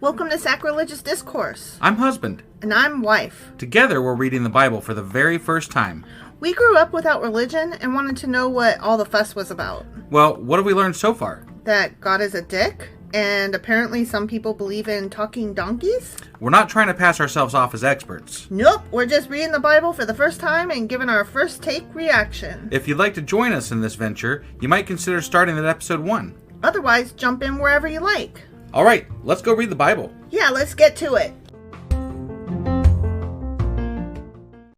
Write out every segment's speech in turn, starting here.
Welcome to Sacrilegious Discourse. I'm husband. And I'm wife. Together, we're reading the Bible for the very first time. We grew up without religion and wanted to know what all the fuss was about. Well, what have we learned so far? That God is a dick, and apparently some people believe in talking donkeys? We're not trying to pass ourselves off as experts. Nope, we're just reading the Bible for the first time and giving our first take reaction. If you'd like to join us in this venture, you might consider starting at episode 1. Otherwise, jump in wherever you like. All right, let's go read the Bible. Yeah, let's get to it.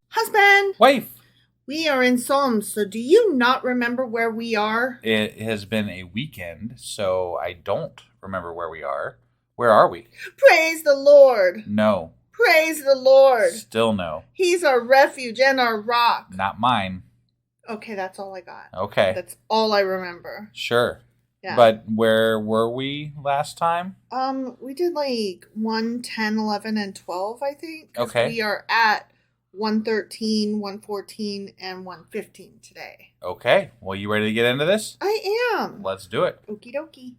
Husband! Wife! We are in Psalms, so do you not remember where we are? It has been a weekend, so I don't remember where we are. Where are we? Praise the Lord! No. Praise the Lord! Still no. He's our refuge and our rock. Not mine. Okay, that's all I got. Okay. That's all I remember. Sure. Yeah. But where were we last time? We did like 1, 10, 11, and 12, I think. Okay. We are at 113, 114, and 115 today. Okay. Well, you ready to get into this? I am. Let's do it. Okie dokie.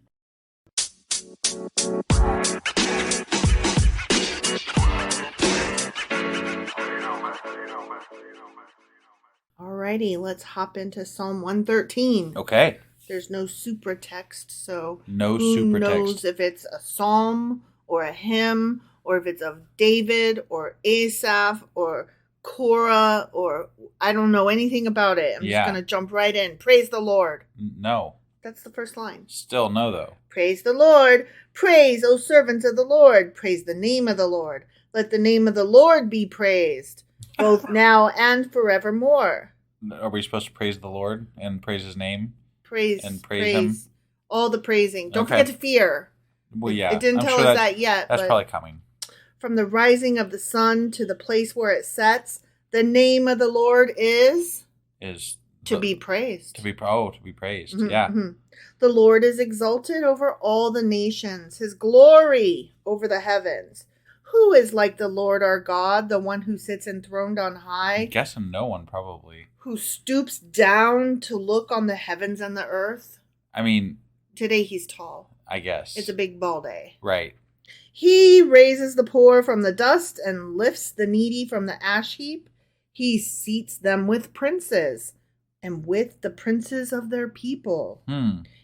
Alrighty, let's hop into Psalm 113. Okay. There's no super text, so No who super knows text. if it's a psalm or a hymn or if it's of David or Asaph or Korah or I don't know anything about it. I'm just going to jump right in. Praise the Lord. No. That's the first line. Still no, though. Praise the Lord. Praise, O servants of the Lord. Praise the name of the Lord. Let the name of the Lord be praised, both now and forevermore. Are we supposed to praise the Lord and praise his name? Praise him? All the praising. Don't Okay. forget to fear. Well, yeah. It didn't I'm tell sure us that yet. That's but probably coming. from the rising of the sun to the place where it sets, the name of the Lord is to be praised. To be praised. Mm-hmm, Yeah. Mm-hmm. The Lord is exalted over all the nations, his glory over the heavens. Who is like the Lord our God, the one who sits enthroned on high? I'm guessing no one, probably. Who stoops down to look on the heavens and the earth? I mean... Today he's tall. I guess. It's a big ball day. Right. He raises the poor from the dust and lifts the needy from the ash heap. He seats them with princes and with the princes of their people.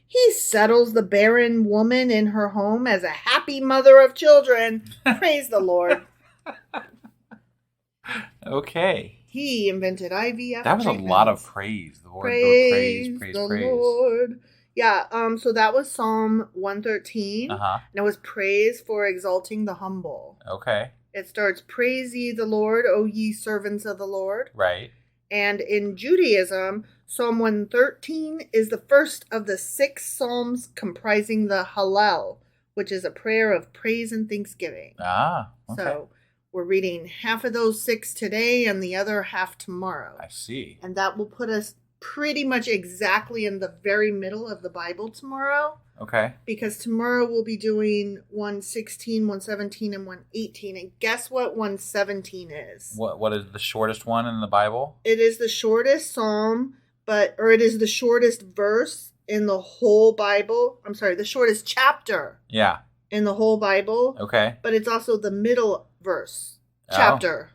He settles the barren woman in her home as a happy mother of children. Praise the Lord. Okay. He invented IVF. That was a lot of praise. The Lord, praise the Lord. Yeah, so that was Psalm 113. Uh-huh. And it was praise for exalting the humble. Okay. It starts, praise ye the Lord, O ye servants of the Lord. Right. And in Judaism, Psalm 113 is the first of the 6 psalms comprising the Hallel, which is a prayer of praise and thanksgiving. Ah, okay. So we're reading half of those 6 today and the other half tomorrow. I see. And that will put us pretty much exactly in the very middle of the Bible tomorrow. Okay. Because tomorrow we'll be doing 116, 117, and 118. And guess what 117 is? What is the shortest one in the Bible? It is the shortest psalm, or it is the shortest verse in the whole Bible. I'm sorry, the shortest chapter. Yeah. In the whole Bible. Okay. But it's also the middle verse. Oh. Chapter.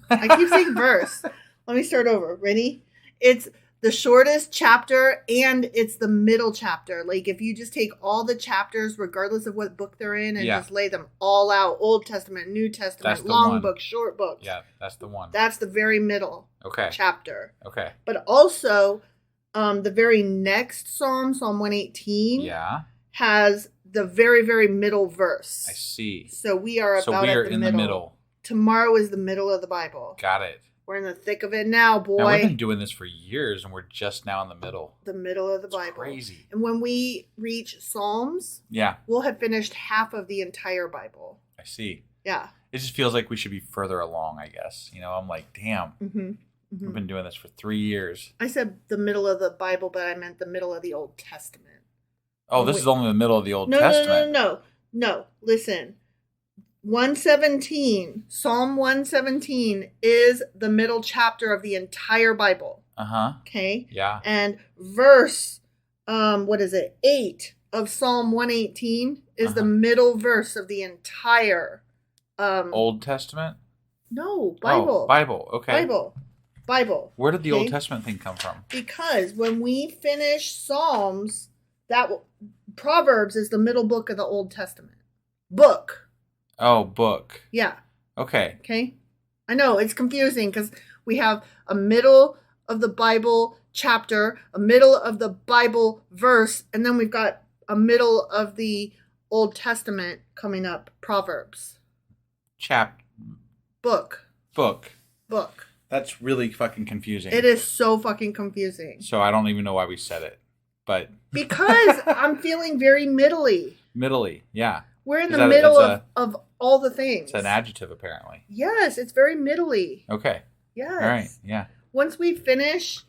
I keep saying verse. Let me start over. Ready? It's the shortest chapter and it's the middle chapter. Like if you just take all the chapters, regardless of what book they're in, and just lay them all out, Old Testament, New Testament, long book, short book. Yeah, that's the one. That's the very middle chapter. Okay. But also, the very next Psalm, Psalm 118, has the very, very middle verse. I see. So we are about in the middle. Tomorrow is the middle of the Bible. Got it. We're in the thick of it now, boy. Now, we've been doing this for years, and we're just now in the middle. The middle of the It's Bible. Crazy. And when we reach Psalms, we'll have finished half of the entire Bible. I see. Yeah. It just feels like we should be further along, I guess. You know, I'm like, damn. We've been doing this for 3 years. I said the middle of the Bible, but I meant the middle of the Old Testament. Oh, this is only the middle of the Old Testament. No. Listen. 117, Psalm 117 is the middle chapter of the entire Bible. Uh-huh. Okay? Yeah. And verse, 8 of Psalm 118 is the middle verse of the entire Old Testament? No, Bible. Oh, Bible. Okay. Bible. Where did the Old Testament thing come from? Because when we finish Psalms, Proverbs is the middle book of the Old Testament. Book. Oh, book. Yeah. Okay. Okay. I know it's confusing because we have a middle of the Bible chapter, a middle of the Bible verse, and then we've got a middle of the Old Testament coming up. Proverbs. Book. That's really fucking confusing. It is so fucking confusing. So I don't even know why we said it, but because I'm feeling very middly. Middly, yeah. We're in the middle of all the things. It's an adjective, apparently. Yes, it's very middly. Okay. Yes. All right. Yeah. Once we finish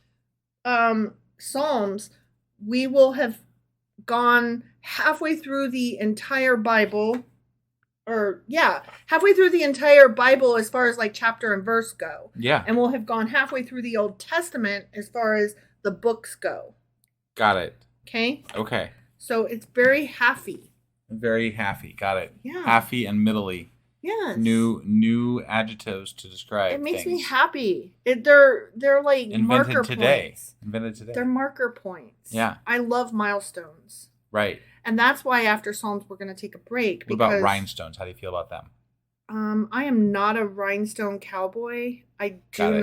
Psalms, we will have gone halfway through the entire Bible. Halfway through the entire Bible as far as like chapter and verse go. Yeah. And we'll have gone halfway through the Old Testament as far as the books go. Got it. Okay? Okay. So it's very halfy. Very halfy. Got it. Yeah. Halfy and middly. Yes. New adjectives to describe It makes things. me happy. They're like Invented marker today. points. Invented today. They're marker points. Yeah. I love milestones. Right. And that's why after Psalms we're going to take a break. What about rhinestones? How do you feel about them? I am not a rhinestone cowboy. I do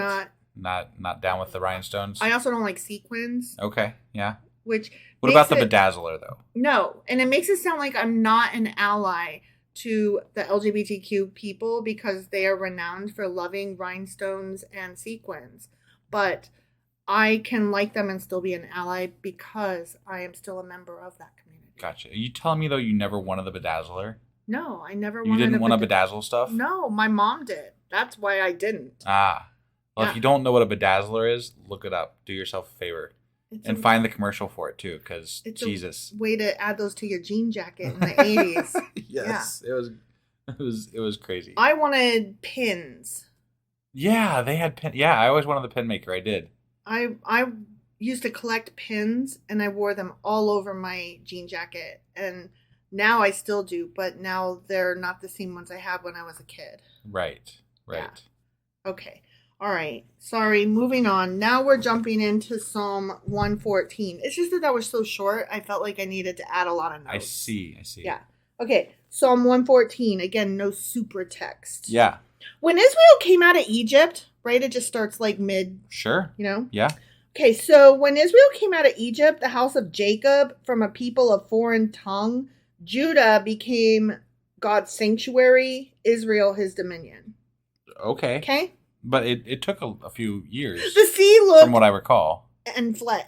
not down with the rhinestones. I also don't like sequins. Okay. Yeah. What about the bedazzler though? No, and it makes it sound like I'm not an ally to the LGBTQ people because they are renowned for loving rhinestones and sequins. But I can like them and still be an ally because I am still a member of that community. Gotcha. Are you telling me though you never wanted the bedazzler? No, I never wanted. You didn't want to bedazzle stuff? No, my mom did. That's why I didn't. Ah. Well, if you don't know what a bedazzler is, look it up. Do yourself a favor. And find the commercial for it too, because Jesus. Way to add those to your jean jacket in the 80s. Yes. Yeah. It was crazy. I wanted pins. Yeah, they had pin. Yeah, I always wanted the pin maker. I did. I used to collect pins and I wore them all over my jean jacket. And now I still do, but now they're not the same ones I had when I was a kid. Right. Yeah. Okay. All right. Sorry. Moving on. Now we're jumping into Psalm 114. It's just that was so short. I felt like I needed to add a lot of notes. I see. Yeah. Okay. Psalm 114. Again, no super text. Yeah. When Israel came out of Egypt, right? It just starts like mid. Sure. You know? Yeah. Okay. So when Israel came out of Egypt, the house of Jacob, from a people of foreign tongue, Judah became God's sanctuary, Israel his dominion. Okay. Okay? But it took a few years. The sea looked... From what I recall. And fled.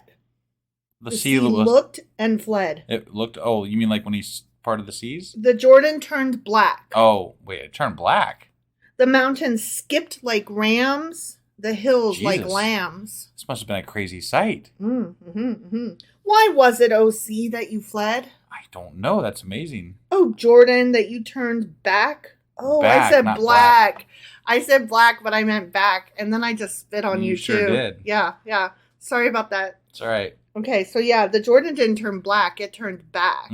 The sea looked and fled. It looked... Oh, you mean like when he's part of the seas? The Jordan turned black. Oh, wait. It turned black? The mountains skipped like rams. The hills Jesus. like lambs. This must have been a crazy sight. Why was it, O sea, that you fled? I don't know. That's amazing. Oh, Jordan, that you turned back? Oh, back, I said black. I said black, but I meant back. And then I just spit on you sure too. Did. Yeah. Sorry about that. It's all right. Okay, so yeah, the Jordan didn't turn black. It turned back.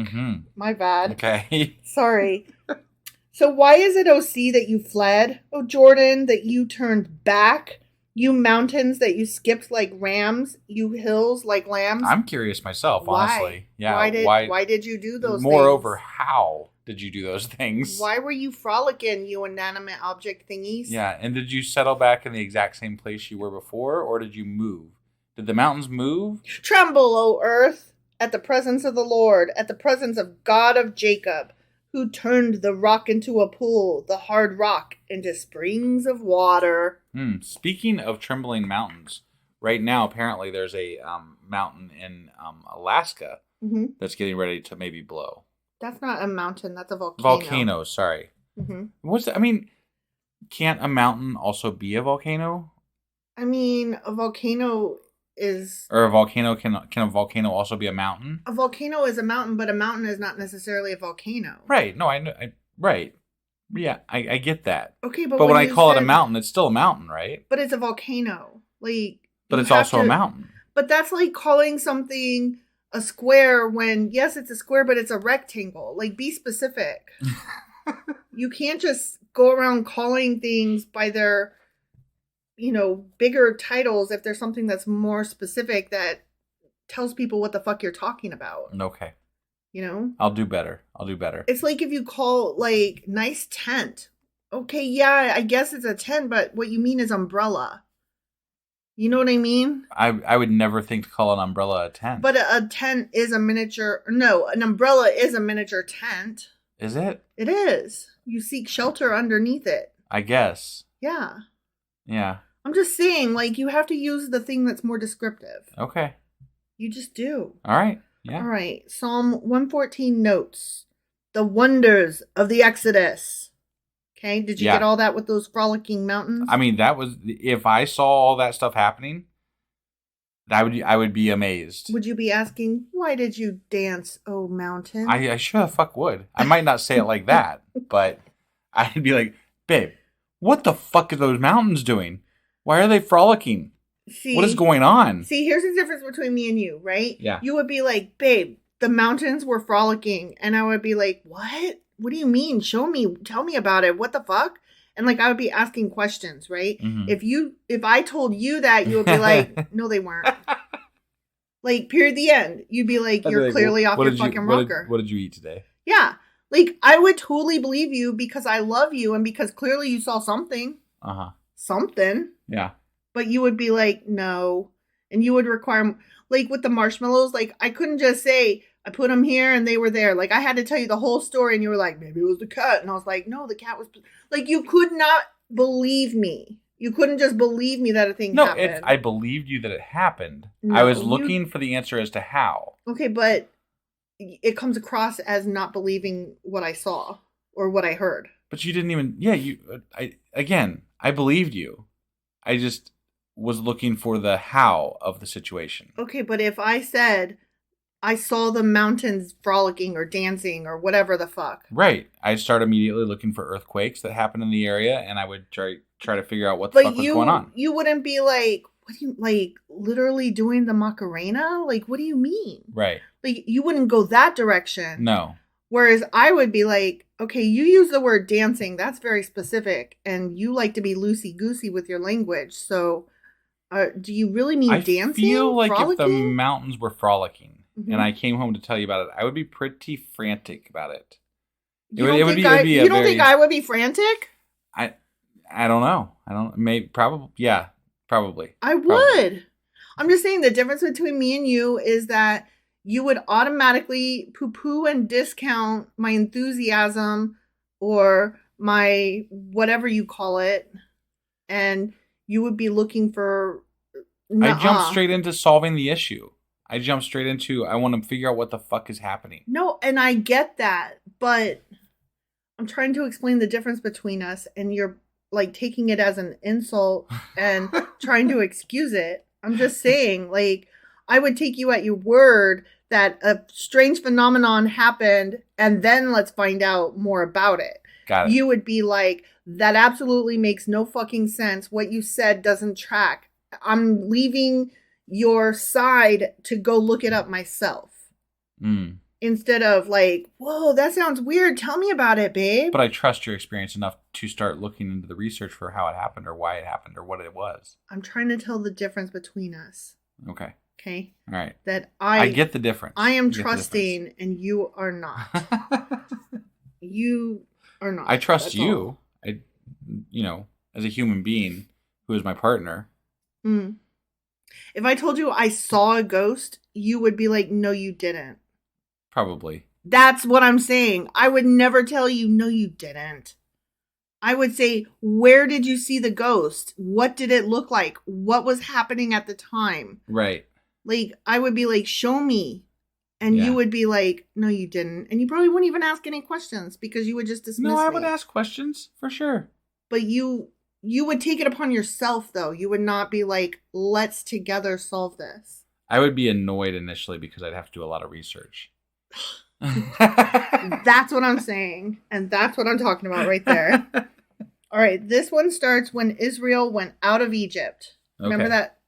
My bad. Okay. Sorry. So why is it, O sea, that you fled? O Jordan, that you turned back? You mountains that you skipped like rams? You hills like lambs? I'm curious myself, honestly. Yeah. Why did you do those Moreover, things? how did you do those things? Why were you frolicking, you inanimate object thingies? Yeah, and did you settle back in the exact same place you were before, or did you move? Did the mountains move? Tremble, O earth, at the presence of the Lord, at the presence of God of Jacob, who turned the rock into a pool, the hard rock into springs of water. Speaking of trembling mountains, right now apparently there's a mountain in Alaska that's getting ready to maybe blow. That's not a mountain, that's a volcano. Volcano, sorry. What's that? I mean, can't a mountain also be a volcano? I mean, a volcano is... Or a volcano, can a volcano also be a mountain? A volcano is a mountain, but a mountain is not necessarily a volcano. Right, no, I know, right. Yeah, I get that. Okay, but when I call it a mountain, it's still a mountain, right? But it's a volcano. Like, but it's also a mountain. But that's like calling something a square when, yes, it's a square, but it's a rectangle. Like, be specific. You can't just go around calling things by their, bigger titles if there's something that's more specific that tells people what the fuck you're talking about. Okay. I'll do better. It's like if you call, like, nice tent. Okay, yeah, I guess it's a tent, but what you mean is umbrella. You know what I mean? I would never think to call an umbrella a tent. But a tent is a miniature... No, an umbrella is a miniature tent. Is it? It is. You seek shelter underneath it. I guess. Yeah. Yeah. I'm just saying, like, you have to use the thing that's more descriptive. Okay. You just do. All right. Yeah. All right. Psalm 114 notes. The wonders of the Exodus. Okay, did you get all that with those frolicking mountains? I mean, that was, if I saw all that stuff happening, I would be amazed. Would you be asking, why did you dance, oh mountain? I sure the fuck would. I might not say it like that, but I'd be like, babe, what the fuck are those mountains doing? Why are they frolicking? What is going on? See, here's the difference between me and you, right? Yeah. You would be like, babe, the mountains were frolicking. And I would be like, what? What do you mean? Show me. Tell me about it. What the fuck? And like, I would be asking questions, right? Mm-hmm. If I told you that, you would be like, no, they weren't. Like, period, the end. You'd be like, you're clearly off your fucking rocker. What did you eat today? Yeah. Like, I would totally believe you because I love you and because clearly you saw something. Uh-huh. Something. Yeah. But you would be like, no. And you would require, like with the marshmallows, like I couldn't just say, I put them here and they were there. Like I had to tell you the whole story and you were like, maybe it was the cat. And I was like, no, the cat was, like you could not believe me. You couldn't just believe me that a thing happened. I believed you that it happened. No, I was looking for the answer as to how. Okay, but it comes across as not believing what I saw or what I heard. But you didn't even, I believed you. I just was looking for the how of the situation. Okay, but if I said I saw the mountains frolicking or dancing or whatever the fuck. Right. I'd start immediately looking for earthquakes that happen in the area and I would try to figure out what the fuck was going on. You wouldn't be like, what do you, like, literally doing the Macarena? Like, what do you mean? Right. Like, you wouldn't go that direction. No. Whereas I would be like, okay, you use the word dancing. That's very specific. And you like to be loosey-goosey with your language. So, do you really mean dancing? I feel like frolicking? If the mountains were frolicking and I came home to tell you about it, I would be pretty frantic about it. You don't think I would be frantic? I don't know. Probably. I would. I'm just saying the difference between me and you is that you would automatically poo-poo and discount my enthusiasm or my whatever you call it. And you would be looking for... I jumped straight into solving the issue. I jumped straight into, I want to figure out what the fuck is happening. No, and I get that. But I'm trying to explain the difference between us and you're like taking it as an insult and trying to excuse it. I'm just saying, like, I would take you at your word that a strange phenomenon happened and then let's find out more about it. Got it. You would be like, that absolutely makes no fucking sense. What you said doesn't track. I'm leaving your side to go look it up myself. Instead of like, whoa, that sounds weird. Tell me about it, babe. But I trust your experience enough to start looking into the research for how it happened or why it happened or what it was. I'm trying to tell the difference between us. Okay. Okay. All right. That I get the difference. I am trusting and you are not. You are not. I trust you. As a human being who is my partner. If I told you I saw a ghost, you would be like, no, you didn't. Probably. That's what I'm saying. I would never tell you, no, you didn't. I would say, where did you see the ghost? What did it look like? What was happening at the time? Right. Like, I would be like, show me. And you would be like, no, you didn't. And you probably wouldn't even ask any questions because you would just dismiss me. No, I would ask questions for sure. But you would take it upon yourself, though. You would not be like, let's together solve this. I would be annoyed initially because I'd have to do a lot of research. That's what I'm saying. And that's what I'm talking about right there. All right. This one starts when Israel went out of Egypt. Okay.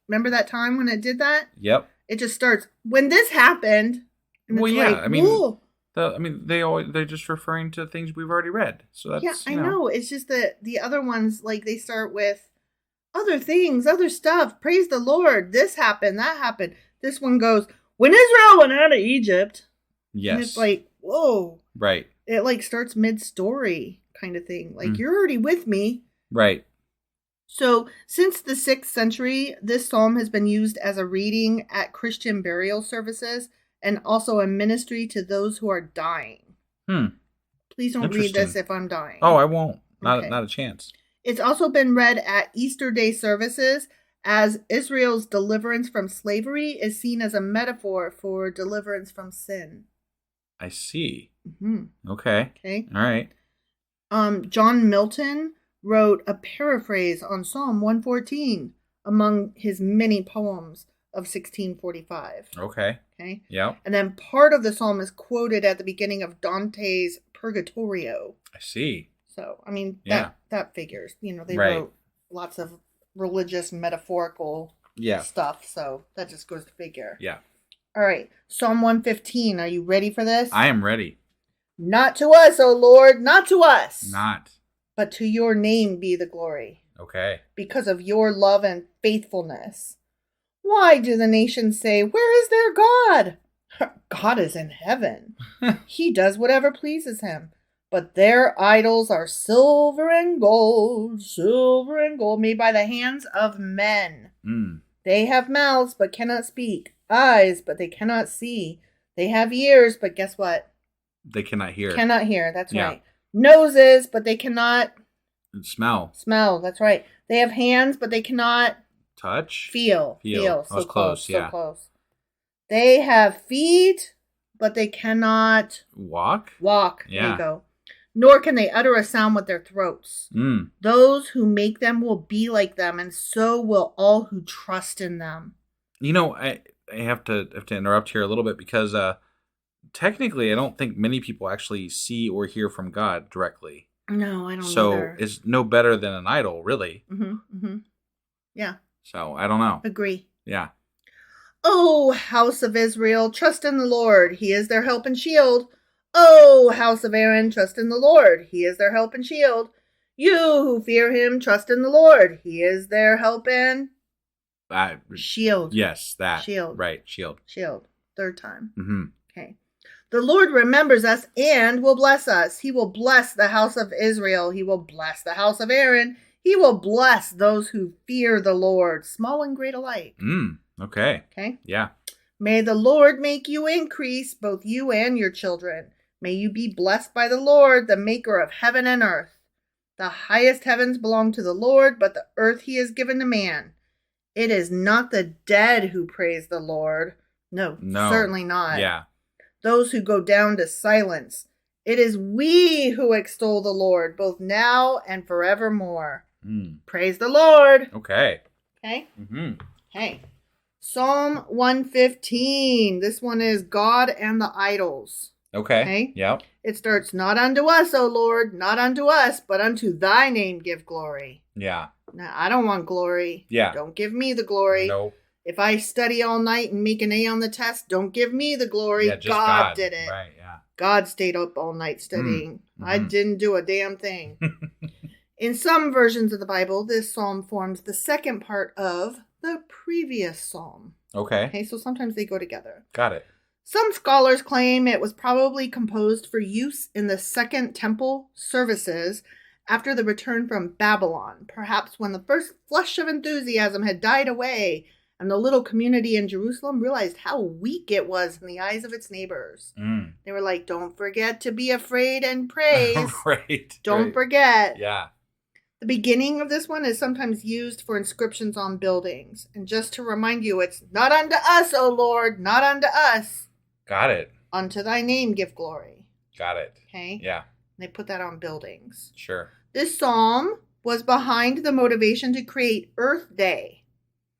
Remember that time when it did that? Yep. It just starts when this happened. Well, yeah. Like, I mean, they're just referring to things we've already read. So that's, yeah, I know. It's just that the other ones, like, they start with other things, other stuff. Praise the Lord. This happened. That happened. This one goes, when Israel went out of Egypt. Yes. And it's like, whoa. Right. It like starts mid-story kind of thing. Like, you're already with me. Right. So, since the 6th century, this psalm has been used as a reading at Christian burial services and also a ministry to those who are dying. Please don't read this if I'm dying. Oh, I won't. Not a chance. It's also been read at Easter Day services as Israel's deliverance from slavery is seen as a metaphor for deliverance from sin. I see. Mm-hmm. Okay. All right. John Milton wrote a paraphrase on Psalm 114 among his many poems of 1645. Okay. Yeah. And then part of the psalm is quoted at the beginning of Dante's Purgatorio. I see. So, I mean, that figures. You know, they wrote lots of religious, metaphorical stuff. So, that just goes to figure. Yeah. All right. Psalm 115. Are you ready for this? I am ready. Not to us, O Lord, not to us. Not. But to your name be the glory. Okay. Because of your love and faithfulness. Why do the nations say, where is their God? God is in heaven. He does whatever pleases him. But their idols are silver and gold, made by the hands of men. They have mouths, but cannot speak. Eyes, but they cannot see. They have ears, but guess what? They cannot hear. Cannot hear, that's right. Noses, but they cannot... Smell. That's right. They have hands, but they cannot... Touch? Feel. So close. So close. They have feet, but they cannot... Walk. Yeah. There you go. Nor can they utter a sound with their throats. Those who make them will be like them, and so will all who trust in them. You know, I have to interrupt here a little bit because technically I don't think many people actually see or hear from God directly. No, I don't so either. It's no better than an idol, really. Yeah. So, I don't know. Agree. Yeah. O house of Israel, trust in the Lord. He is their help and shield. O house of Aaron, trust in the Lord. He is their help and shield. You who fear him, trust in the Lord. He is their help and shield. Yes, that. Shield. Right, shield. Shield. Third time. Okay. The Lord remembers us and will bless us. He will bless the house of Israel. He will bless the house of Aaron. He will bless those who fear the Lord, small and great alike. Okay. Okay. Yeah. May the Lord make you increase, both you and your children. May you be blessed by the Lord, the maker of heaven and earth. The highest heavens belong to the Lord, but the earth he has given to man. It is not the dead who praise the Lord. No, certainly not. Yeah. Those who go down to silence. It is we who extol the Lord, both now and forevermore. Praise the Lord. Okay. Okay? Okay. Psalm 115. This one is God and the idols. Okay. Yep. It starts, not unto us, O Lord, not unto us, but unto thy name give glory. Yeah. Now, I don't want glory. Yeah. Don't give me the glory. Nope. If I study all night and make an A on the test, don't give me the glory. Yeah, just God did it. Right, yeah. God stayed up all night studying. I didn't do a damn thing. In some versions of the Bible, this psalm forms the second part of the previous psalm. Okay, so sometimes they go together. Got it. Some scholars claim it was probably composed for use in the Second Temple services after the return from Babylon, perhaps when the first flush of enthusiasm had died away and the little community in Jerusalem realized how weak it was in the eyes of its neighbors. They were like, don't forget to be afraid and praise. Right. Don't forget. Yeah. The beginning of this one is sometimes used for inscriptions on buildings. And just to remind you, it's not unto us, O Lord, not unto us. Got it. Unto thy name give glory. Got it. Okay? Yeah. They put that on buildings. Sure. This psalm was behind the motivation to create Earth Day,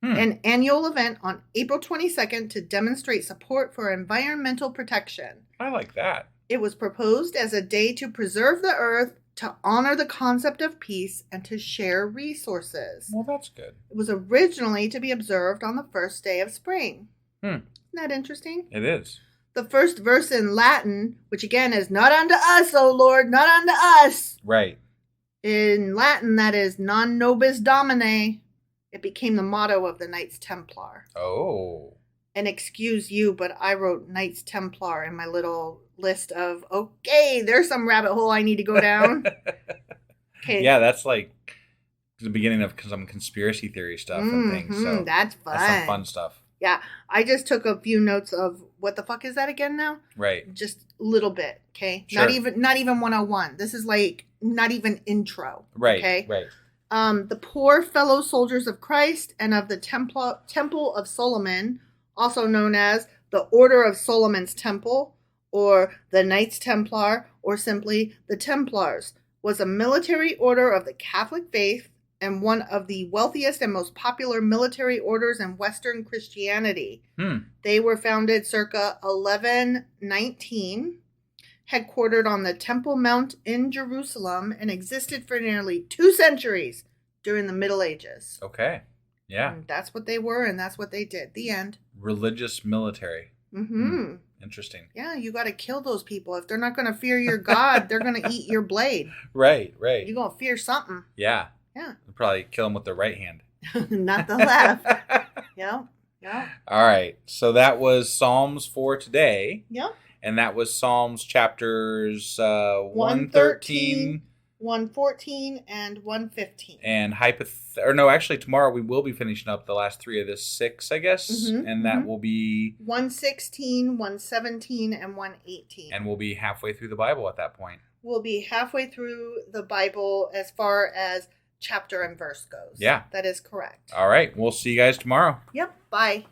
an annual event on April 22nd to demonstrate support for environmental protection. I like that. It was proposed as a day to preserve the earth, to honor the concept of peace, and to share resources. Well, that's good. It was originally to be observed on the first day of spring. Isn't that interesting? It is. The first verse in Latin, which again is not unto us, O Lord, not unto us. Right. In Latin, that is non nobis domine. It became the motto of the Knights Templar. Oh. And excuse you, but I wrote Knights Templar in my little list of, okay, there's some rabbit hole I need to go down. Okay. Yeah, that's like the beginning of some conspiracy theory stuff and things. So that's fun. That's some fun stuff. Yeah, I just took a few notes of what the fuck is that again now? Right. Just a little bit, okay? Sure. Not even 101. This is like not even intro. Right. Okay. Right. The poor fellow soldiers of Christ and of the Temple of Solomon, also known as the Order of Solomon's Temple, or the Knights Templar, or simply the Templars, was a military order of the Catholic faith and one of the wealthiest and most popular military orders in Western Christianity. They were founded circa 1119, headquartered on the Temple Mount in Jerusalem, and existed for nearly 2 centuries during the Middle Ages. Okay. Yeah. And that's what they were, and that's what they did. The end. Religious military. Mm-hmm. Interesting. Yeah, you got to kill those people. If they're not going to fear your God, they're going to eat your blade. Right. You're going to fear something. Yeah. Yeah. They'll probably kill them with their right hand. Not the left. Yeah. All right. So that was Psalms for today. Yeah. And that was Psalms chapters 113, 114, and 115. And actually tomorrow we will be finishing up the last 3 of this 6, I guess. And that will be 116, 117, and 118. And we'll be halfway through the Bible at that point. We'll be halfway through the Bible as far as chapter and verse goes. Yeah. That is correct. All right. We'll see you guys tomorrow. Yep. Bye.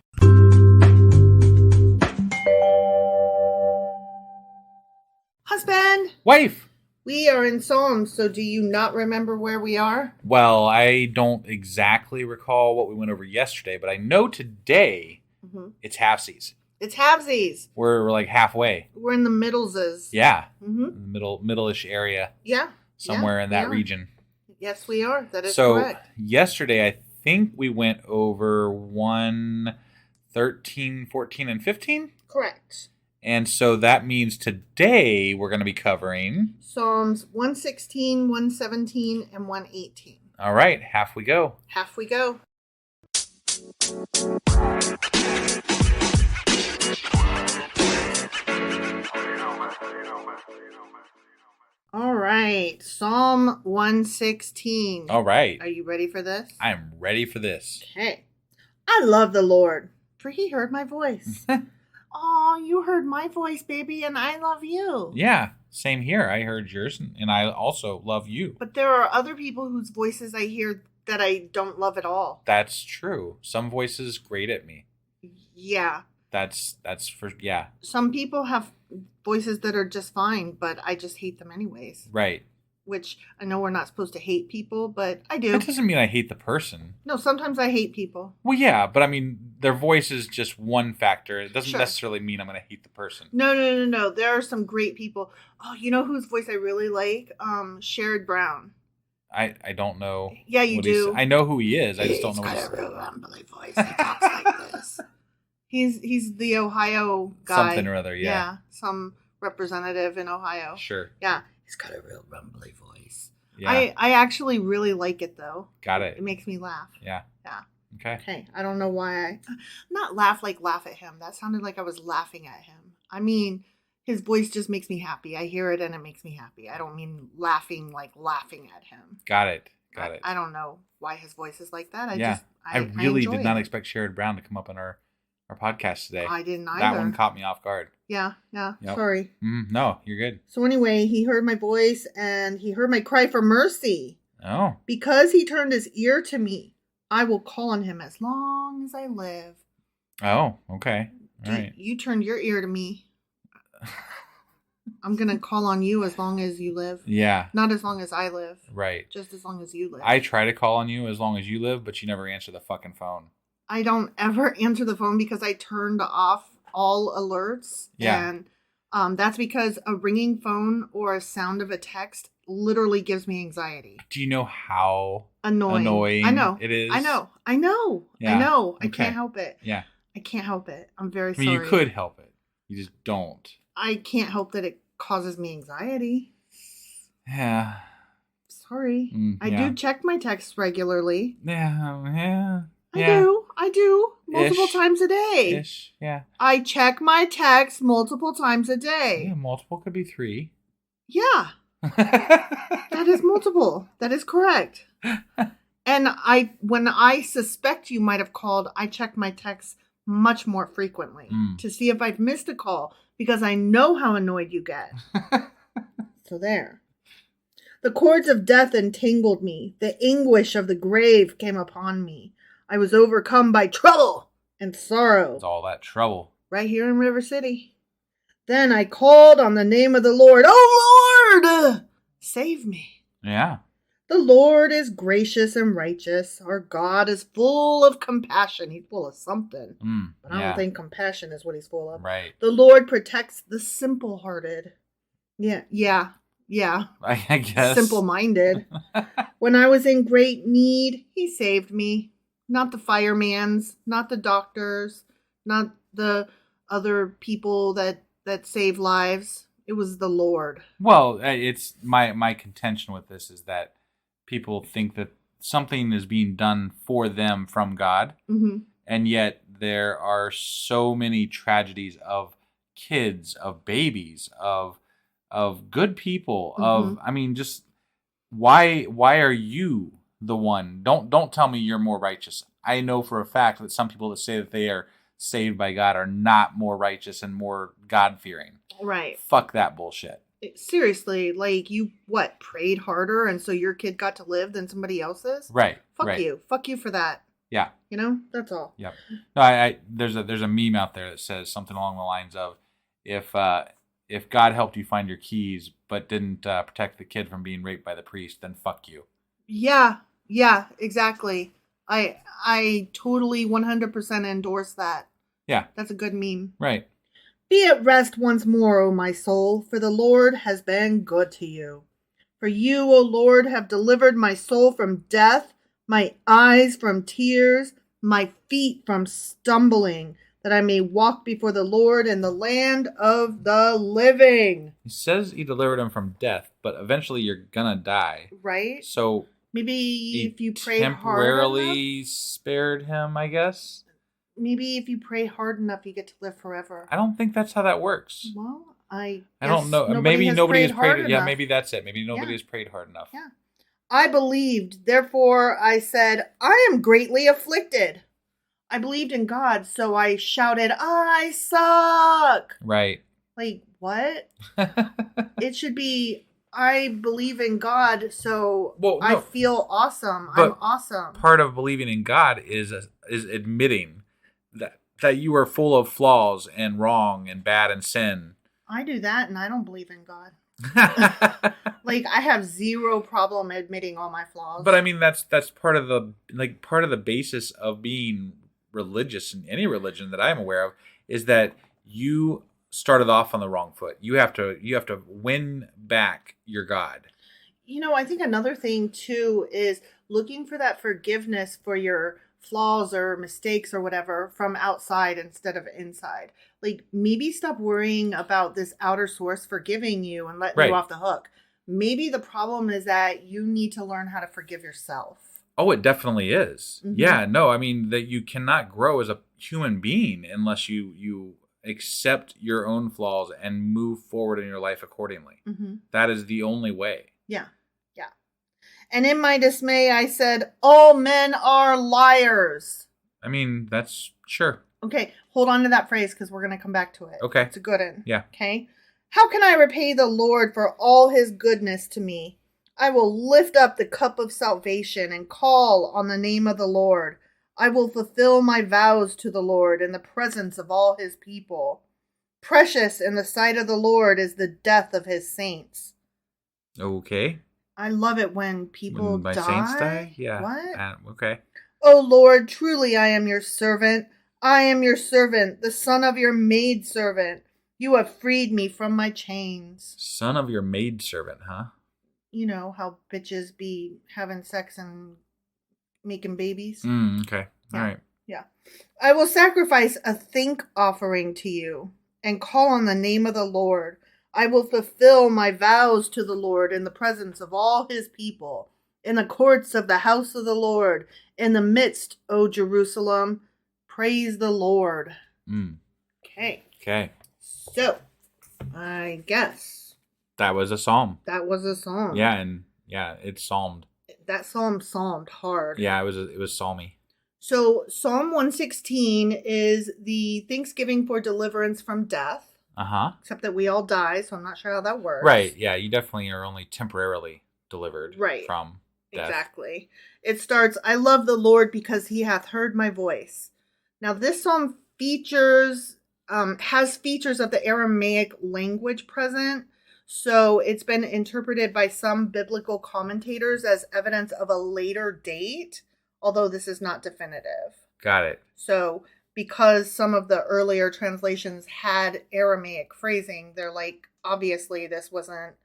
Husband. Wife. We are in Psalms, so do you not remember where we are? Well, I don't exactly recall what we went over yesterday, but I know today it's halfsies. It's halvesies. We're like halfway. We're in the middleses. Yeah. Middle-ish area. Yeah. Somewhere in that region. Yes, we are. That is So correct. yesterday, I think we went over 113, 14, and 15? Correct. And so that means today we're going to be covering Psalms 116, 117, and 118. All right, half we go. Half we go. All right, Psalm 116. All right. Are you ready for this? I am ready for this. Okay. I love the Lord, for he heard my voice. Oh, you heard my voice, baby, and I love you. Yeah, same here. I heard yours, and I also love you. But there are other people whose voices I hear that I don't love at all. That's true. Some voices grate at me. Yeah. That's for, yeah. Some people have voices that are just fine, but I just hate them anyways. Right. Which I know we're not supposed to hate people, but I do. That doesn't mean I hate the person. No, sometimes I hate people. Well, yeah, but I mean, their voice is just one factor. It doesn't necessarily mean I'm going to hate the person. No. There are some great people. Oh, you know whose voice I really like? Sherrod Brown. I don't know. Yeah, you do. I know who he is. I just don't know. He's got a real rumbly voice. He talks like this. He's the Ohio guy. Something or other, yeah. Yeah, some representative in Ohio. Sure. Yeah, he's got a real rumbly voice. Yeah. I actually really like it, though. Got it. It makes me laugh. Yeah. Okay. I don't know why not laugh at him. That sounded like I was laughing at him. I mean, his voice just makes me happy. I hear it and it makes me happy. I don't mean laughing at him. Got it. I don't know why his voice is like that. I really did not expect Sherrod Brown to come up on our podcast today. I didn't either. That one caught me off guard. Yeah. Yep. Sorry. No, you're good. So anyway, he heard my voice and he heard my cry for mercy. Oh. Because he turned his ear to me, I will call on him as long as I live. Oh, okay. All right. You turned your ear to me. I'm going to call on you as long as you live. Yeah. Not as long as I live. Right. Just as long as you live. I try to call on you as long as you live, but you never answer the fucking phone. I don't ever answer the phone because I turned off all alerts. Yeah. And that's because a ringing phone or a sound of a text literally gives me anxiety. Do you know how annoying I know it is? I know. Yeah. I Okay. can't help it. Yeah. I can't help it. I'm very I mean, sorry. you could help it. You just don't. I can't help that it causes me anxiety. Yeah. Sorry. I yeah. do check my texts regularly. Yeah. I do. Multiple times a day. Yeah. I check my texts multiple times a day. Yeah, multiple could be 3. Yeah. That is multiple. That is correct. And when I suspect you might have called, I check my texts much more frequently to see if I've missed a call because I know how annoyed you get. So there. The cords of death entangled me. The anguish of the grave came upon me. I was overcome by trouble and sorrow. It's all that trouble. Right here in River City. Then I called on the name of the Lord. Oh, Lord! Save me. Yeah. The Lord is gracious and righteous. Our God is full of compassion. He's full of something. But I don't think compassion is what he's full of. Right. The Lord protects the simple-hearted. Yeah. I guess. Simple-minded. When I was in great need, he saved me. Not the firemen's, not the doctors, not the other people that save lives. It was the Lord. Well, it's my contention with this is that people think that something is being done for them from God, and yet there are so many tragedies of kids, of babies, of good people, of just why are you the one? Don't tell me you're more righteous. I know for a fact that some people that say that they are saved by God are not more righteous and more God-fearing. Right. Fuck that bullshit. Seriously, like you prayed harder and so your kid got to live than somebody else's? Right. Fuck you. Fuck you for that. Yeah. You know? That's all. Yep. No, there's a meme out there that says something along the lines of if God helped you find your keys but didn't protect the kid from being raped by the priest, then fuck you. Yeah, exactly. I totally 100% endorse that. Yeah. That's a good meme. Right. Be at rest once more, O my soul, for the Lord has been good to you. For you, O Lord, have delivered my soul from death, my eyes from tears, my feet from stumbling, that I may walk before the Lord in the land of the living. He says he delivered him from death, but eventually you're gonna die. Right? So maybe if you pray temporarily spared him, I guess. Maybe if you pray hard enough, you get to live forever. I don't think that's how that works. Well, I don't know. Maybe nobody has prayed. Yeah, maybe that's it. Maybe nobody has prayed hard enough. Yeah. I believed, therefore I said, I am greatly afflicted. I believed in God, so I shouted, I suck. Right. Like, what? It should be, I believe in God, so I feel awesome. I'm awesome. Part of believing in God is admitting that you are full of flaws and wrong and bad and sin. I do that, and I don't believe in God. Like, I have zero problem admitting all my flaws. But I mean, that's part of the basis of being religious in any religion that I'm aware of is that you started off on the wrong foot. You have to win back your God. You know, I think another thing too is looking for that forgiveness for your flaws or mistakes or whatever from outside instead of inside. Like, maybe stop worrying about this outer source forgiving you and letting you off the hook. Maybe the problem is that you need to learn how to forgive yourself. Oh, it definitely is. Yeah, no, I mean that you cannot grow as a human being unless you accept your own flaws and move forward in your life accordingly. That is the only way. Yeah. And in my dismay, I said, all men are liars. I mean, that's sure. Okay, hold on to that phrase because we're going to come back to it. Okay. It's a good one. Yeah. Okay. How can I repay the Lord for all his goodness to me? I will lift up the cup of salvation and call on the name of the Lord. I will fulfill my vows to the Lord in the presence of all his people. Precious in the sight of the Lord is the death of his saints. Okay. I love it when people die. Saints die? Yeah. What? Okay. O Lord, truly I am your servant. I am your servant, the son of your maidservant. You have freed me from my chains. Son of your maidservant, huh? You know how bitches be having sex and making babies. Okay. Yeah. All right. Yeah. I will sacrifice a thank offering to you and call on the name of the Lord. I will fulfill my vows to the Lord in the presence of all his people, in the courts of the house of the Lord, in the midst, O Jerusalem. Praise the Lord. Okay. Okay. So, I guess that was a psalm. That was a psalm. Yeah, and it's psalmed. That psalm psalmed hard. Yeah, it was psalmy. So, Psalm 116 is the thanksgiving for deliverance from death. Except that we all die, so I'm not sure how that works. Right, yeah, you definitely are only temporarily delivered from death. Exactly. It starts, I love the Lord because he hath heard my voice. Now, this psalm has features of the Aramaic language present, so it's been interpreted by some biblical commentators as evidence of a later date, although this is not definitive. Got it. So, because some of the earlier translations had Aramaic phrasing, they're like, obviously this wasn't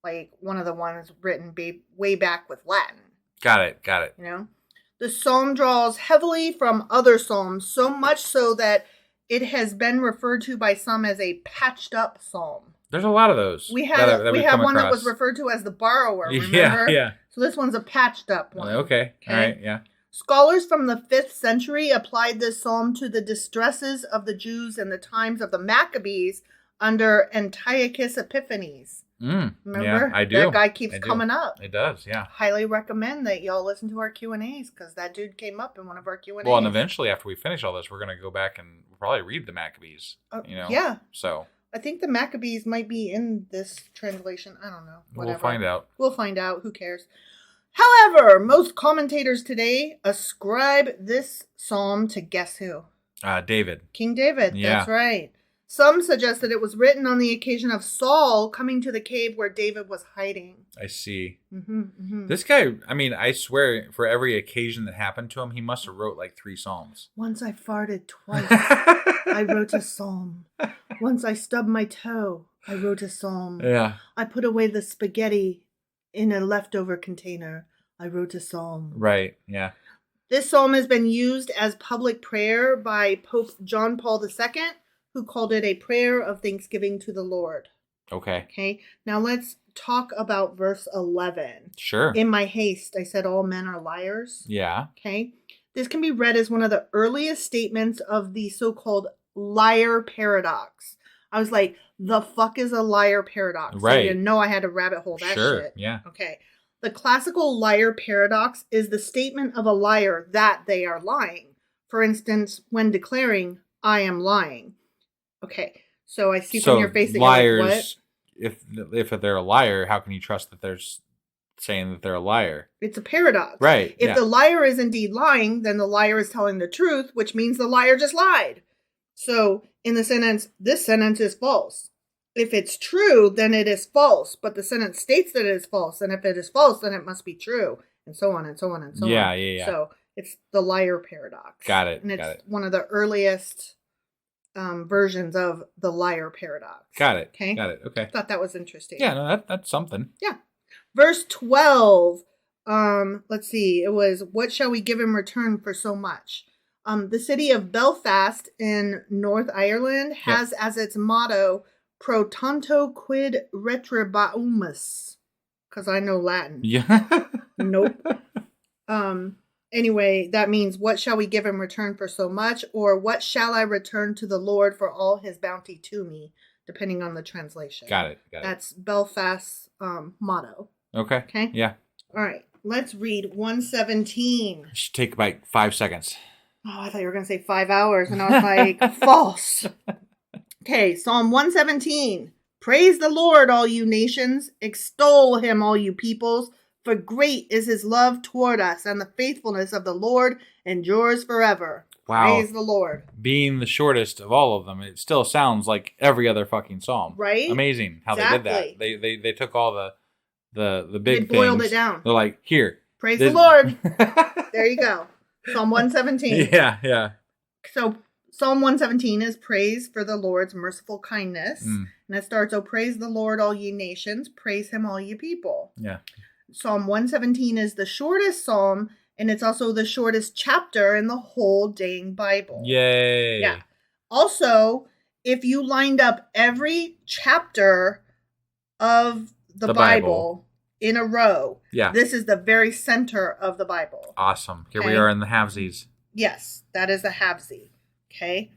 like one of the ones written way back with Latin. Got it. You know? The psalm draws heavily from other psalms, so much so that it has been referred to by some as a patched up psalm. There's a lot of those. We had one that was referred to as the borrower, remember? Yeah. So this one's a patched up one. Okay. All right, yeah. Scholars from the 5th century applied this psalm to the distresses of the Jews in the times of the Maccabees under Antiochus Epiphanes. Remember? Yeah, I do. That guy keeps coming up. It does, yeah. Highly recommend that y'all listen to our Q&As because that dude came up in one of our Q&As. Well, and eventually after we finish all this, we're going to go back and probably read the Maccabees. Yeah. So I think the Maccabees might be in this translation. I don't know. Whatever. We'll find out. We'll find out. Who cares? However, most commentators today ascribe this psalm to guess who? David. King David, yeah. That's right. Some suggest that it was written on the occasion of Saul coming to the cave where David was hiding. I see. Mm-hmm. This guy, I mean, I swear, for every occasion that happened to him, he must have wrote like 3 psalms. Once I farted twice, I wrote a psalm. Once I stubbed my toe, I wrote a psalm. Yeah. I put away the spaghetti in a leftover container. I wrote a psalm. Right, yeah. This psalm has been used as public prayer by Pope John Paul II, who called it a prayer of thanksgiving to the Lord. Okay. Now let's talk about verse 11. Sure. In my haste, I said all men are liars. Yeah. Okay. This can be read as one of the earliest statements of the so-called liar paradox. I was like, the fuck is a liar paradox? Right. I didn't know I had to rabbit hole that shit. Yeah. Okay. The classical liar paradox is the statement of a liar that they are lying. For instance, when declaring, I am lying. Okay. So I see from your face that liars, you're like, what? If they're a liar, how can you trust that they're saying that they're a liar? It's a paradox. Right. If the liar is indeed lying, then the liar is telling the truth, which means the liar just lied. So in the sentence, this sentence is false. If it's true, then it is false. But the sentence states that it is false. And if it is false, then it must be true. And so on and so on and so on. Yeah. So it's the liar paradox. Got it. And it's one of the earliest versions of the liar paradox. Got it. Okay. Got it. Okay. I thought that was interesting. Yeah, no, that's something. Yeah. Verse 12. Let's see. It was, what shall we give in return for so much? The city of Belfast in North Ireland has as its motto, pro tanto quid retribuamus. Because I know Latin. Yeah. Nope. Anyway, that means, what shall we give in return for so much? Or what shall I return to the Lord for all his bounty to me? Depending on the translation. Got it. That's Belfast's motto. Okay. Yeah. All right. Let's read 117. It should take about 5 seconds. Oh, I thought you were going to say 5 hours. And I was like, false. Okay. Psalm 117. Praise the Lord, all you nations. Extol him, all you peoples. For great is his love toward us, and the faithfulness of the Lord endures forever. Wow. Praise the Lord. Being the shortest of all of them, it still sounds like every other fucking psalm. Right? Amazing how they did that. They took all the big things. They boiled it down. They're like, here. Praise the Lord. There you go. Psalm 117. Yeah. So Psalm 117 is praise for the Lord's merciful kindness. And it starts, oh, praise the Lord, all ye nations. Praise him, all ye people. Yeah. Psalm 117 is the shortest psalm And it's also the shortest chapter in the whole dang Bible. Yay. Yeah. Also, if you lined up every chapter of the Bible in a row, this is the very center of the Bible. Awesome. Here we are in the halvesies. Yes, that is a halvesy. Okay.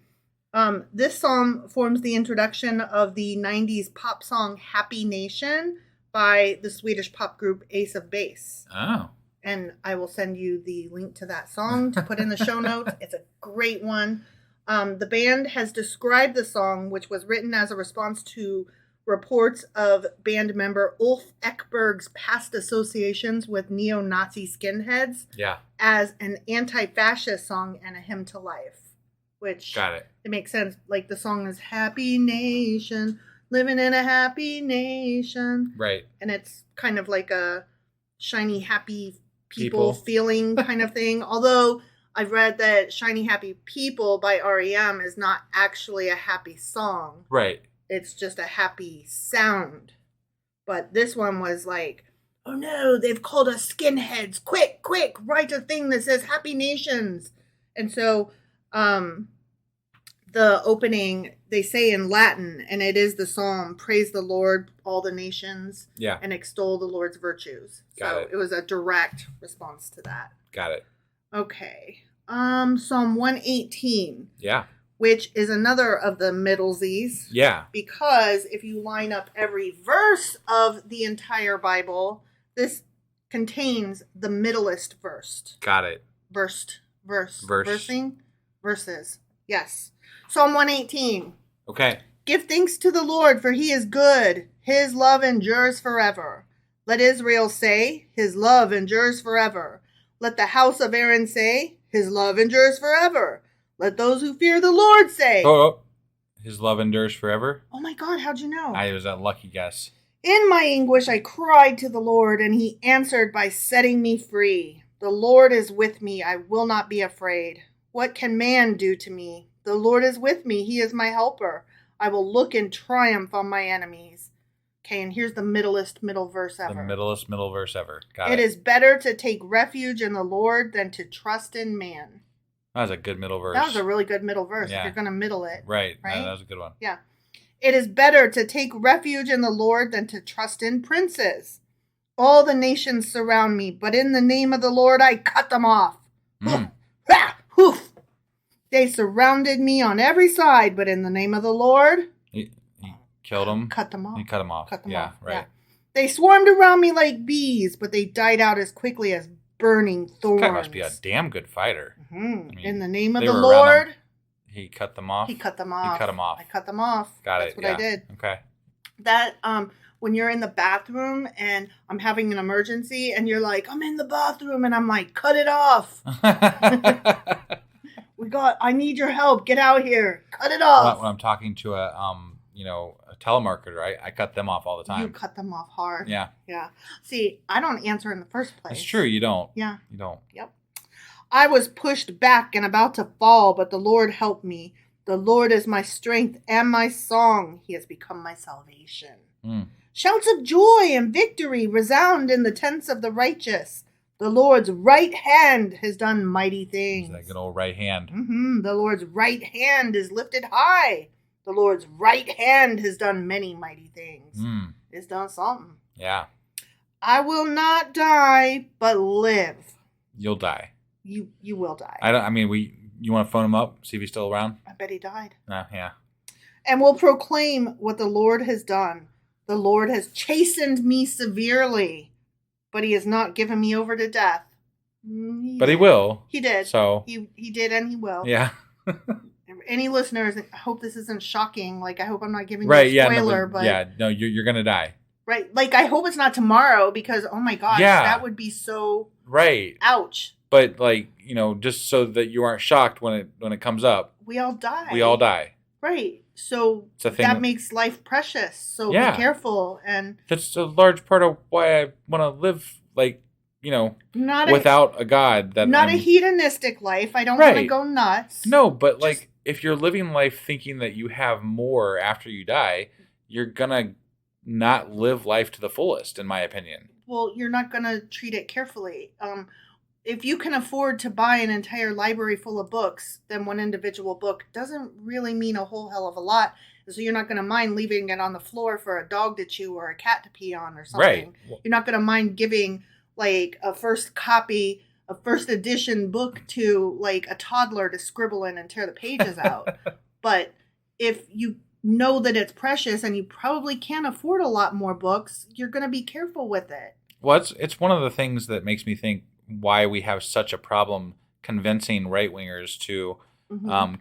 This psalm forms the introduction of the 90s pop song Happy Nation by the Swedish pop group Ace of Base. Oh. And I will send you the link to that song to put in the show notes. It's a great one. The band has described the song, which was written as a response to reports of band member Ulf Ekberg's past associations with neo-Nazi skinheads, as an anti-fascist song and a hymn to life. Which it makes sense. Like the song is Happy Nation, living in a happy nation. Right. And it's kind of like a shiny, happy people feeling kind of thing. Although I've read that Shiny Happy People by REM is not actually a happy song. Right. It's just a happy sound. But this one was like, oh no, they've called us skinheads. Quick, write a thing that says Happy Nations. And so the opening, they say in Latin, and it is the psalm, praise the Lord, all the nations, and extol the Lord's virtues. So it was a direct response to that. Got it. Okay. Psalm 118. Yeah. Which is another of the middlesies. Yeah. Because if you line up every verse of the entire Bible, this contains the middlest verse. Got it. Versing? Verses. Yes. Psalm 118. Okay. Give thanks to the Lord, for he is good. His love endures forever. Let Israel say, his love endures forever. Let the house of Aaron say, his love endures forever. Let those who fear the Lord say. Oh, his love endures forever? Oh my God, how'd you know? I was a lucky guess. In my anguish I cried to the Lord, and he answered by setting me free. The Lord is with me, I will not be afraid. What can man do to me? The Lord is with me, he is my helper. I will look in triumph on my enemies. Okay, and here's the middlest middle verse ever. The middlest middle verse ever. Got it. It is better to take refuge in the Lord than to trust in man. That was a good middle verse. That was a really good middle verse if you're going to middle it. Right. No, that was a good one. Yeah. It is better to take refuge in the Lord than to trust in princes. All the nations surround me, but in the name of the Lord I cut them off. Hoof. They surrounded me on every side, but in the name of the Lord... He killed them? Cut them off. He cut them off. Right. Yeah. They swarmed around me like bees, but they died out as quickly as burning thorns. This guy must be a damn good fighter. Mm-hmm. I mean, in the name of the Lord... He cut them off? He cut them off. I cut them off. That's what I did. Okay. That, when you're in the bathroom and I'm having an emergency and you're like, I'm in the bathroom, and I'm like, cut it off. I need your help. Get out here. Cut it off. When I'm talking to a telemarketer, I cut them off all the time. You cut them off hard. Yeah. Yeah. See, I don't answer in the first place. It's true. You don't. Yeah. You don't. Yep. I was pushed back and about to fall, but the Lord helped me. The Lord is my strength and my song. He has become my salvation. Shouts of joy and victory resound in the tents of the righteous. The Lord's right hand has done mighty things. That good old right hand. Mm-hmm. The Lord's right hand is lifted high. The Lord's right hand has done many mighty things. It's done something. Yeah. I will not die, but live. You'll die. You will die. You want to phone him up, see if he's still around? I bet he died. Yeah. And will proclaim what the Lord has done. The Lord has chastened me severely, but he has not given me over to death. But he will. He did. So he did, and he will. Yeah. Any listeners, I hope this isn't shocking. Like, I hope I'm not giving you a spoiler. You're going to die. Right. Like, I hope it's not tomorrow because, oh my gosh, that would be so... Right. Ouch. But, just so that you aren't shocked when it comes up. We all die. Right. So that makes life precious. So be careful. And that's a large part of why I want to live, without a God. Not a hedonistic life. I don't want to go nuts. No, but if you're living life thinking that you have more after you die, you're going to not live life to the fullest, in my opinion. Well, you're not going to treat it carefully. if you can afford to buy an entire library full of books, then one individual book doesn't really mean a whole hell of a lot. So you're not going to mind leaving it on the floor for a dog to chew or a cat to pee on or something. Right. You're not going to mind giving like a first edition book to like a toddler to scribble in and tear the pages out. But if you know that it's precious and you probably can't afford a lot more books, you're going to be careful with it. Well, it's one of the things that makes me think why we have such a problem convincing right-wingers to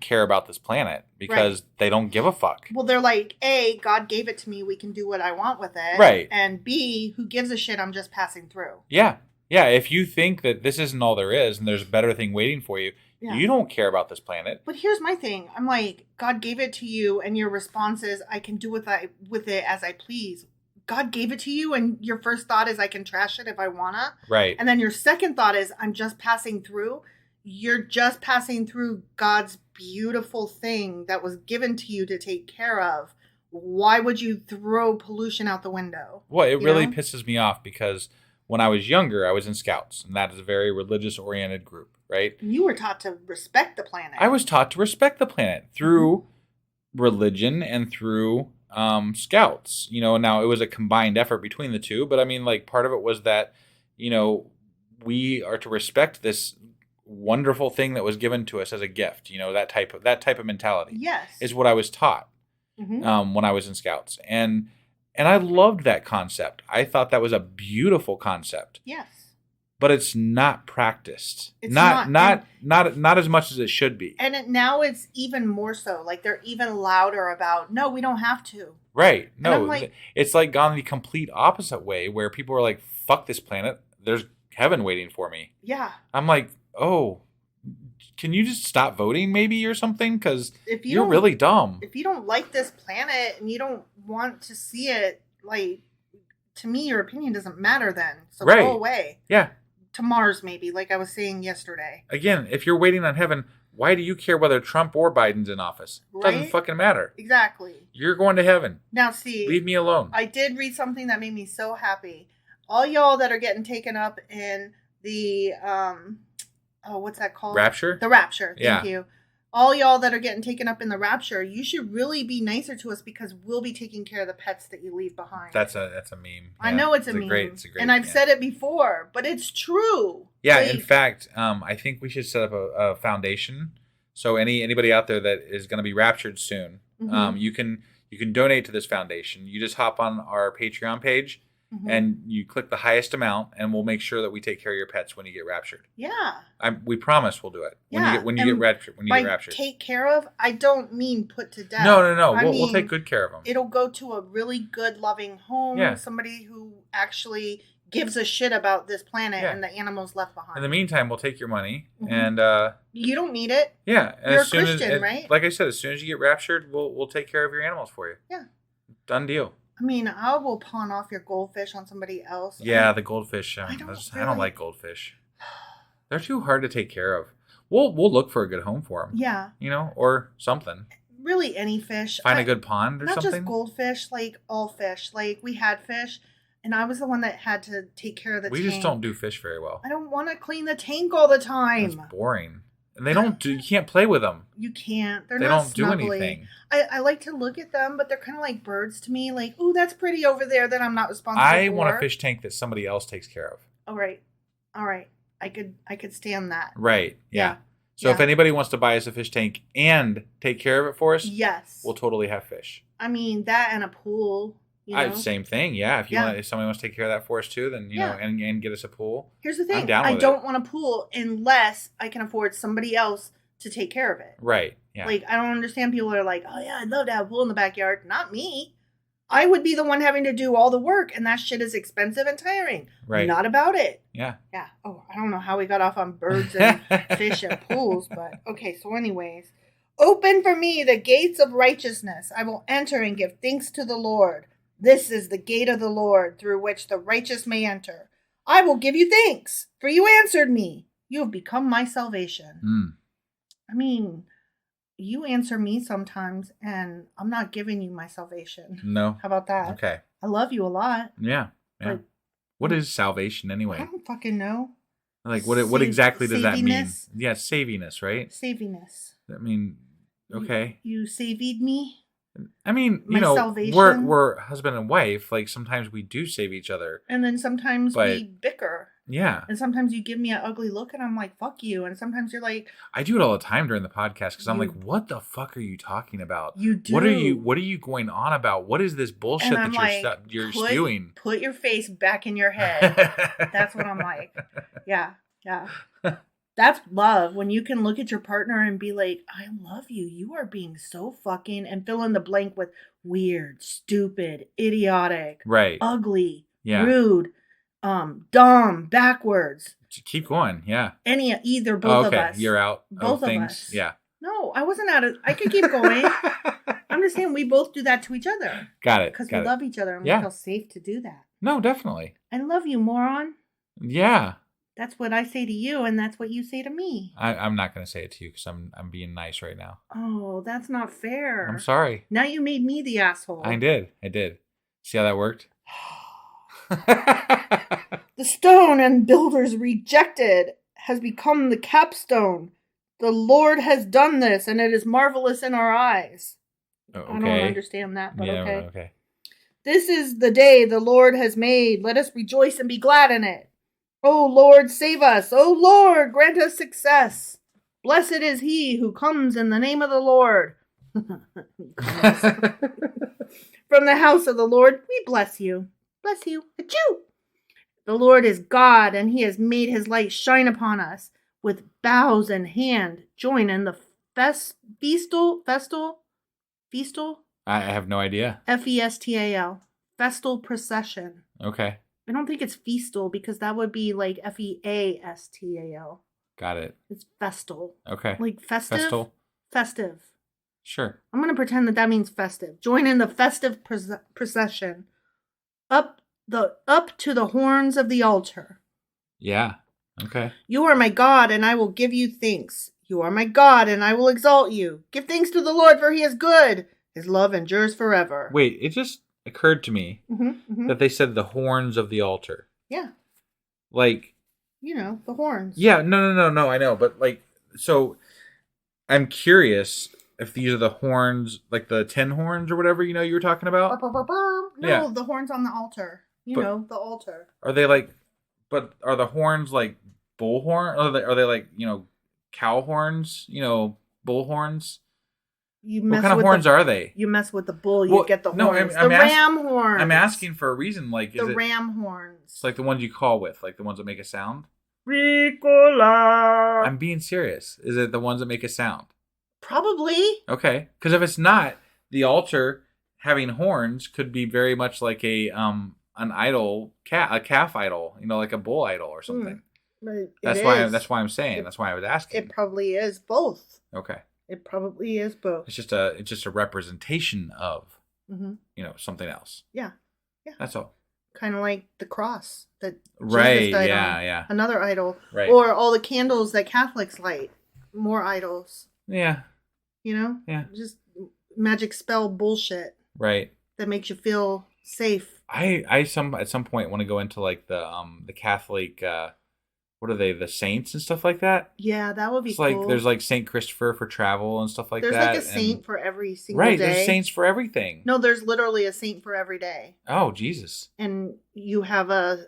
care about this planet, because they don't give a fuck. Well, they're like, A, God gave it to me, we can do what I want with it. Right. And B, who gives a shit, I'm just passing through. Yeah. Yeah, if you think that this isn't all there is and there's a better thing waiting for you, you don't care about this planet. But here's my thing. I'm like, God gave it to you, and your response is, I can do with it as I please. God gave it to you, and your first thought is, I can trash it if I wanna. Right. And then your second thought is, I'm just passing through. You're just passing through God's beautiful thing that was given to you to take care of. Why would you throw pollution out the window? Well, it really pisses me off, because when I was younger, I was in Scouts, and that is a very religious-oriented group, right? You were taught to respect the planet. I was taught to respect the planet through religion and through Scouts. Now it was a combined effort between the two, but I mean, like, part of it was that, we are to respect this wonderful thing that was given to us as a gift. That type of mentality. Yes, is what I was taught when I was in Scouts, and I loved that concept. I thought that was a beautiful concept. Yes. But it's not practiced. It's not as much as it should be. And now it's even more so. Like, they're even louder about, no, we don't have to. Right. No, like, it's like gone the complete opposite way, where people are like, fuck this planet. There's heaven waiting for me. Yeah. I'm like, oh, can you just stop voting maybe or something? Because you're really dumb. If you don't like this planet and you don't want to see it, like, to me, your opinion doesn't matter then. So go away. Yeah. To Mars, maybe, like I was saying yesterday. Again, if you're waiting on heaven, why do you care whether Trump or Biden's in office? It doesn't fucking matter. Exactly. You're going to heaven. Now, see. Leave me alone. I did read something that made me so happy. All y'all that are getting taken up in the, what's that called? Rapture? The rapture. Thank you. All y'all that are getting taken up in the rapture, you should really be nicer to us, because we'll be taking care of the pets that you leave behind. That's a meme. Yeah. I know it's a meme. It's a great, and I've said it before, but it's true. Yeah, in fact, I think we should set up a foundation. So anybody out there that is going to be raptured soon, you can donate to this foundation. You just hop on our Patreon page. And you click the highest amount, and we'll make sure that we take care of your pets when you get raptured. Yeah. We promise we'll do it. When you get raptured. Take care of, I don't mean put to death. No. We'll take good care of them. It'll go to a really good, loving home. Yeah. Somebody who actually gives a shit about this planet and the animals left behind. In the meantime, we'll take your money, and you don't need it. Yeah. And you're a Christian, right? Like I said, as soon as you get raptured, we'll take care of your animals for you. Yeah. Done deal. I mean, I will pawn off your goldfish on somebody else. Yeah, the goldfish. I don't like goldfish. They're too hard to take care of. We'll look for a good home for them. Yeah. Or something. Really, any fish. Find a good pond or something. Not just goldfish, like all fish. Like, we had fish, and I was the one that had to take care of the tank. We just don't do fish very well. I don't want to clean the tank all the time. It's boring. And you can't play with them. You can't. They don't do anything. I like to look at them, but they're kind of like birds to me. Like, ooh, that's pretty over there that I'm not responsible for. I want a fish tank that somebody else takes care of. All right. I could stand that. Right. Yeah. So if anybody wants to buy us a fish tank and take care of it for us, yes, we'll totally have fish. I mean, that and a pool. Same thing, yeah. If somebody wants to take care of that for us too, then and get us a pool. Here's the thing: I don't want a pool unless I can afford somebody else to take care of it. Right. Yeah. Like, I don't understand people that are like, oh yeah, I'd love to have a pool in the backyard. Not me. I would be the one having to do all the work, and that shit is expensive and tiring. Right. Not about it. Yeah. Yeah. Oh, I don't know how we got off on birds and fish and pools, but okay. So, anyways, open for me the gates of righteousness. I will enter and give thanks to the Lord. This is the gate of the Lord, through which the righteous may enter. I will give you thanks, for you answered me. You have become my salvation. I mean, you answer me sometimes, and I'm not giving you my salvation. No. How about that? Okay. I love you a lot. Yeah. But what is salvation anyway? I don't fucking know. Like, what exactly does that mean? Saviness? Yeah, saviness, right? Saviness. I mean, okay. You saved me? I mean, My salvation? we're husband and wife. Like, sometimes we do save each other. And then sometimes we bicker. Yeah. And sometimes you give me an ugly look and I'm like, fuck you. And sometimes you're like... I do it all the time during the podcast because I'm like, what the fuck are you talking about? You do. What are you going on about? What is this bullshit that you're spewing? Put your face back in your head. That's what I'm like. Yeah. Yeah. That's love. When you can look at your partner and be like, I love you. You are being so fucking... And fill in the blank with weird, stupid, idiotic, right, ugly, rude, dumb, backwards. Keep going. Yeah. Either both of us. You're out. Both of things. us. Yeah. No, I wasn't out of. I could keep going. I'm just saying we both do that to each other. Got it. Because we love each other and we feel safe to do that. No, definitely. I love you, moron. Yeah. That's what I say to you, and that's what you say to me. I'm not going to say it to you because I'm being nice right now. Oh, that's not fair. I'm sorry. Now you made me the asshole. I did. See how that worked? The stone and builders rejected has become the capstone. The Lord has done this, and it is marvelous in our eyes. Okay. I don't understand that, but okay. This is the day the Lord has made. Let us rejoice and be glad in it. O Lord, save us. O Lord, grant us success. Blessed is he who comes in the name of the Lord. From the house of the Lord, we bless you. Bless you. Achoo! The Lord is God, and he has made his light shine upon us. With bows in hand, join in the festal? I have no idea. Festal. Festal procession. Okay. I don't think it's feastal because that would be like Feastal. Got it. It's festal. Okay. Like festive? Festal? Festive. Sure. I'm going to pretend that means festive. Join in the festive procession. Up to the horns of the altar. Yeah. Okay. You are my God, and I will give you thanks. You are my God, and I will exalt you. Give thanks to the Lord, for he is good. His love endures forever. Wait, it just occurred to me that they said the horns of the altar. Yeah. Like... You know, the horns. Yeah, no, I know. But, like, so I'm curious if these are the horns, like the 10 horns or whatever, you were talking about. No, the horns on the altar. The altar. Are they like, but are the horns like bull horn? Are they like, cow horns, bull horns? What kind of horns are they? You mess with the bull, you get the horns. I'm ram horns. I'm asking for a reason. Like, is the ram horns. It's like the ones you call with, like the ones that make a sound? Ricola. I'm being serious. Is it the ones that make a sound? Probably. Okay. Because if it's not, the altar having horns could be very much like an idol, a calf idol, like a bull idol or something. That's why I'm saying. That's why I was asking. It probably is both. Okay. It probably is both. It's just a representation of, something else. Yeah. Yeah. That's all. Kind of like the cross that right. Jesus died on. Yeah. Another idol. Right. Or all the candles that Catholics light. More idols. Yeah. Yeah. Just magic spell bullshit. Right. That makes you feel safe. I at some point want to go into like the Catholic. What are they? The saints and stuff like that? Yeah, that would be cool. Like there's like Saint Christopher for travel and stuff like that. There's like a saint for every single day. Right, there's saints for everything. No, there's literally a saint for every day. Oh, Jesus. And you have a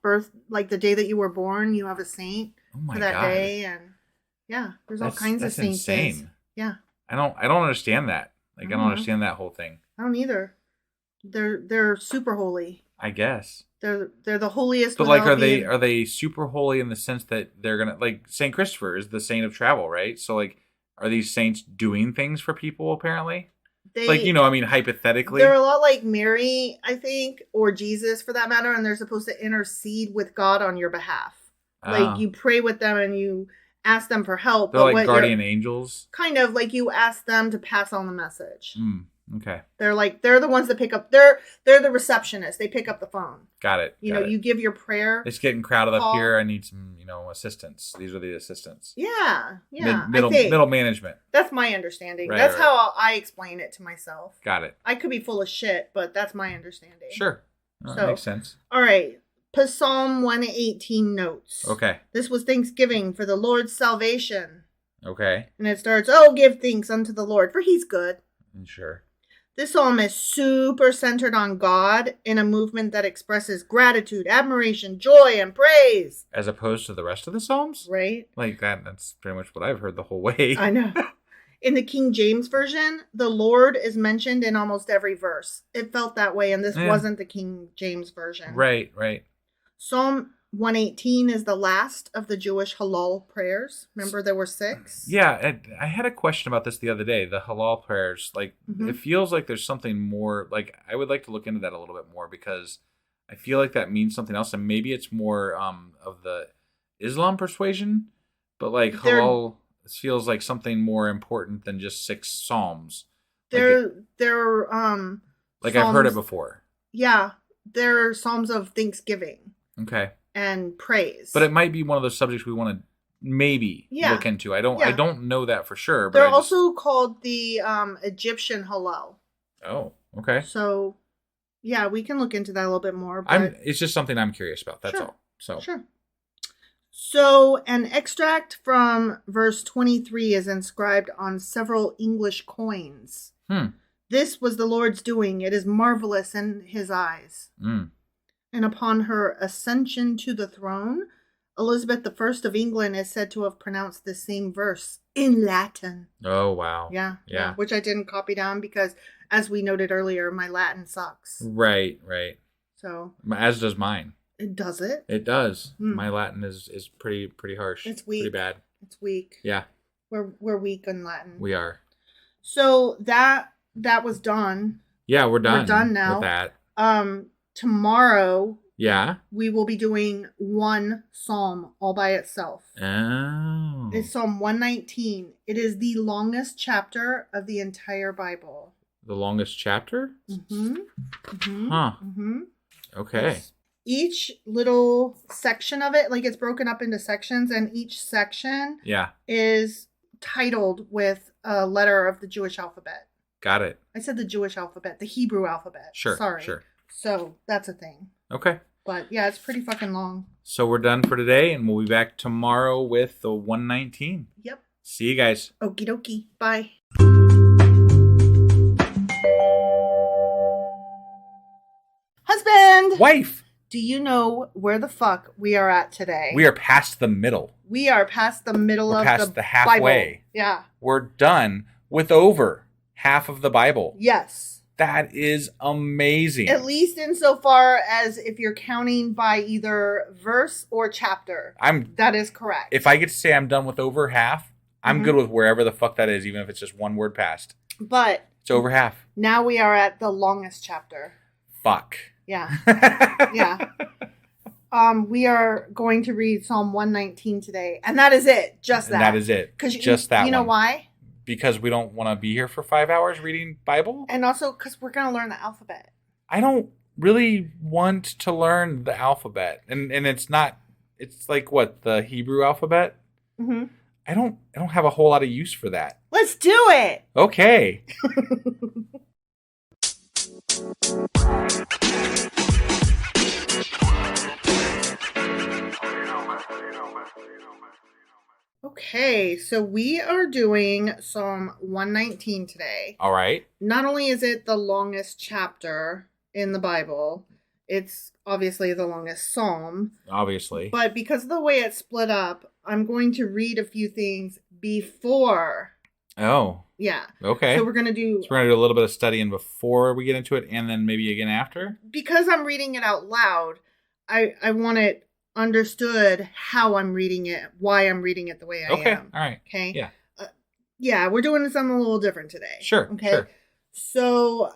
birth, like the day that you were born, you have a saint for that day. And yeah, there's all kinds of saints. That's insane. Yeah. I don't understand that. Like, I don't understand that whole thing. I don't either. They're super holy. I guess. They're the holiest. But like, are they super holy in the sense that they're gonna, like, Saint Christopher is the saint of travel, right? So like, are these saints doing things for people apparently? Hypothetically, they're a lot like Mary, I think, or Jesus for that matter, and they're supposed to intercede with God on your behalf. Like you pray with them and you ask them for help. They're like guardian angels. Kind of like you ask them to pass on the message. Okay. They're the ones that pick up. They're the receptionist. They pick up the phone. Got it. You give your prayer. It's getting crowded up here. I need some, assistance. These are the assistants. Yeah. Middle management. That's my understanding. Right, that's how I explain it to myself. Got it. I could be full of shit, but that's my understanding. Sure. That makes sense. All right. Psalm 118 notes. Okay. This was thanksgiving for the Lord's salvation. Okay. And it starts, oh, give thanks unto the Lord, for he's good. Sure. This psalm is super centered on God in a movement that expresses gratitude, admiration, joy, and praise. As opposed to the rest of the Psalms? Right? Like that's pretty much what I've heard the whole way. I know. In the King James Version, the Lord is mentioned in almost every verse. It felt that way, and this wasn't the King James Version. Right, right. Psalm 118 is the last of the Jewish Hallel prayers. Remember, there were 6? Yeah, I had a question about this the other day. The Hallel prayers, like, it feels like there's something more. Like, I would like to look into that a little bit more because I feel like that means something else, and maybe it's more of the Islam persuasion. But like Hallel feels like something more important than just 6 psalms. They're like psalms, I've heard it before. Yeah, they're psalms of thanksgiving. Okay. And praise. But it might be one of those subjects we want to maybe look into. I don't know that for sure. But they're also called the Egyptian Hallel. Oh, okay. So, yeah, we can look into that a little bit more. But It's just something I'm curious about. That's all. Sure. So, an extract from verse 23 is inscribed on several English coins. This was the Lord's doing. It is marvelous in his eyes. And upon her ascension to the throne, Elizabeth I of England is said to have pronounced the same verse in Latin. Oh, wow. Yeah. Which I didn't copy down because, as we noted earlier, my Latin sucks. Right. So. As does mine. Does it? It does. My Latin is pretty harsh. It's weak. Pretty bad. It's weak. Yeah. We're weak in Latin. We are. So that was done. Yeah, we're done. We're done now. With that. Tomorrow. Yeah. We will be doing one psalm all by itself. Oh. It's Psalm 119. It is the longest chapter of the entire Bible. The longest chapter? Huh. Okay. Yes. Each little section of it, like it's broken up into sections, and each section is titled with a letter of the Jewish alphabet. Got it. I said the Jewish alphabet, the Hebrew alphabet. Sure. Sorry. Sure. So that's a thing. Okay. But yeah, it's pretty fucking long. So we're done for today, and we'll be back tomorrow with the 119. Yep. See you guys. Okie dokie. Bye. Husband! Wife! Do you know where the fuck we are at today? We are past the middle. We are past the middle of the halfway. Bible. Yeah. We're done with over half of the Bible. Yes. That is amazing. At least insofar as if you're counting by either verse or chapter. That is correct. If I get to say I'm done with over half, I'm good with wherever the fuck that is, even if it's just one word past. But it's over half. Now we are at the longest chapter. Fuck. Yeah. Yeah. We are going to read Psalm 119 today. And that is it. Just that. And that is it. Just that. You know why? Because we don't want to be here for 5 hours reading Bible. And also because we're going to learn the alphabet. I don't really want to learn the alphabet. And it's not, it's like what, the Hebrew alphabet? Mm-hmm. I don't have a whole lot of use for that. Let's do it. Okay. Okay, so we are doing Psalm 119 today. All right. Not only is it the longest chapter in the Bible, it's obviously the longest psalm. Obviously. But because of the way it's split up, I'm going to read a few things before. Oh. Yeah. Okay. So we're going to do a little bit of studying before we get into it, and then maybe again after? Because I'm reading it out loud, I want it understood how I'm reading it, why I'm reading it the way I am. Okay. All right. Okay. Yeah. Yeah, we're doing something a little different today. Sure. Okay. Sure. So,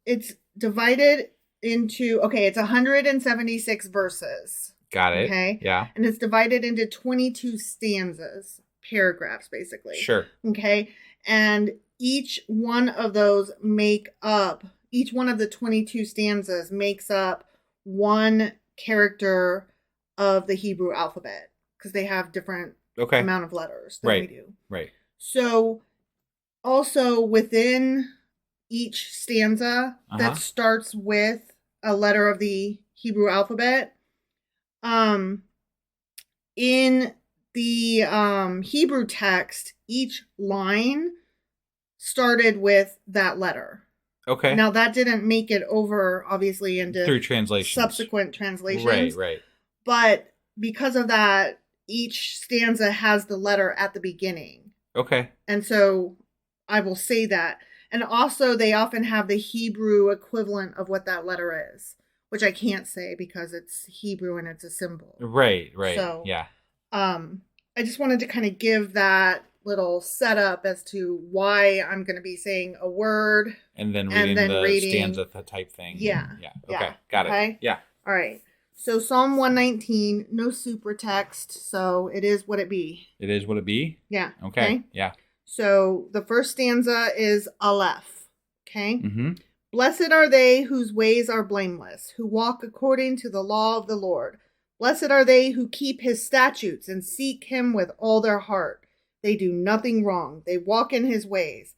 it's divided into, it's 176 verses. Got it. Okay. Yeah. And it's divided into 22 stanzas, paragraphs, basically. Sure. Okay. And each one of the 22 stanzas makes up one character of the Hebrew alphabet because they have different amount of letters than we do. Right. So also within each stanza that starts with a letter of the Hebrew alphabet, In the Hebrew text, each line started with that letter. Okay. Now, that didn't make it over, obviously, into through translations. Subsequent translations. Right. But because of that, each stanza has the letter at the beginning. Okay. And so I will say that. And also, they often have the Hebrew equivalent of what that letter is, which I can't say because it's Hebrew and it's a symbol. Right. So, yeah. I just wanted to kind of give that little setup as to why I'm going to be saying a word. And then reading stanza type thing. Yeah. Okay. Got it. Yeah. All right. So Psalm 119, no super text. So it is what it be. It is what it be? Yeah. Okay. Yeah. So the first stanza is Aleph. Okay. Mm-hmm. Blessed are they whose ways are blameless, who walk according to the law of the Lord. Blessed are they who keep his statutes and seek him with all their heart. They do nothing wrong. They walk in his ways.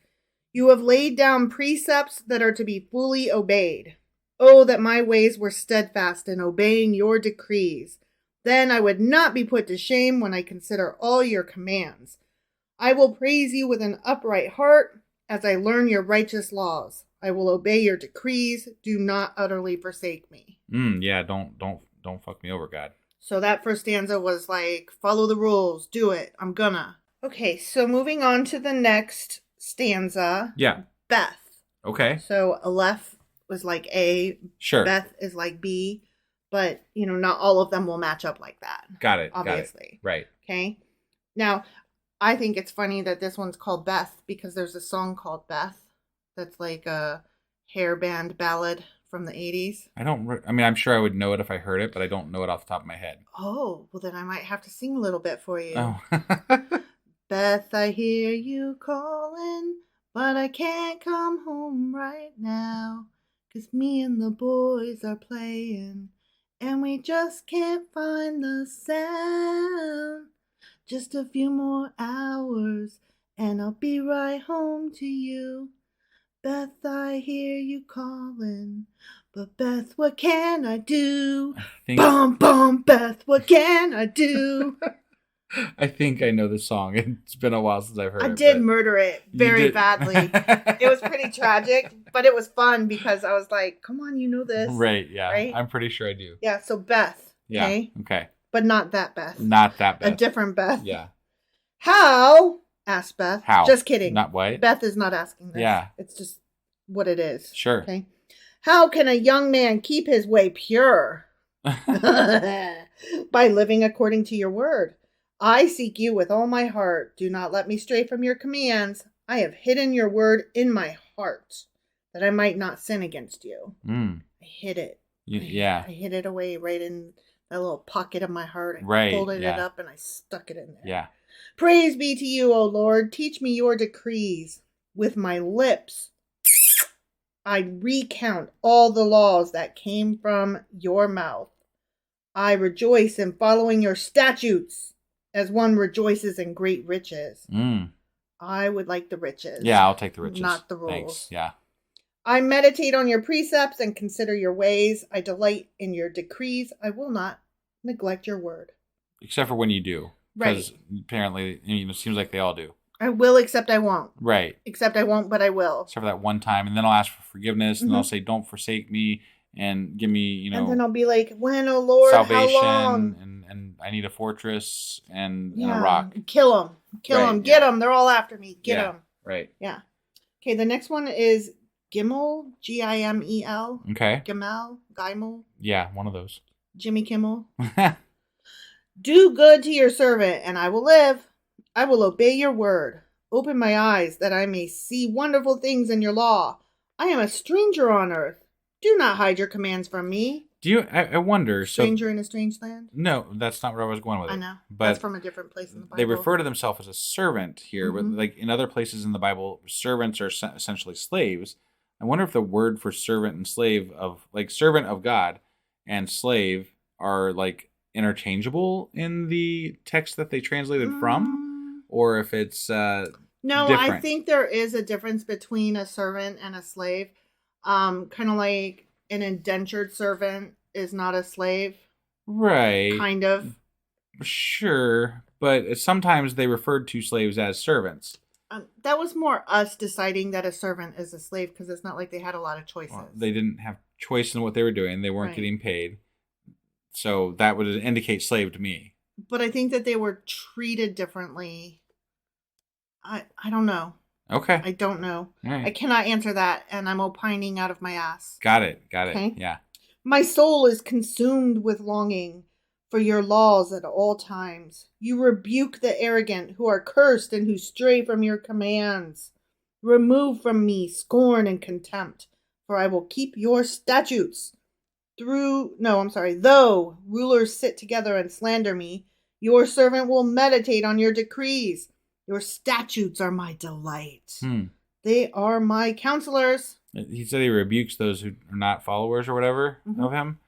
You have laid down precepts that are to be fully obeyed. Oh, that my ways were steadfast in obeying your decrees. Then I would not be put to shame when I consider all your commands. I will praise you with an upright heart as I learn your righteous laws. I will obey your decrees. Do not utterly forsake me. Yeah, don't fuck me over, God. So that first stanza was like, follow the rules, do it, I'm gonna. Okay, so moving on to the next stanza. Yeah. Beth. Okay. So Aleph was like A. Sure. Beth is like B. But, not all of them will match up like that. Got it. Obviously. Right. Okay. Now, I think it's funny that this one's called Beth because there's a song called Beth that's like a hair band ballad from the 80s. I'm sure I would know it if I heard it, but I don't know it off the top of my head. Oh, well then I might have to sing a little bit for you. Oh. Beth, I hear you calling, but I can't come home right now, 'cause me and the boys are playing, and we just can't find the sound. Just a few more hours, and I'll be right home to you. Beth, I hear you calling, but Beth, what can I do? Bum, Beth, what can I do? I think I know the song. It's been a while since I've heard it. I did murder it very badly. It was pretty tragic, but it was fun because I was like, come on, you know this. Right, yeah. Right? I'm pretty sure I do. Yeah, so Beth. Yeah, okay. But not that Beth. Not that Beth. A different Beth. Yeah. How? Asked Beth. How? Just kidding. Not what? Beth is not asking this. Yeah. It's just what it is. Sure. Okay. How can a young man keep his way pure? By living according to your word. I seek you with all my heart. Do not let me stray from your commands. I have hidden your word in my heart that I might not sin against you. I hid it. Yeah. I hid it away right in that little pocket of my heart. I folded it up and I stuck it in there. Yeah. Praise be to you, O Lord. Teach me your decrees. With my lips, I recount all the laws that came from your mouth. I rejoice in following your statutes as one rejoices in great riches. I would like the riches. Yeah, I'll take the riches. Not the rules. Thanks. Yeah. I meditate on your precepts and consider your ways. I delight in your decrees. I will not neglect your word. Except for when you do. Right. Because apparently, it seems like they all do. I will, except I won't. Right. Except I won't, but I will. Except for that one time. And then I'll ask for forgiveness. And I'll say, don't forsake me. And give me, And then I'll be like, when, oh Lord, salvation, how long? And I need a fortress and a rock. Kill them. Kill them. Get them. They're all after me. Get them. Right. Yeah. Okay, the next one is Gimel. Gimel. Okay. Gimel. Yeah, one of those. Jimmy Kimmel. Do good to your servant, and I will live. I will obey your word. Open my eyes that I may see wonderful things in your law. I am a stranger on earth. Do not hide your commands from me. I wonder. Stranger in a strange land? No, that's not where I was going with it. I know. But that's from a different place in the Bible. They refer to themselves as a servant here, but like in other places in the Bible, servants are essentially slaves. I wonder if the word for servant and slave servant of God and slave are like interchangeable in the text that they translated from, or if it's no, different. I think there is a difference between a servant and a slave. Kind of like an indentured servant is not a slave. Right. Kind of. Sure. But sometimes they referred to slaves as servants. That was more us deciding that a servant is a slave because it's not like they had a lot of choices. Well, they didn't have choice in what they were doing. They weren't getting paid. So that would indicate slave to me. But I think that they were treated differently. I don't know. Okay. I don't know. Right. I cannot answer that, and I'm opining out of my ass. Got it. Okay? Yeah. My soul is consumed with longing for your laws at all times. You rebuke the arrogant who are cursed and who stray from your commands. Remove from me scorn and contempt, for I will keep your statutes. Though rulers sit together and slander me, your servant will meditate on your decrees. Your statutes are my delight. They are my counselors. He said he rebukes those who are not followers or whatever of him.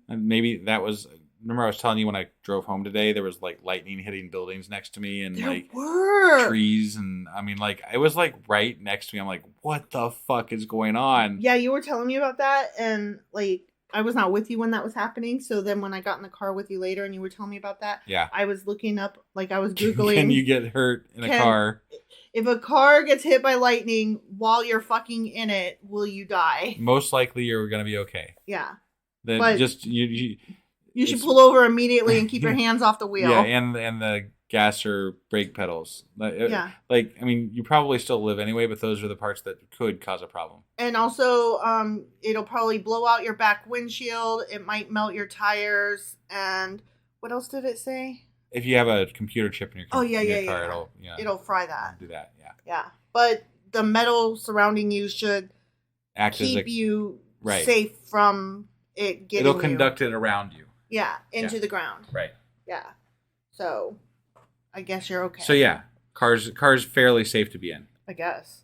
And maybe that was... Remember I was telling you when I drove home today, there was like lightning hitting buildings next to me and trees. And I mean, like, it was like right next to me. I'm like, what the fuck is going on? Yeah, you were telling me about that. And like, I was not with you when that was happening. So then when I got in the car with you later and you were telling me about that, I was looking up, like I was Googling. Can you get hurt in a car? If a car gets hit by lightning while you're fucking in it, will you die? Most likely you're going to be okay. Yeah. Then but just... You should pull over immediately and keep your hands off the wheel. Yeah, and the gas or brake pedals. Yeah. Like, I mean, you probably still live anyway, but those are the parts that could cause a problem. And also, it'll probably blow out your back windshield. It might melt your tires. And what else did it say? If you have a computer chip in your car, it'll fry that. Do that, yeah. Yeah, but the metal surrounding you should keep you safe from it getting It'll conduct it around you. Yeah, into the ground. Right. Yeah. So, I guess you're okay. So yeah, cars fairly safe to be in. I guess.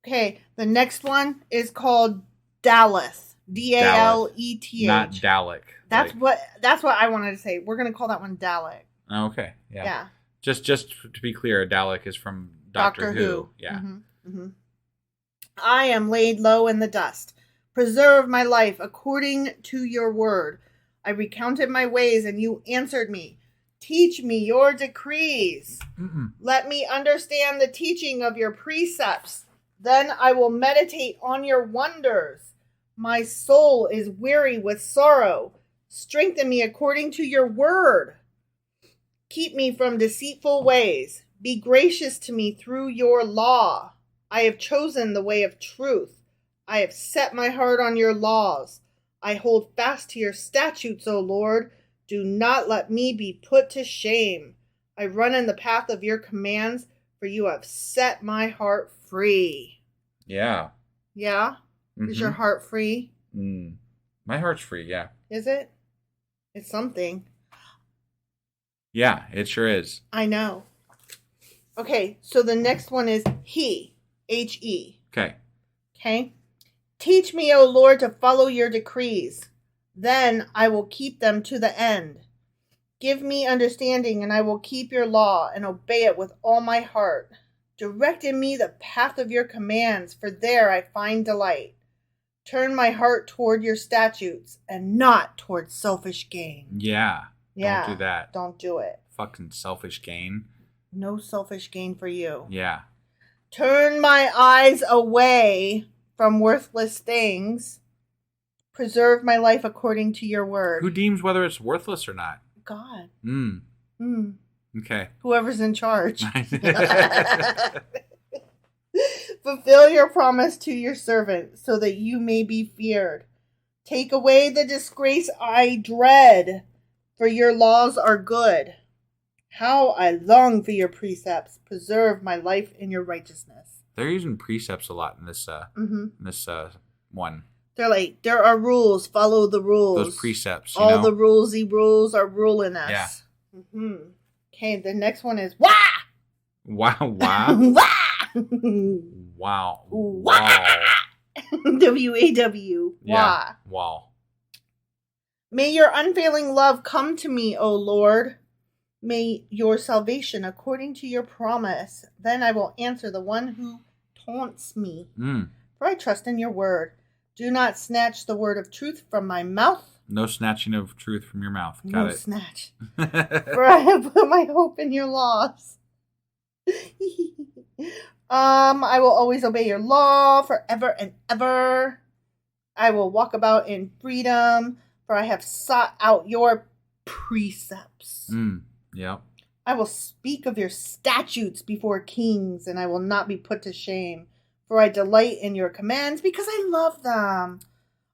Okay, the next one is called Daleth. Daleth. Not Dalek. That's what I wanted to say. We're gonna call that one Dalek. Okay. Yeah. Yeah. Just to be clear, Dalek is from Doctor Who. Yeah. I am laid low in the dust. Preserve my life according to your word. I recounted my ways, and you answered me. Teach me your decrees. Let me understand the teaching of your precepts. Then I will meditate on your wonders. My soul is weary with sorrow. Strengthen me according to your word. Keep me from deceitful ways. Be gracious to me through your law. I have chosen the way of truth. I have set my heart on your laws. I hold fast to your statutes, O Lord. Do not let me be put to shame. I run in the path of your commands, for you have set my heart free. Yeah. Yeah? Is your heart free? My heart's free, yeah. Is it? It's something. Yeah, it sure is. I know. Okay, so the next one is he. H-E. Okay? Teach me, O Lord, to follow your decrees. Then I will keep them to the end. Give me understanding, and I will keep your law and obey it with all my heart. Direct in me the path of your commands, for there I find delight. Turn my heart toward your statutes and not toward selfish gain. Yeah. Don't do that. Don't do it. Fucking selfish gain. No selfish gain for you. Yeah. Turn my eyes away from worthless things. Preserve my life according to your word. Who deems whether it's worthless or not? God. Okay. Whoever's in charge. Fulfill your promise to your servant so that you may be feared. Take away the disgrace I dread, for your laws are good. How I long for your precepts. Preserve my life in your righteousness. They're using precepts a lot in this one. They're like, there are rules. Follow the rules. Those precepts. All the rulesy rules are ruling us. Yeah. Okay, the next one is wah! Wow. Wah! Wow. W-A-W. Wah. Yeah. Wow. May your unfailing love come to me, O Lord. May your salvation according to your promise. Then I will answer the one who taunts me. For I trust in your word. Do not snatch the word of truth from my mouth. No snatching of truth from your mouth. Got no it. snatch. For I have put my hope in your laws. I will always obey your law forever and ever. I will walk about in freedom, for I have sought out your precepts. Yeah. I will speak of your statutes before kings, and I will not be put to shame, for I delight in your commands because I love them.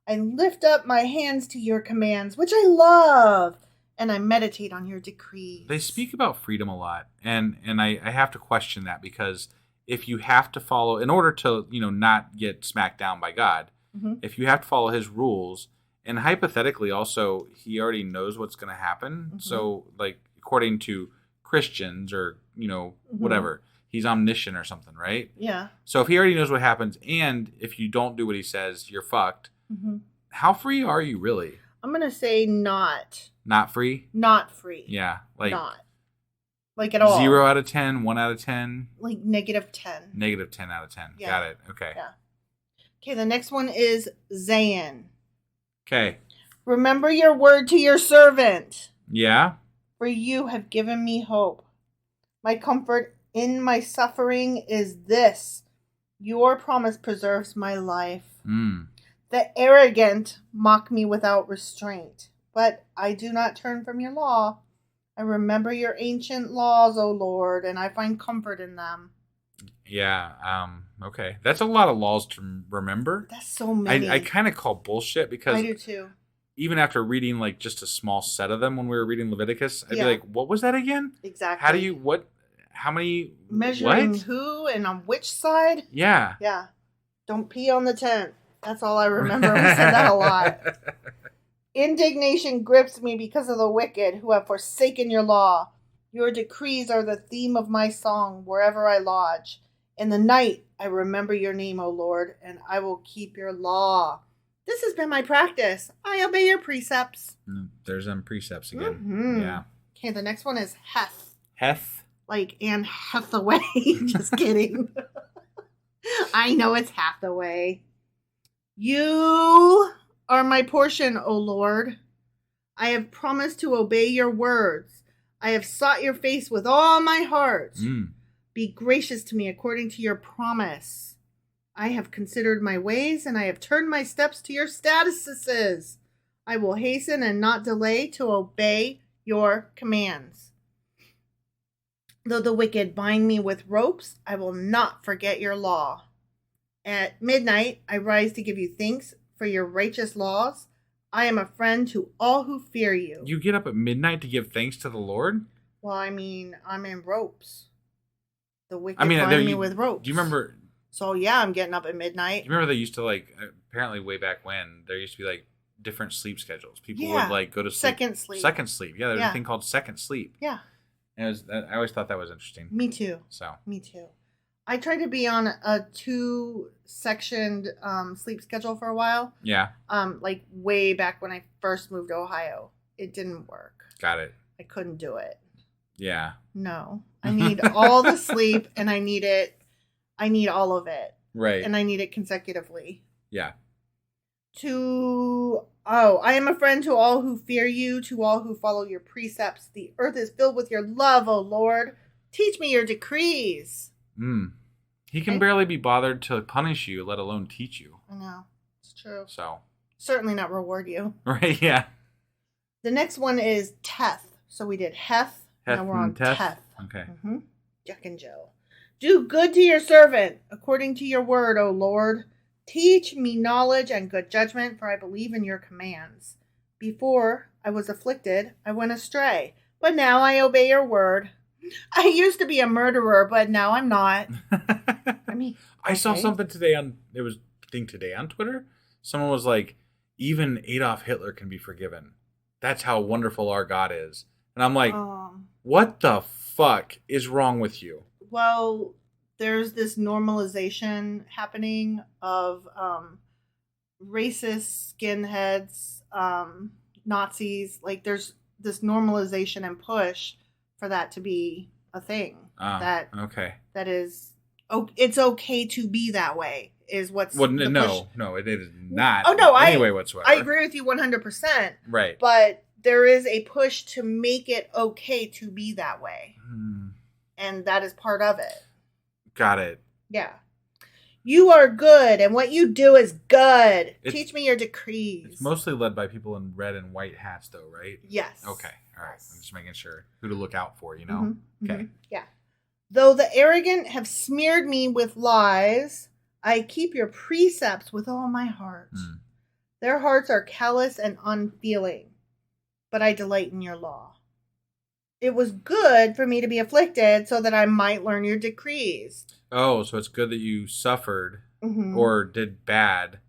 I lift up my hands to your commands, which I love, and I meditate on your decrees. They speak about freedom a lot, and I have to question that, because if you have to follow, in order to, not get smacked down by God, if you have to follow his rules, and hypothetically also, he already knows what's going to happen. So, like, according to Christians or, whatever, he's omniscient or something, right? Yeah. So if he already knows what happens, and if you don't do what he says, you're fucked. How free are you really? I'm going to say not. Not free? Not free. Yeah. Like, not. Like at all. 0 out of 10, 1 out of 10? Like -10. -10 out of 10. Yeah. Got it. Okay. Yeah. Okay, the next one is Zayn. Okay. Remember your word to your servant. Yeah? For you have given me hope. My comfort in my suffering is this. Your promise preserves my life. The arrogant mock me without restraint, but I do not turn from your law. I remember your ancient laws, O Lord, and I find comfort in them. Yeah. Okay. That's a lot of laws to remember. That's so many. I kind of call bullshit, because I do too. Even after reading like just a small set of them when we were reading Leviticus, I'd be like, what was that again? Exactly. How do you, how many, measuring who and on which side? Yeah. Yeah. Don't pee on the tent. That's all I remember. We said that a lot. Indignation grips me because of the wicked who have forsaken your law. Your decrees are the theme of my song wherever I lodge. In the night, I remember your name, O Lord, and I will keep your law. This has been my practice. I obey your precepts. There's them precepts again. Yeah. Okay, the next one is Heth. Heth? Like Anne Hathaway. Just kidding. I know it's Hathaway. You are my portion, O Lord. I have promised to obey your words. I have sought your face with all my heart. Be gracious to me according to your promise. I have considered my ways, and I have turned my steps to your statutes. I will hasten and not delay to obey your commands. Though the wicked bind me with ropes, I will not forget your law. At midnight, I rise to give you thanks for your righteous laws. I am a friend to all who fear you. You get up at midnight to give thanks to the Lord? Well, I mean, I'm in ropes. The wicked bind me with ropes. Do you remember? So, yeah, I'm getting up at midnight. Do you remember they used to, like, apparently way back when, there used to be, like, different sleep schedules. People would, like, go to sleep. Second sleep. Second sleep. Yeah, there's a thing called second sleep. Yeah. And I always thought that was interesting. Me too. Me too. I tried to be on a 2-sectioned sleep schedule for a while. Yeah. Like way back when I first moved to Ohio. It didn't work. Got it. I couldn't do it. Yeah. No. I need all the sleep, and I need all of it. Right. And I need it consecutively. Yeah. I am a friend to all who fear you, to all who follow your precepts. The earth is filled with your love, O Lord. Teach me your decrees. He can barely be bothered to punish you, let alone teach you. I know. It's true. So. Certainly not reward you. Right, yeah. The next one is Teth. So we did Heth. Now we're on Teth. Okay. Jack and Jill. Do good to your servant, according to your word, O Lord. Teach me knowledge and good judgment, for I believe in your commands. Before I was afflicted, I went astray, but now I obey your word. I used to be a murderer, but now I'm not. I saw something today on Twitter. Someone was like, even Adolf Hitler can be forgiven. That's how wonderful our God is. And I'm like, what the fuck is wrong with you? Well, there's this normalization happening of racist skinheads, Nazis. Like, there's this normalization and push for that to be a thing. That is, it's okay to be that way. is what's well, the no, push. no, it is not. Oh no, any way whatsoever. I agree with you 100%. Right, but there is a push to make it okay to be that way, and that is part of it. Got it. Yeah. You are good, and what you do is good. Teach me your decrees. It's mostly led by people in red and white hats, though, right? Yes. Okay. All right. Yes. I'm just making sure who to look out for, you know? Mm-hmm. Okay. Yeah. Though the arrogant have smeared me with lies, I keep your precepts with all my heart. Their hearts are callous and unfeeling, but I delight in your law. It was good for me to be afflicted so that I might learn your decrees. Oh, so it's good that you suffered or did bad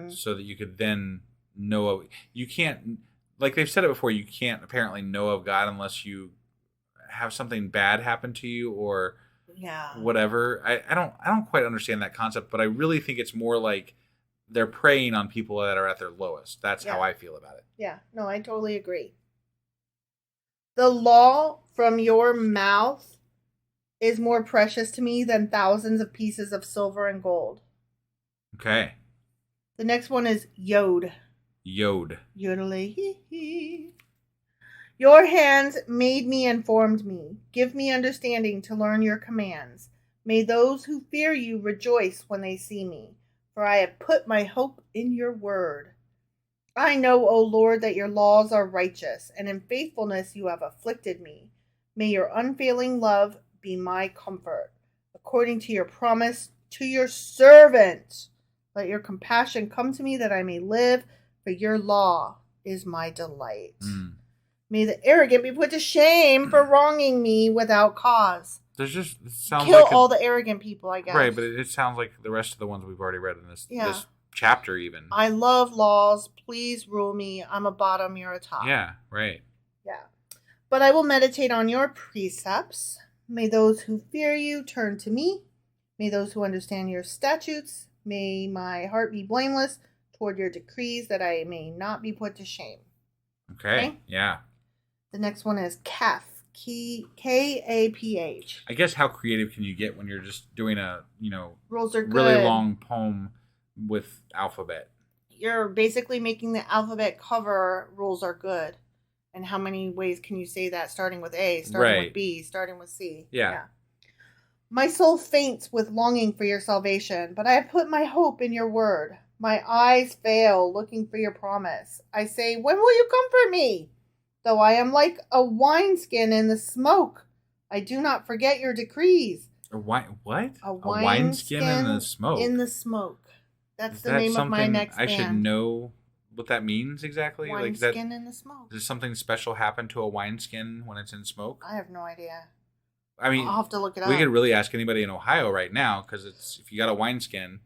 so that you could then know. You can't, like they've said it before, you can't apparently know of God unless you have something bad happen to you or whatever. I don't quite understand that concept, but I really think it's more like they're preying on people that are at their lowest. That's how I feel about it. Yeah, no, I totally agree. The law from your mouth is more precious to me than thousands of pieces of silver and gold. Okay. The next one is Yod. Yodelay. Your hands made me and formed me. Give me understanding to learn your commands. May those who fear you rejoice when they see me, for I have put my hope in your word. I know, O Lord, that your laws are righteous, and in faithfulness you have afflicted me. May your unfailing love be my comfort, according to your promise to your servant. Let your compassion come to me that I may live, for your law is my delight. May the arrogant be put to shame for wronging me without cause. There's just sounds Kill like all the arrogant people, I guess. Right, but it sounds like the rest of the ones we've already read in this chapter even. I love laws. Please rule me. I'm a bottom, you're a top. Yeah, right. Yeah. But I will meditate on your precepts. May those who fear you turn to me. May those who understand your statutes. May my heart be blameless toward your decrees, that I may not be put to shame. Okay? Yeah. The next one is Kaph. Kaph. I guess how creative can you get when you're just doing a, rules are good. Really long poem with alphabet? You're basically making the alphabet cover rules are good. And how many ways can you say that? Starting with A, starting with B, starting with C. Yeah. My soul faints with longing for your salvation, but I have put my hope in your word. My eyes fail looking for your promise. I say, when will you comfort me? Though I am like a wineskin in the smoke, I do not forget your decrees. What? A wineskin in the smoke. In the smoke. That's the name of my next band. I should know what that means exactly. Wineskin in the smoke. Does something special happen to a wineskin when it's in smoke? I have no idea. I mean, I'll have to look it up. We could really ask anybody in Ohio right now, because if you got a wineskin,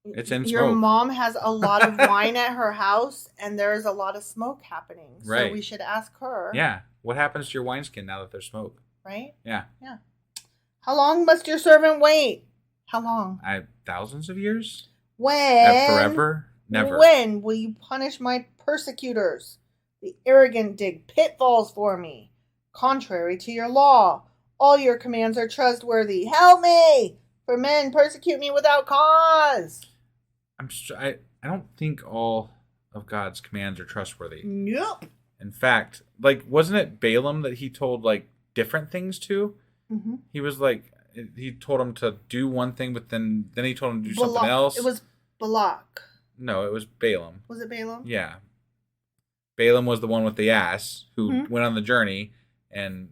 it's in smoke. Your mom has a lot of wine at her house, and there's a lot of smoke happening. Right. So we should ask her. Yeah. What happens to your wineskin now that there's smoke? Right? Yeah. Yeah. How long must your servant wait? How long? Thousands of years? When? Forever? Never. When will you punish my persecutors? The arrogant dig pitfalls for me, contrary to your law. All your commands are trustworthy. Help me, for men persecute me without cause. I don't think all of God's commands are trustworthy. Nope. In fact, wasn't it Balaam that he told different things to? Mm-hmm. He was he told him to do one thing, but then he told him to do something else. It was Balak. No, it was Balaam. Was it Balaam? Yeah. Balaam was the one with the ass who went on the journey and,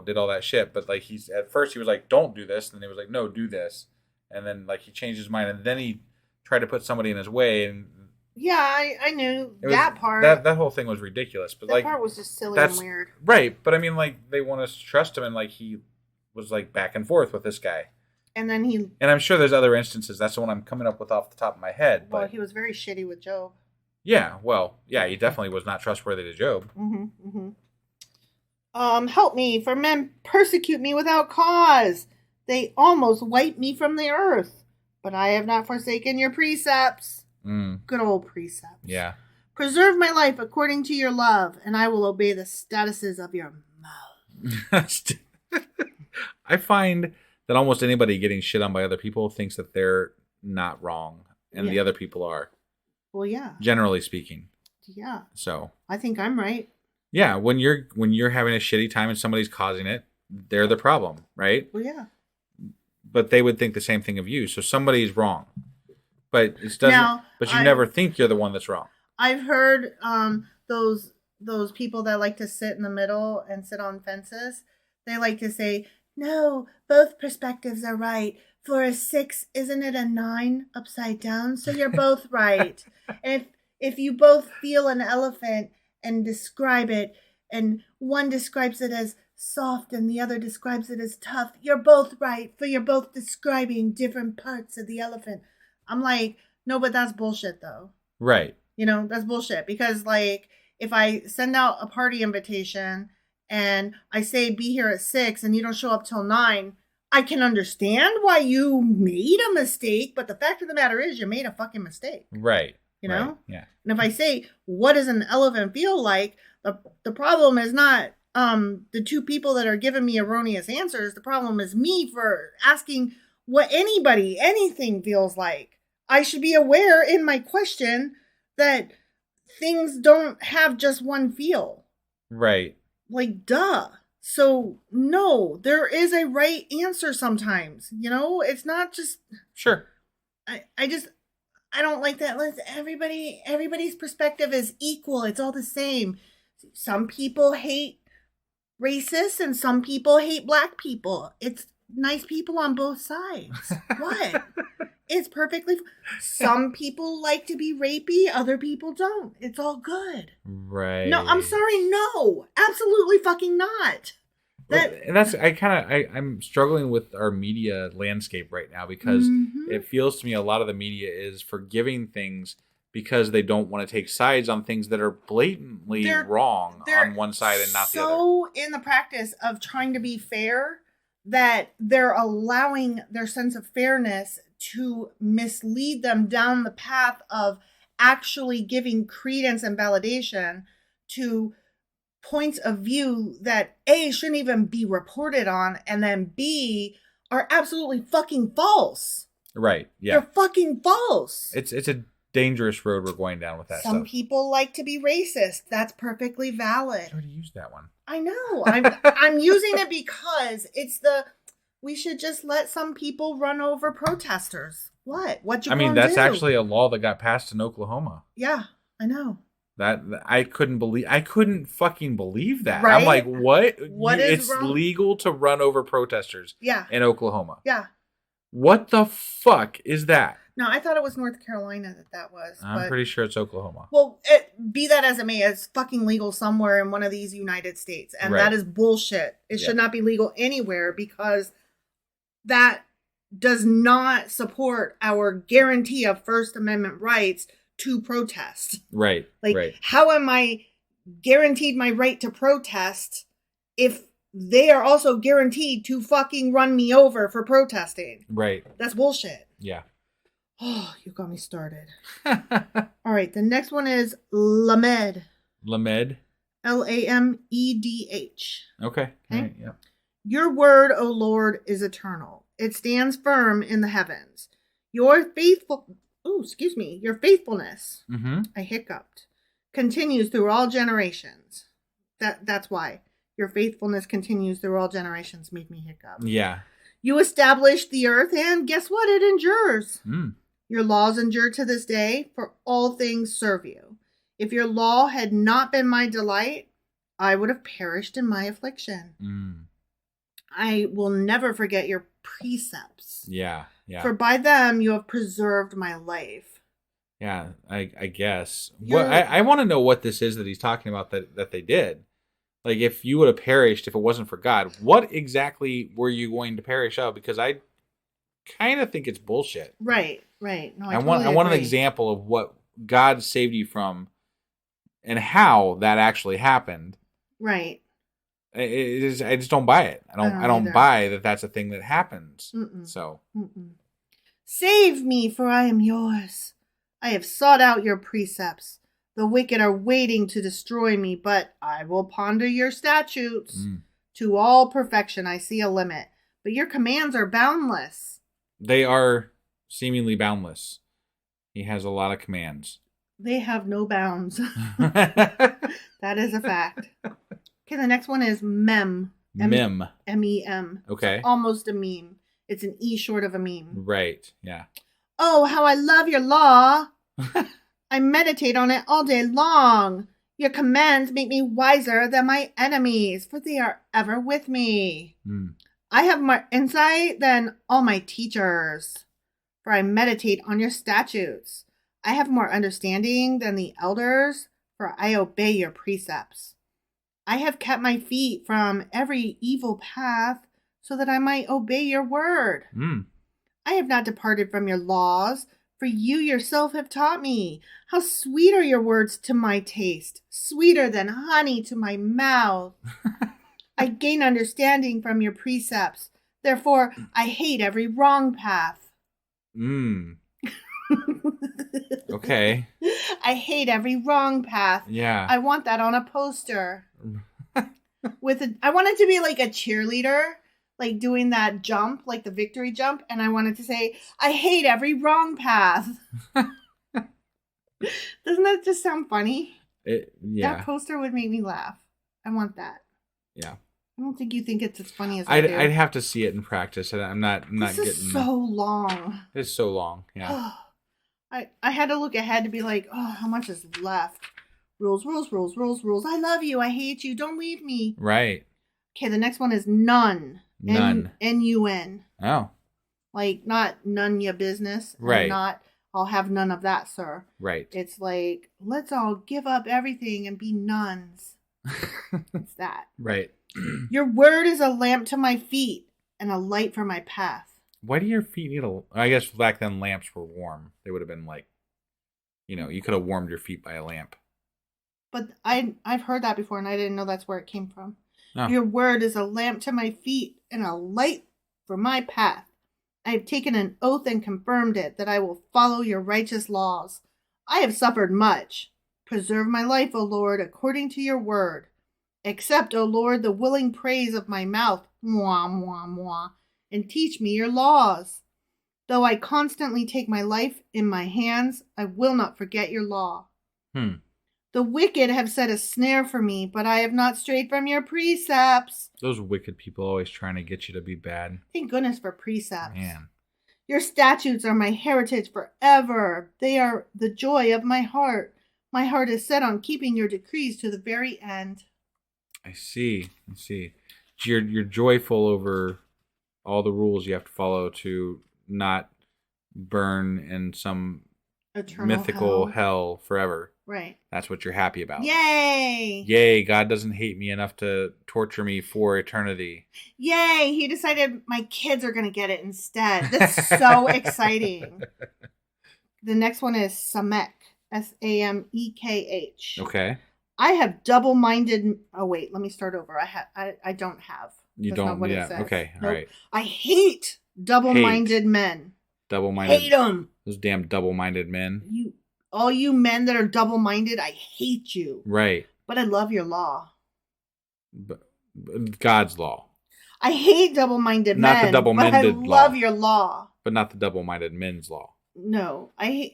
did all that shit. But at first he was like, don't do this. And then he was like, no, do this. And then he changed his mind. And then he tried to put somebody in his way. And yeah, I knew that part. That whole thing was ridiculous. But that part was just silly and weird. Right. But I mean, they want us to trust him. And he was back and forth with this guy. And then and I'm sure there's other instances. That's the one I'm coming up with off the top of my head. Well, he was very shitty with Job. Yeah, he definitely was not trustworthy to Job. Help me, for men persecute me without cause. They almost wipe me from the earth. But I have not forsaken your precepts. Good old precepts. Yeah. Preserve my life according to your love, and I will obey the statuses of your mouth. I find that almost anybody getting shit on by other people thinks that they're not wrong, and the other people are. Well, yeah. Generally speaking. Yeah. So I think I'm right. Yeah, when you're having a shitty time and somebody's causing it, they're the problem, right? Well, yeah. But they would think the same thing of you. So somebody's wrong. But it doesn't. Now, but you never think you're the one that's wrong. I've heard those people that like to sit in the middle and sit on fences. They like to say, "No, both perspectives are right. For a 6, isn't it a 9 upside down? So you're both right. And if you both feel an elephant and describe it, and one describes it as soft and the other describes it as tough, you're both right, for you're both describing different parts of the elephant." I'm like, no, but that's bullshit though. Right. You know, that's bullshit. Because like, if I send out a party invitation and I say be here at 6 and you don't show up till 9, I can understand why you made a mistake, but the fact of the matter is you made a fucking mistake. Right. You know? Right. Yeah. And if I say, what does an elephant feel like? The problem is not the two people that are giving me erroneous answers. The problem is me for asking what anything feels like. I should be aware in my question that things don't have just one feel. Right. Like, duh. So, no, there is a right answer sometimes. You know, it's not just... Sure. I don't like that. Everybody's perspective is equal. It's all the same. Some people hate racists and some people hate black people. It's nice people on both sides. What? It's perfectly... Some people like to be rapey. Other people don't. It's all good. Right. No, I'm sorry. No, absolutely fucking not. I'm struggling with our media landscape right now because it feels to me a lot of the media is forgiving things because they don't want to take sides on things that are blatantly wrong on one side and not the other. So in the practice of trying to be fair that they're allowing their sense of fairness to mislead them down the path of actually giving credence and validation to points of view that A, shouldn't even be reported on, and then B, are absolutely fucking false. Right, yeah. They're fucking false. It's a dangerous road we're going down with that stuff. Some people like to be racist. That's perfectly valid. I already used that one. I know. I'm using it because it's we should just let some people run over protesters. What you I mean, that's actually a law that got passed in Oklahoma. Yeah, I know. That I couldn't fucking believe that. Right? I'm like, what? It's wrong? Legal to run over protesters. Yeah. In Oklahoma. Yeah. What the fuck is that? No, I thought it was North Carolina that was. I'm pretty sure it's Oklahoma. Well, be that as it may, it's fucking legal somewhere in one of these United States. And that is bullshit. It should not be legal anywhere because that does not support our guarantee of First Amendment rights to protest. Right. Like, how am I guaranteed my right to protest if they are also guaranteed to fucking run me over for protesting? Right. That's bullshit. Yeah. Oh, you got me started. All right. The next one is Lamed. Lamed. Lamedh. Okay. Right, yeah. Your word, O Lord, is eternal. It stands firm in the heavens. Your faithfulness, I hiccuped, continues through all generations. That's why. Your faithfulness continues through all generations made me hiccup. Yeah. You established the earth, and guess what? It endures. Mm. Your laws endure to this day, for all things serve you. If your law had not been my delight, I would have perished in my affliction. Mm. I will never forget your precepts. Yeah. For by them you have preserved my life. Yeah, I guess. I want to know what this is that he's talking about that they did. Like, if you would have perished if it wasn't for God, what exactly were you going to perish of? Because I kind of think it's bullshit. Right. No, I want an example of what God saved you from and how that actually happened. Right. I just don't buy it. I don't buy that that's a thing that happens. So. Save me, for I am yours. I have sought out your precepts. The wicked are waiting to destroy me, but I will ponder your statutes. To all perfection I see a limit, but your commands are boundless. They are seemingly boundless. He has a lot of commands. They have no bounds. That is a fact. Okay, the next one is mem. Mem. M-E-M. Okay. It's almost a meme. It's an E short of a meme. Right, yeah. Oh, how I love your law. I meditate on it all day long. Your commands make me wiser than my enemies, for they are ever with me. I have more insight than all my teachers, for I meditate on your statutes. I have more understanding than the elders, for I obey your precepts. I have kept my feet from every evil path, so that I might obey your word. I have not departed from your laws, for you yourself have taught me. How sweet are your words to my taste, sweeter than honey to my mouth. I gain understanding from your precepts, therefore I hate every wrong path. Okay. I hate every wrong path. Yeah. I want that on a poster. I want it to be like a cheerleader, like doing that jump, like the victory jump, and I wanted to say, I hate every wrong path. Doesn't that just sound funny? Yeah. That poster would make me laugh. I want that. Yeah. I don't think you think it's as funny as I do. I'd have to see it in practice. I'm not this getting. This is so long. It's so long. Yeah. I had to look ahead to be like, oh, how much is left? Rules, rules, rules, rules, rules. I love you. I hate you. Don't leave me. Right. Okay, the next one is none. None. N-U-N. Oh. Like, not none your business. Right. Not, I'll have none of that, sir. Right. It's like, let's all give up everything and be nuns. It's that. Right. Your word is a lamp to my feet and a light for my path. Why do your feet need I guess back then lamps were warm. They would have been like, you could have warmed your feet by a lamp. But I've heard that before and I didn't know that's where it came from. Oh. Your word is a lamp to my feet and a light for my path. I have taken an oath and confirmed it that I will follow your righteous laws. I have suffered much. Preserve my life, O Lord, according to your word. Accept, O Lord, the willing praise of my mouth, mwah, mwah, mwah, and teach me your laws. Though I constantly take my life in my hands, I will not forget your law. The wicked have set a snare for me, but I have not strayed from your precepts. Those wicked people always trying to get you to be bad. Thank goodness for precepts. Man. Your statutes are my heritage forever. They are the joy of my heart. My heart is set on keeping your decrees to the very end. I see. You're joyful over all the rules you have to follow to not burn in some Eternal mythical hell forever. Right. That's what you're happy about. Yay! Yay, God doesn't hate me enough to torture me for eternity. Yay, he decided my kids are going to get it instead. That's so exciting. The next one is Samek. S-A-M-E-K-H. Okay. I have double-minded... Oh, wait, let me start over. I don't have. You That's don't, not what yeah, it says. okay, Nope. all right. I hate double-minded men. Double-minded. Hate them. Those damn double-minded men. All you men that are double-minded, I hate you. Right. But I love your law. But God's law. I hate double-minded men. Not the double-minded but I law. love your law. But not the double-minded men's law. No. I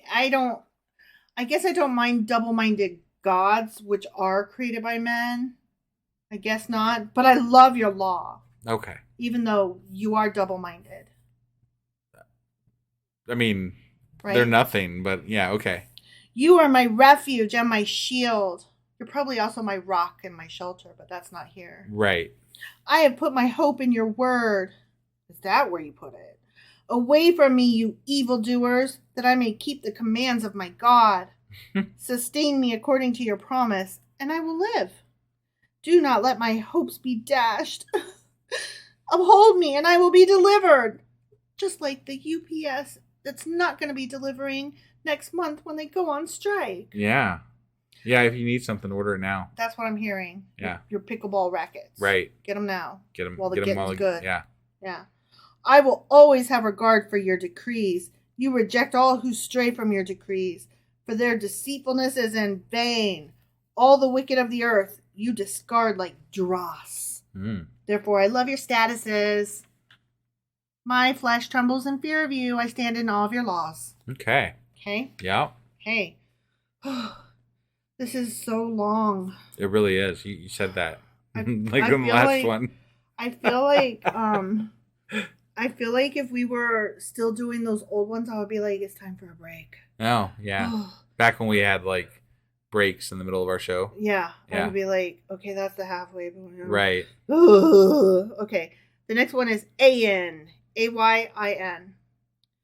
guess I don't mind double-minded gods, which are created by men. I guess not. But I love your law. Okay. Even though you are double-minded. I mean, right? They're nothing, but yeah, okay. You are my refuge and my shield. You're probably also my rock and my shelter, but that's not here. Right. I have put my hope in your word. Is that where you put it? Away from me, you evildoers, that I may keep the commands of my God. Sustain me according to your promise, and I will live. Do not let my hopes be dashed. Uphold me, and I will be delivered. Just like the UPS that's not going to be delivering next month when they go on strike. Yeah. Yeah, if you need something, order it now. That's what I'm hearing. Yeah. Your pickleball rackets. Right. Get them now. Get them while the getting's good. Yeah. Yeah. I will always have regard for your decrees. You reject all who stray from your decrees, for their deceitfulness is in vain. All the wicked of the earth you discard like dross. Therefore, I love your statuses. My flesh trembles in fear of you. I stand in awe of your laws. Okay. Okay? Yeah. Okay. This is so long. It really is. You said that. I In the last one. I feel like if we were still doing those old ones, I would be like, it's time for a break. Oh, yeah. Back when we had breaks in the middle of our show. Yeah. I would be like, okay, that's the halfway point. Right. Okay. The next one is Ayin. Ayin.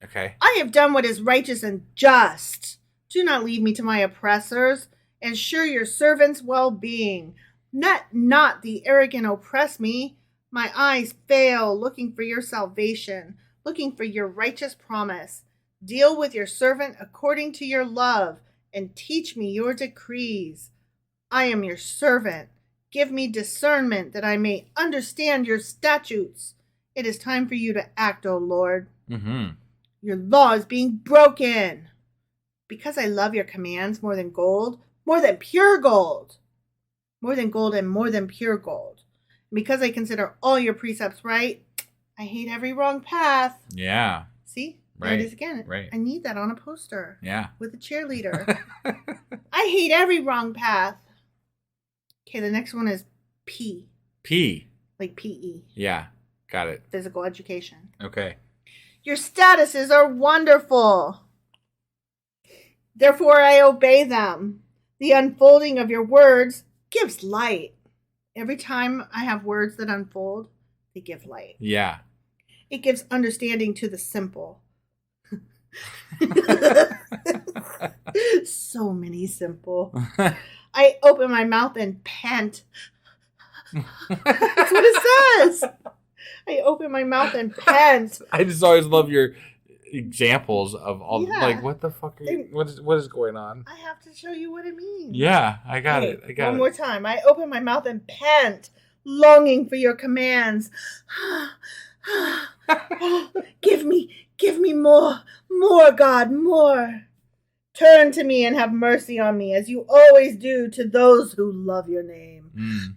Okay. I have done what is righteous and just. Do not leave me to my oppressors. Ensure your servant's well-being. Let not the arrogant oppress me. My eyes fail, looking for your salvation, looking for your righteous promise. Deal with your servant according to your love, and teach me your decrees. I am your servant. Give me discernment that I may understand your statutes. It is time for you to act, O Lord. Mm-hmm. Your law is being broken. Because I love your commands more than gold, more than pure gold. More than gold and more than pure gold. And because I consider all your precepts right, I hate every wrong path. Yeah. See? Right. There it is again. Right. I need that on a poster. Yeah. With a cheerleader. I hate every wrong path. Okay, the next one is P. P. Like P-E. Yeah. Got it. Physical education. Okay. Your statuses are wonderful. Therefore, I obey them. The unfolding of your words gives light. Every time I have words that unfold, they give light. Yeah. It gives understanding to the simple. So many simple. I open my mouth and pant. That's what it says. I open my mouth and pant. I just always love your examples of all what the fuck are you, what is going on? I have to show you what it means. Yeah, I got it. One more time. I open my mouth and pant, longing for your commands. Give me more, God, more. Turn to me and have mercy on me, as you always do to those who love your name.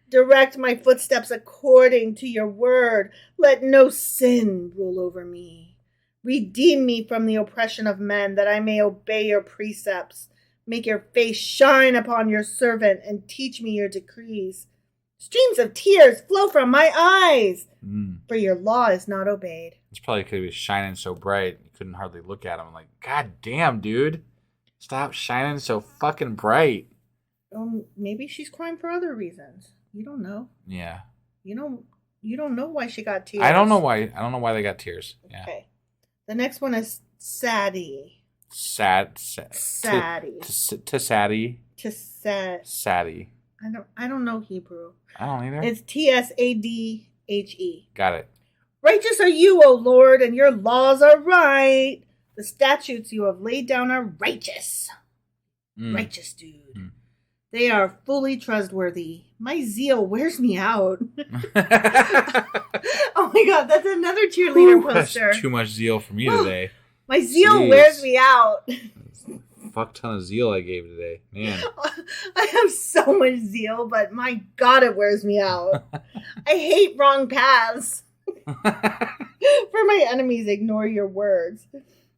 Direct my footsteps according to your word. Let no sin rule over me. Redeem me from the oppression of men, that I may obey your precepts. Make your face shine upon your servant, and teach me your decrees. Streams of tears flow from my eyes, for your law is not obeyed. It's probably because he was shining so bright, you couldn't hardly look at him. Like, God damn, dude. Stop shining so fucking bright. Maybe she's crying for other reasons. You don't know. Yeah. You don't know why she got tears. I don't know why they got tears. Yeah. Okay. The next one is Sadie. Sadie. Sadie. I don't know Hebrew. I don't either. It's Tsadhe. Got it. Righteous are you, O Lord, and your laws are right. The statutes you have laid down are righteous. Righteous, dude. They are fully trustworthy. My zeal wears me out. Oh my God, that's another cheerleader poster. That's too much zeal for me today. My zeal wears me out. Fuck ton of zeal I gave today, man. I have so much zeal, but my God, it wears me out. I hate wrong paths. For my enemies, ignore your words.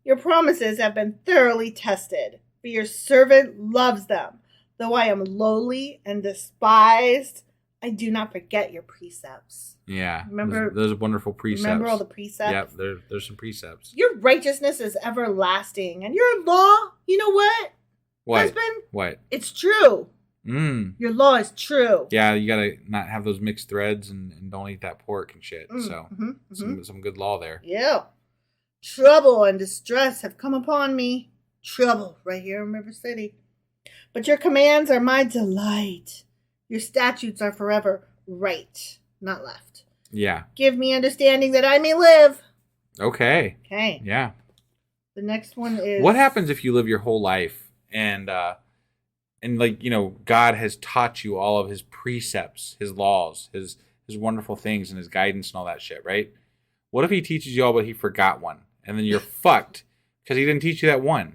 Your promises have been thoroughly tested, for your servant loves them. Though I am lowly and despised, I do not forget your precepts. Yeah. Remember those wonderful precepts. Remember all the precepts? Yep, there's some precepts. Your righteousness is everlasting. And your law, you know what? What? Husband? What? It's true. Your law is true. Yeah, you gotta not have those mixed threads and don't eat that pork and shit. Some good law there. Yeah. Trouble and distress have come upon me. Trouble right here in River City. But your commands are my delight. Your statutes are forever right, not left. Yeah. Give me understanding that I may live. Okay. Okay. Yeah. The next one is... What happens if you live your whole life and God has taught you all of his precepts, his laws, his wonderful things and his guidance and all that shit, right? What if he teaches you all but he forgot one? And then you're fucked because he didn't teach you that one,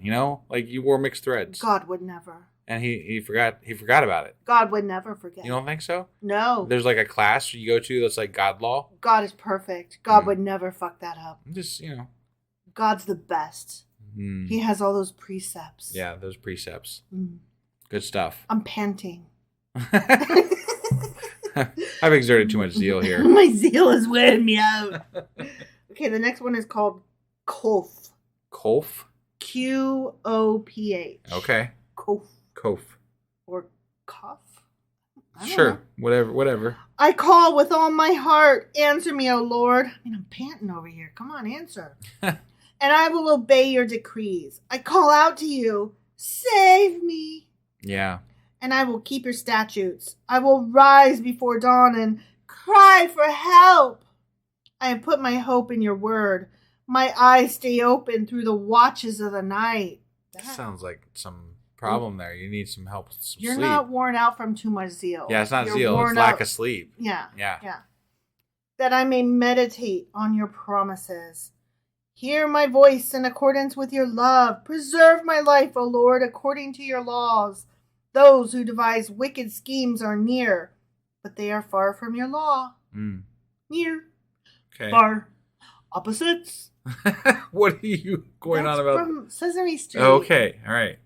Like you wore mixed threads. God would never. And he forgot about it. God would never forget. You don't think so? No. There's like a class you go to that's like God law. God is perfect. God would never fuck that up. Just, God's the best. He has all those precepts. Yeah, those precepts. Good stuff. I'm panting. I've exerted too much zeal here. My zeal is wearing me out. Okay, the next one is called Kof. Kof? Qoph. Okay. Kof. Or cough? Sure. Whatever. I call with all my heart. Answer me, O Lord. I'm panting over here. Come on, answer. And I will obey your decrees. I call out to you. Save me. Yeah. And I will keep your statutes. I will rise before dawn and cry for help. I have put my hope in your word. My eyes stay open through the watches of the night. That sounds like some problem there. You need some help with some You're sleep. not worn out from too much zeal. Yeah, it's not You're zeal. It's lack of sleep. Yeah. That I may meditate on your promises. Hear my voice in accordance with your love. Preserve my life, O Lord, according to your laws. Those who devise wicked schemes are near, but they are far from your law. Near. Okay. Far. Opposites. What are you going on about? From Sesame Street. Oh, okay. All right.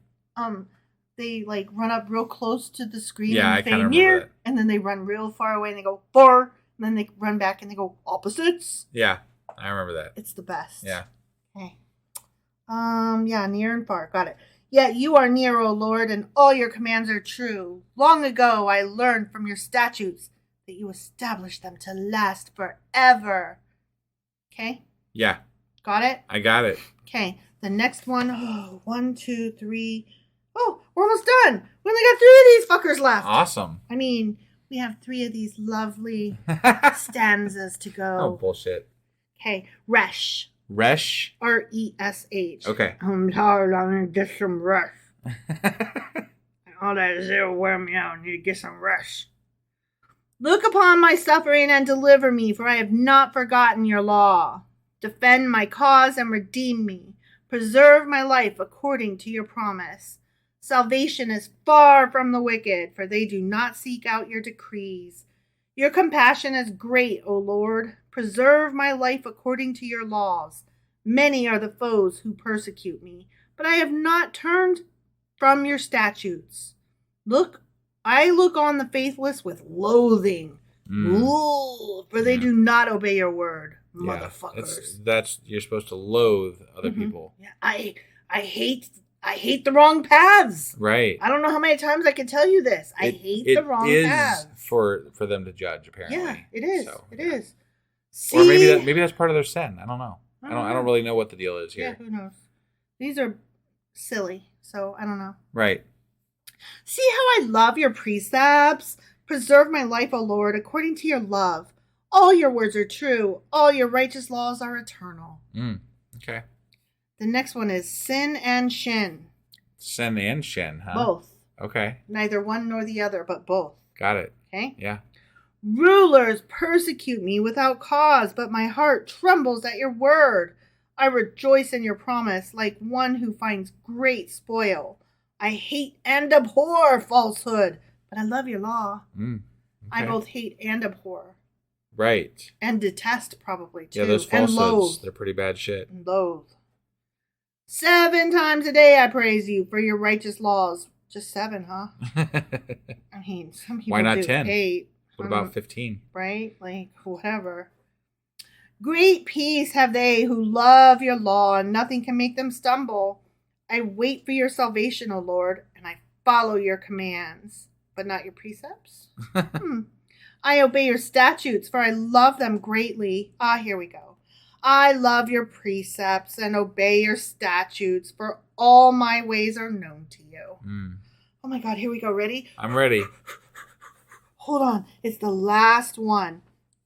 They like run up real close to the screen and say near, that. And then they run real far away and they go far, and then they run back and they go opposites. Yeah, I remember that. It's the best. Yeah. Okay. Near and far. Got it. Yet you are near, O Lord, and all your commands are true. Long ago I learned from your statutes that you established them to last forever. Okay? Yeah. Got it? I got it. Okay. The next one. 1, 2, 3. Oh, we're almost done. We only got 3 of these fuckers left. Awesome. I mean, we have 3 of these lovely stanzas to go. Oh, bullshit. Okay. Resh. Resh? R-E-S-H. Okay. I'm tired. I need to get some rest. All that zeal wear me out. I need to get some rest. Look upon my suffering and deliver me, for I have not forgotten your law. Defend my cause and redeem me. Preserve my life according to your promise. Salvation is far from the wicked, for they do not seek out your decrees. Your compassion is great, O Lord. Preserve my life according to your laws. Many are the foes who persecute me, but I have not turned from your statutes. I look on the faithless with loathing. Ooh, for they do not obey your word, motherfuckers. That's you're supposed to loathe other people. Yeah, I hate the wrong paths. Right. I don't know how many times I can tell you this. I hate the wrong paths. It is for them to judge, apparently. Yeah, it is. So, it is. See? Or maybe that's part of their sin. I don't know. I don't really know what the deal is here. Yeah, who knows? These are silly, so I don't know. Right. See how I love your precepts? Preserve my life, O Lord, according to your love. All your words are true. All your righteous laws are eternal. Okay. The next one is sin and shin. Sin and shin, huh? Both. Okay. Neither one nor the other, but both. Got it. Okay? Yeah. Rulers persecute me without cause, but my heart trembles at your word. I rejoice in your promise like one who finds great spoil. I hate and abhor falsehood, but I love your law. Okay. I both hate and abhor. Right. And detest, probably, too. Yeah, those falsehoods, they're pretty bad shit. And loathe. 7 times a day I praise you for your righteous laws. Just 7, huh? I mean, some people Why not do 10? 8. What about 15? Right? Like, whatever. Great peace have they who love your law, and nothing can make them stumble. I wait for your salvation, O Lord, and I follow your commands, but not your precepts. I obey your statutes, for I love them greatly. Here we go. I love your precepts and obey your statutes, for all my ways are known to you. Oh my God, here we go. Ready? I'm ready. Hold on. It's the last one.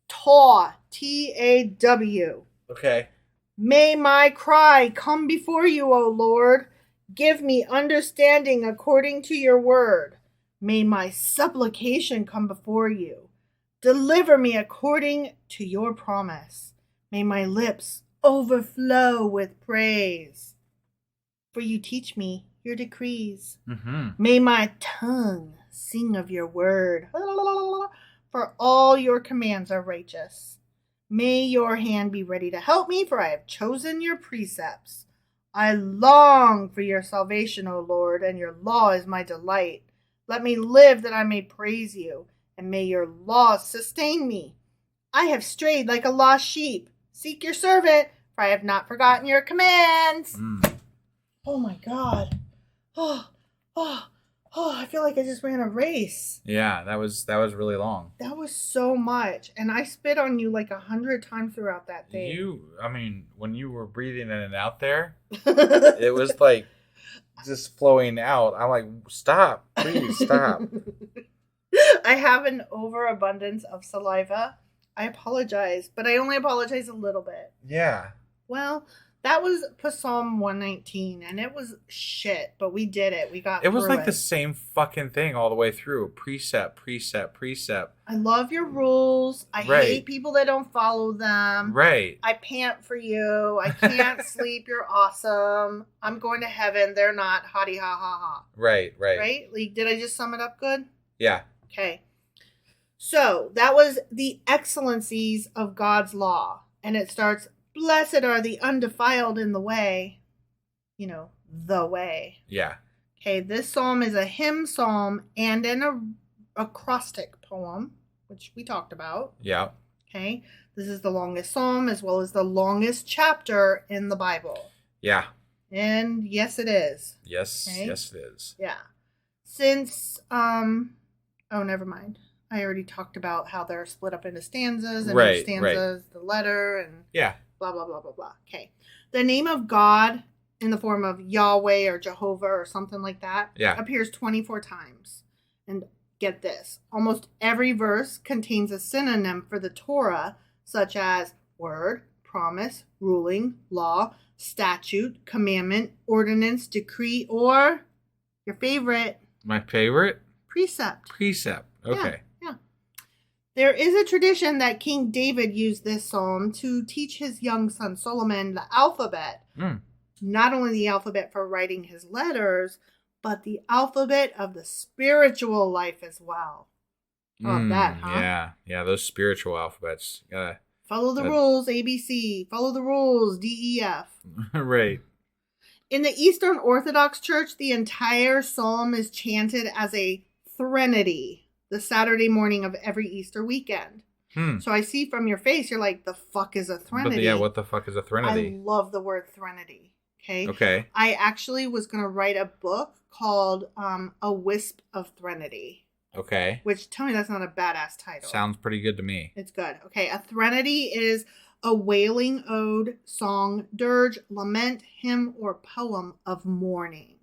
Taw. T-A-W. Okay. May my cry come before you, O Lord. Give me understanding according to your word. May my supplication come before you. Deliver me according to your promise. May my lips overflow with praise. For you teach me your decrees. Mm-hmm. May my tongue sing of your word. For all your commands are righteous. May your hand be ready to help me, for I have chosen your precepts. I long for your salvation, O Lord, and your law is my delight. Let me live that I may praise you, and may your law sustain me. I have strayed like a lost sheep. Seek your servant, for I have not forgotten your commands. Oh my God. Oh, I feel like I just ran a race. Yeah, that was really long. That was so much. And I spit on you like 100 times throughout that thing. When you were breathing in and out there, it was like just flowing out. I'm like, stop, please stop. I have an overabundance of saliva. I apologize, but I only apologize a little bit. Yeah. Well, that was Psalm 119, and it was shit, but we did it. We got It was through like the same fucking thing all the way through. Precept, precept, precept. I love your rules. I hate people that don't follow them. Right. I pant for you. I can't sleep. You're awesome. I'm going to heaven. They're not. Hottie ha ha ha. Right. Right? Like, did I just sum it up good? Yeah. Okay. So that was the excellencies of God's law. And it starts, blessed are the undefiled in the way. You know, the way. Yeah. Okay, this psalm is a hymn psalm and an acrostic poem, which we talked about. Yeah. Okay, this is the longest psalm as well as the longest chapter in the Bible. Yeah. And yes, it is. Yes, okay? Yes, it is. Yeah. Since, oh, never mind. I already talked about how they're split up into stanzas, and each stanza is the letter, and blah, blah, blah, blah, blah. Okay. The name of God in the form of Yahweh or Jehovah or something like that appears 24 times. And get this, almost every verse contains a synonym for the Torah, such as word, promise, ruling, law, statute, commandment, ordinance, decree, or your favorite. My favorite? Precept. Precept. Okay. Yeah. There is a tradition that King David used this psalm to teach his young son Solomon the alphabet. Not only the alphabet for writing his letters, but the alphabet of the spiritual life as well. Love that, huh? Yeah, those spiritual alphabets. Follow the rules, ABC. Follow the rules, DEF. Right. In the Eastern Orthodox Church, the entire psalm is chanted as a threnody the Saturday morning of every Easter weekend. So I see from your face, you're like, the fuck is a threnody? But what the fuck is a threnody? I love the word threnody. Okay. I actually was going to write a book called A Wisp of Threnody. Okay. Which, tell me that's not a badass title. Sounds pretty good to me. It's good. Okay. A threnody is a wailing ode, song, dirge, lament, hymn, or poem of mourning.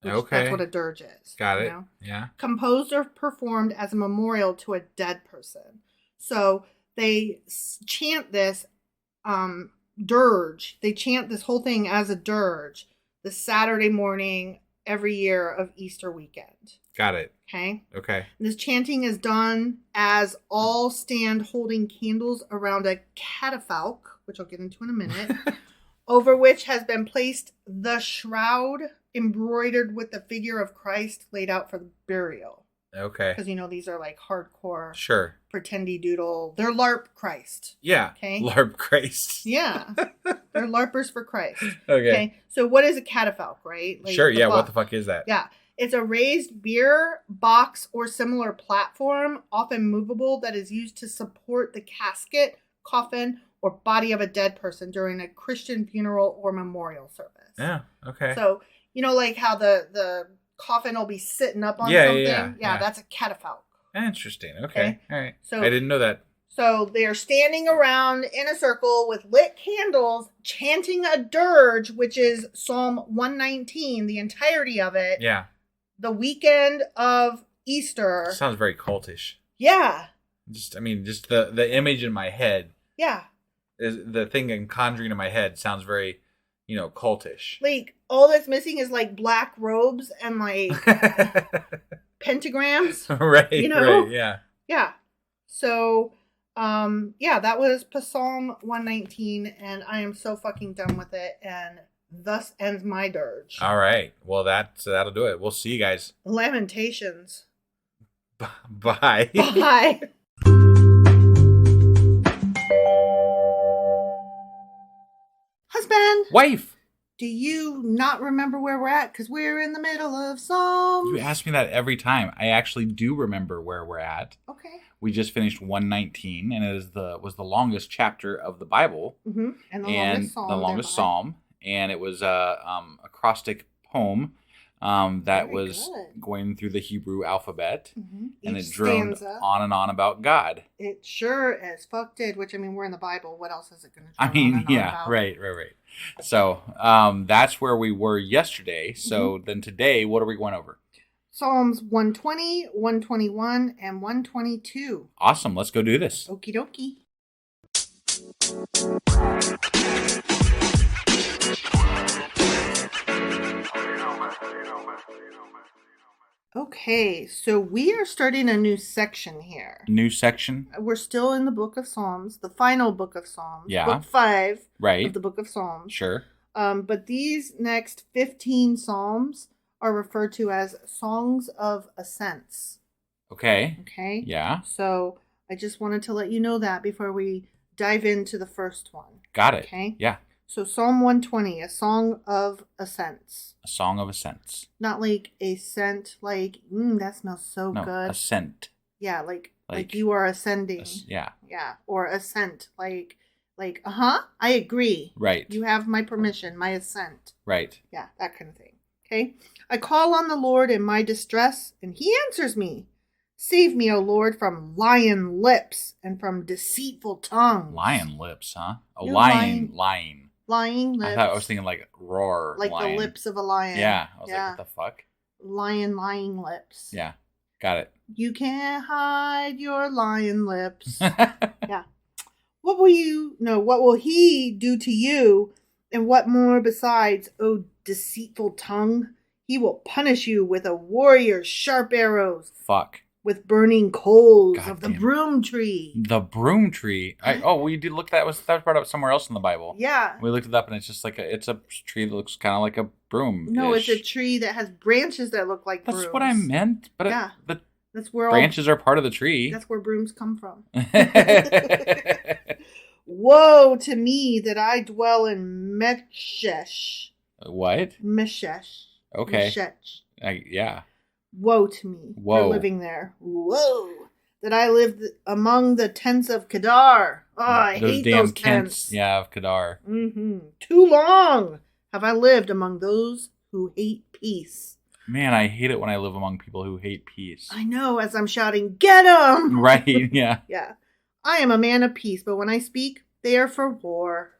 That's what a dirge is. Got it. Yeah. Composed or performed as a memorial to a dead person. So they chant this dirge. They chant this whole thing as a dirge the Saturday morning every year of Easter weekend. Got it. Okay. And this chanting is done as all stand holding candles around a catafalque, which I'll get into in a minute, over which has been placed the shroud embroidered with the figure of Christ laid out for the burial. Okay. Because, these are like hardcore. Sure. Pretendy doodle. They're LARP Christ. Yeah. Okay. LARP Christ. Yeah. They're LARPers for Christ. Okay. So what is a catafalque, right? Like sure. Yeah. What the fuck is that? Yeah. It's a raised beer box or similar platform, often movable, that is used to support the casket, coffin, or body of a dead person during a Christian funeral or memorial service. Yeah. Okay. So, like how the coffin will be sitting up on something? Yeah, that's a catafalque. Interesting. Okay. All right. So I didn't know that. So they're standing around in a circle with lit candles, chanting a dirge, which is Psalm 119, the entirety of it. Yeah. The weekend of Easter. Sounds very cultish. Yeah. Just the image in my head. Yeah. Is the thing I'm conjuring in my head sounds very, cultish. Like, all that's missing is like black robes and like pentagrams. Right. Right. Yeah. Yeah. So, that was Psalm 119, and I am so fucking done with it. And Thus ends my dirge. All right. Well, that'll do it. We'll see you guys. Lamentations. Bye. Bye. Husband. Wife. Do you not remember where we're at? Because we're in the middle of Psalms. You ask me that every time. I actually do remember where we're at. Okay. We just finished 119, and it was the longest chapter of the Bible. Mm-hmm. And the longest psalm. And it was a acrostic poem that was going through the Hebrew alphabet. Mm-hmm. And it droned on and on about God. It sure as fuck did, which, I mean, we're in the Bible. What else is it going to drone on about? Right. So that's where we were yesterday. So then today, what are we going over? Psalms 120, 121, and 122. Awesome. Let's go do this. Okie dokie. Okay, so we are starting a new section here. New section? We're still in the book of Psalms, the final book of Psalms. Yeah. Book 5 of the book of Psalms. Sure. But these next 15 Psalms are referred to as songs of ascents. Okay. Okay? Yeah. So I just wanted to let you know that before we dive into the first one. Got it. Okay? Yeah. So Psalm 120, a song of ascents. A song of ascents. Not like a scent, like, that smells so good. Ascent. Yeah, like you are ascending. Yeah. Yeah, or assent, like, I agree. Right. You have my permission, my assent. Right. Yeah, that kind of thing. Okay? I call on the Lord in my distress, and he answers me. Save me, O Lord, from lion lips and from deceitful tongues. Lion lips, huh? Lying lips. I was thinking like roar. Like lion. the lips of a lion. Yeah. I was like, what the fuck? Lying lips. Yeah. Got it. You can't hide your lion lips. Yeah. What will he do to you? And what more besides, O deceitful tongue? He will punish you with a warrior's sharp arrows. Fuck. With burning coals of the broom tree. The broom tree. We did look. That was brought up somewhere else in the Bible. Yeah. We looked it up, and it's just like it's a tree that looks kind of like a broom. No, it's a tree that has branches that look like brooms. That's what I meant. But yeah, that's where branches are part of the tree. That's where brooms come from. Woe to me that I dwell in Meshesh. What? Meshesh. Okay. Meshesh. Yeah. Woe to me for living there. Woe that I live among the tents of Kedar. Oh, I hate those tents. Yeah, of Kedar. Mm-hmm. Too long have I lived among those who hate peace. Man, I hate it when I live among people who hate peace. I know, as I'm shouting, get 'em! Right, yeah. Yeah. I am a man of peace, but when I speak, they are for war.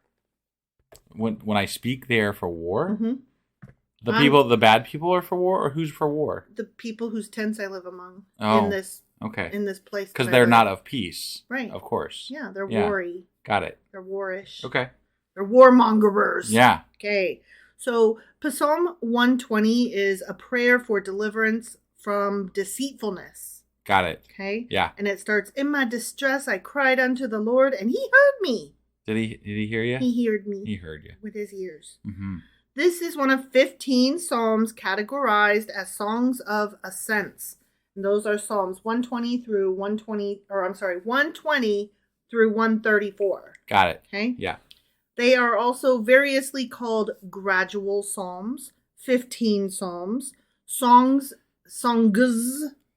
When I speak, they are for war? Mm-hmm. The bad people are for war, or who's for war? The people whose tents I live among in this place. Because they're not of peace. Right. Of course. Yeah, they're worry. Got it. They're warish. Okay. They're warmongerers. Yeah. Okay. So Psalm 120 is a prayer for deliverance from deceitfulness. Got it. Okay. Yeah. And it starts, in my distress I cried unto the Lord, and he heard me. Did he hear you? He heard me. He heard you. With his ears. Mm-hmm. This is one of 15 psalms categorized as songs of ascents. And those are Psalms 120 through 120 through 134. Got it. Okay? Yeah. They are also variously called gradual psalms, 15 psalms, songs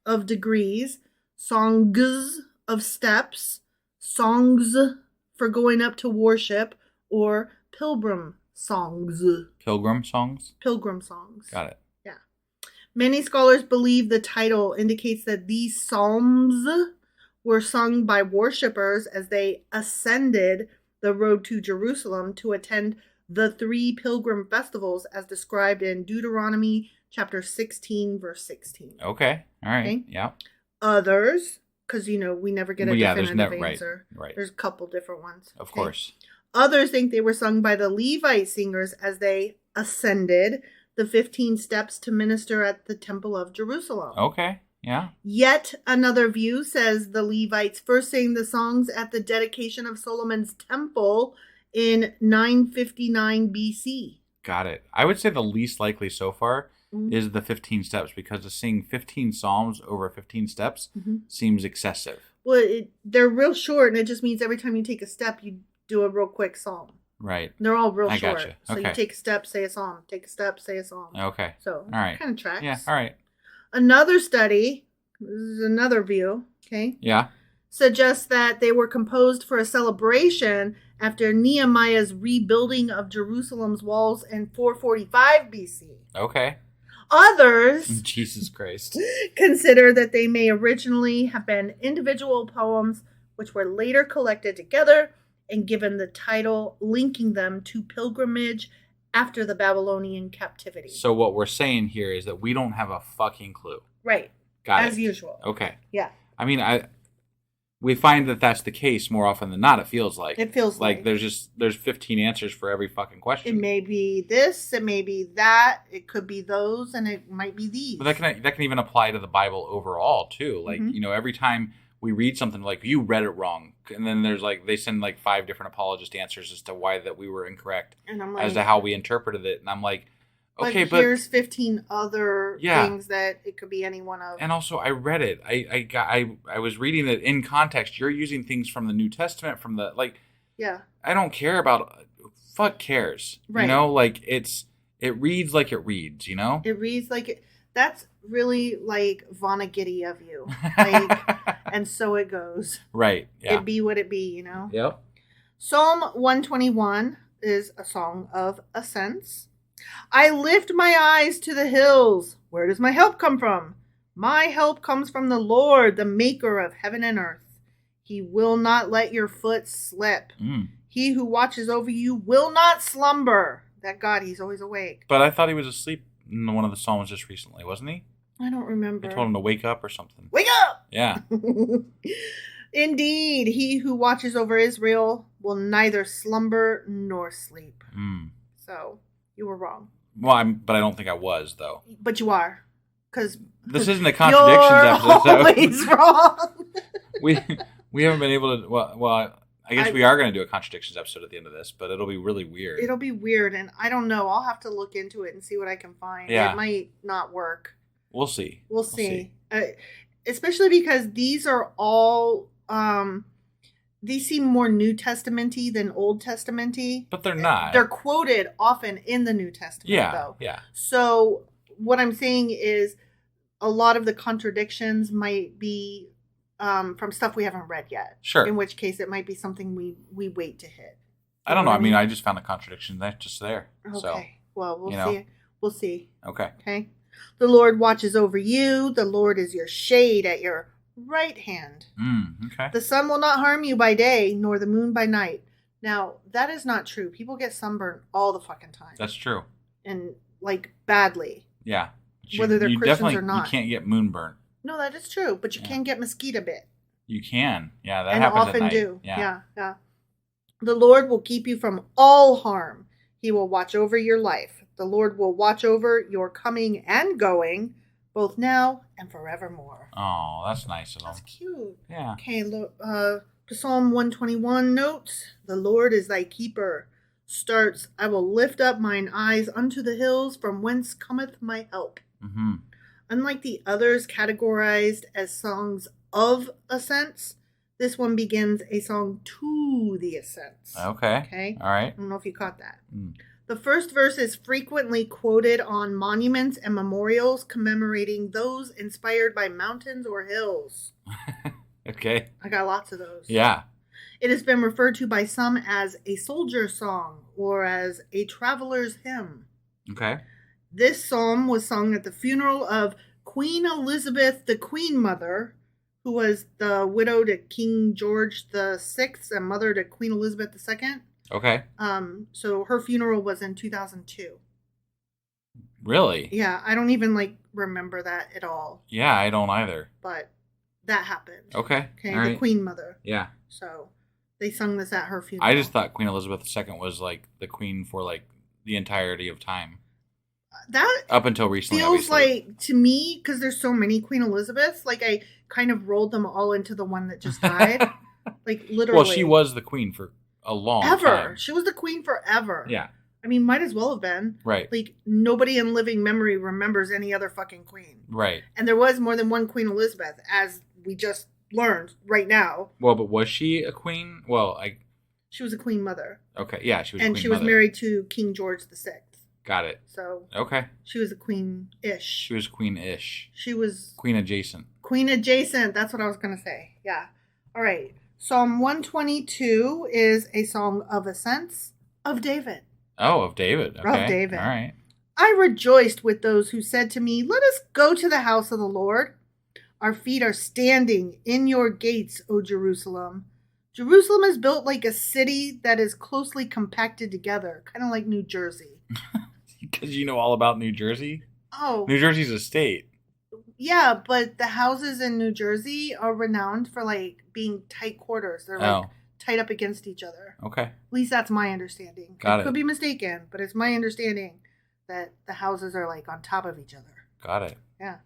of degrees, songs of steps, songs for going up to worship, or pilgrim songs. Pilgrim songs? Pilgrim songs. Got it. Yeah. Many scholars believe the title indicates that these psalms were sung by worshipers as they ascended the road to Jerusalem to attend the 3 pilgrim festivals as described in Deuteronomy chapter 16, verse 16. Okay. All right. Okay? Yeah. Others, because, we never get a definitive answer. Right. There's a couple different ones. Of course. Others think they were sung by the Levite singers as they ascended the 15 steps to minister at the Temple of Jerusalem. Okay, yeah. Yet another view says the Levites first sang the songs at the dedication of Solomon's temple in 959 BC. Got it. I would say the least likely so far is the 15 steps, because to sing 15 psalms over 15 steps seems excessive. Well, they're real short, and it just means every time you take a step, you do a real quick psalm. Right. They're all real short. Gotcha. So you take a step, say a psalm. Take a step, say a psalm. Okay. So all right. Kind of tracks. Yeah. All right. Another study, this is another view, okay? Yeah. Suggests that they were composed for a celebration after Nehemiah's rebuilding of Jerusalem's walls in 445 BC. Okay. Others, Jesus Christ, consider that they may originally have been individual poems which were later collected together and given the title linking them to pilgrimage after the Babylonian captivity. So what we're saying here is that we don't have a fucking clue. Right. Got it. As usual. Okay. Yeah. I mean, we find that that's the case more often than not, it feels like. It feels like. There's 15 answers for every fucking question. It may be this, it may be that, it could be those, and it might be these. But that can even apply to the Bible overall, too. Like, every time we read something like, you read it wrong, and then there's they send 5 different apologist answers as to why that we were incorrect, and I'm like, as to how we interpreted it. And I'm like, okay, but here's 15 other things that it could be any one of. And also, I read it. I was reading it in context. You're using things from the New Testament, from the Yeah. I don't care about. Fuck cares. Right. It reads like it reads. It reads like it. That's really Vonnegut of you. And so it goes. Right. Yeah. It be what it be. Yep. Psalm 121 is a song of ascents. I lift my eyes to the hills. Where does my help come from? My help comes from the Lord, the maker of heaven and earth. He will not let your foot slip. He who watches over you will not slumber. That God, he's always awake. But I thought he was asleep in one of the Psalms just recently, wasn't he? I don't remember. I told him to wake up or something. Wake up! Yeah. Indeed, he who watches over Israel will neither slumber nor sleep. So, you were wrong. Well, but I don't think I was, though. But you are. Because this isn't a contradictions episode. You're always wrong. we haven't been able to... Well, I guess we are going to do a contradictions episode at the end of this, but it'll be really weird. It'll be weird, and I don't know. I'll have to look into it and see what I can find. Yeah. It might not work. We'll see. We'll see. Especially because these are all... these seem more New Testament-y than Old Testament-y. But they're not. They're quoted often in the New Testament, though. Yeah. So what I'm saying is a lot of the contradictions might be from stuff we haven't read yet. Sure. In which case it might be something we wait to hit. I don't know. I mean, I just found a contradiction that's just there. Okay. So, well, we'll see. We'll see. Okay. Okay. The Lord watches over you. The Lord is your shade at your right hand. Okay. The sun will not harm you by day, nor the moon by night. Now, that is not true. People get sunburned all the fucking time. That's true. And, badly. Yeah. Whether they're Christians or not. You can't get moonburn. No, that is true. But you can get mosquito bit. You can. Yeah, that and happens often at night. do. Yeah. The Lord will keep you from all harm. He will watch over your life. The Lord will watch over your coming and going, both now and forevermore. Oh, that's nice of him. That's cute. Yeah. Okay, Psalm 121 notes, the Lord is thy keeper. Starts, I will lift up mine eyes unto the hills, from whence cometh my help. Mm-hmm. Unlike the others categorized as songs of ascents, this one begins a song to the ascents. Okay. All right. I don't know if you caught that. The first verse is frequently quoted on monuments and memorials commemorating those inspired by mountains or hills. Okay. I got lots of those. Yeah. It has been referred to by some as a soldier's song or as a traveler's hymn. Okay. This psalm was sung at the funeral of Queen Elizabeth, the Queen Mother, who was the widow to King George VI and mother to Queen Elizabeth II. Okay. So her funeral was in 2002. Really? Yeah, I don't even remember that at all. Yeah, I don't either. But that happened. Okay. Okay, all the right. Queen Mother. Yeah. So they sung this at her funeral. I just thought Queen Elizabeth II was the queen for the entirety of time. That up until recently feels obviously. To me, because there's so many Queen Elizabeths, I kind of rolled them all into the one that just died. Literally. Well, she was the queen for a long time. She was the queen forever. Yeah. I mean, might as well have been. Right. Like, nobody in living memory remembers any other fucking queen. Right. And there was more than one Queen Elizabeth, as we just learned right now. Well, but was she a queen? Well, She was a queen mother. Okay, yeah, she was a queen and she was mother. married to King George VI. Got it. So. Okay. She was a queen-ish. She was queen-ish. She was... Queen adjacent. Queen adjacent. That's what I was going to say. Yeah. All right. Psalm 122 is a song of ascents of David. Oh, of David. Okay. Of David. All right. I rejoiced with those who said to me, "Let us go to the house of the Lord. Our feet are standing in your gates, O Jerusalem." Jerusalem is built like a city that is closely compacted together, kind of like New Jersey. Because you know all about New Jersey? Oh. New Jersey's a state. Yeah, but the houses in New Jersey are renowned for, like, being tight quarters. They're, like, tight up against each other. Okay. At least that's my understanding. Got it. Could be mistaken, but it's my understanding that the houses are, like, on top of each other. Got it. Yeah.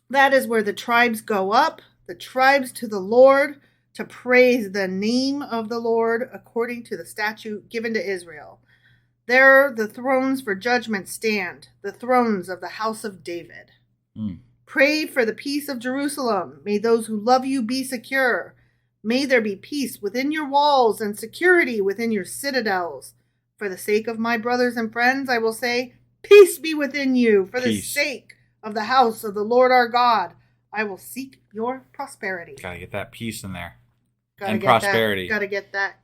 That is where the tribes go up, the tribes to the Lord, to praise the name of the Lord according to the statute given to Israel. There the thrones for judgment stand, the thrones of the house of David. Pray for the peace of Jerusalem. May those who love you be secure. May there be peace within your walls and security within your citadels. For the sake of my brothers and friends, I will say, peace be within you. For the sake of the house of the Lord our God, I will seek your prosperity. Gotta get that peace in there. And prosperity. Gotta get that.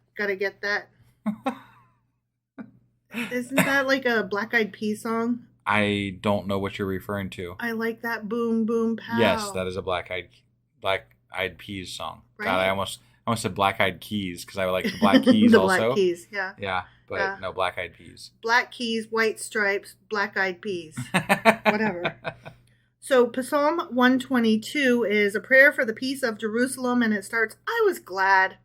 Isn't that like a Black Eyed Peas song? I don't know what you're referring to. I like that boom, boom, pow. Yes, that is a Black Eyed Peas song. Right. God, I almost said Black Eyed Keys because I like the Black Keys the also. Black Keys, yeah. Yeah, but no, Black Eyed Peas. Black Keys, White Stripes, Black Eyed Peas. Whatever. So Psalm 122 is a prayer for the peace of Jerusalem, and it starts, I was glad.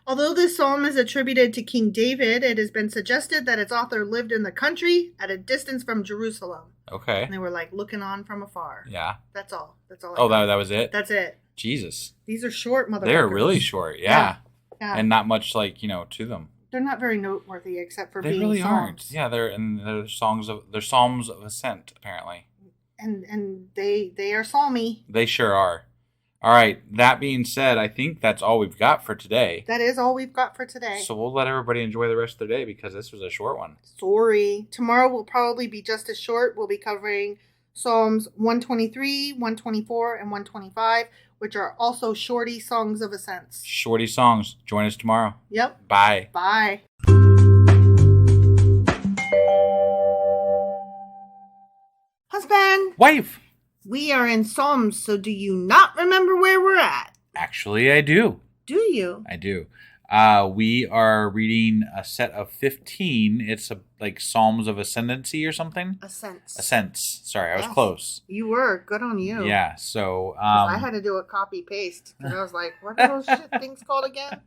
Although this psalm is attributed to King David, it has been suggested that its author lived in the country at a distance from Jerusalem. Okay. And they were like looking on from afar. Yeah. That's all. That was it? That's it. Jesus. These are short, motherfuckers. They're really short, yeah. And not much, to them. They're not very noteworthy except for being really psalms. Aren't. Yeah, they're psalms of ascent, apparently. And they are psalmy. They sure are. All right. That being said, I think that's all we've got for today. That is all we've got for today. So we'll let everybody enjoy the rest of their day because this was a short one. Sorry. Tomorrow will probably be just as short. We'll be covering Psalms 123, 124, and 125, which are also shorty songs of ascents. Shorty songs. Join us tomorrow. Yep. Bye. Bye. Husband. Wife. We are in Psalms, so do you not remember where we're at? Actually, I do. Do you? I do. We are reading a set of 15. It's like Psalms of Ascendancy or something. Ascents. Sorry, I was close. You were. Good on you. Yeah, so... I had to do a copy-paste, because I was like, what are those shit things called again?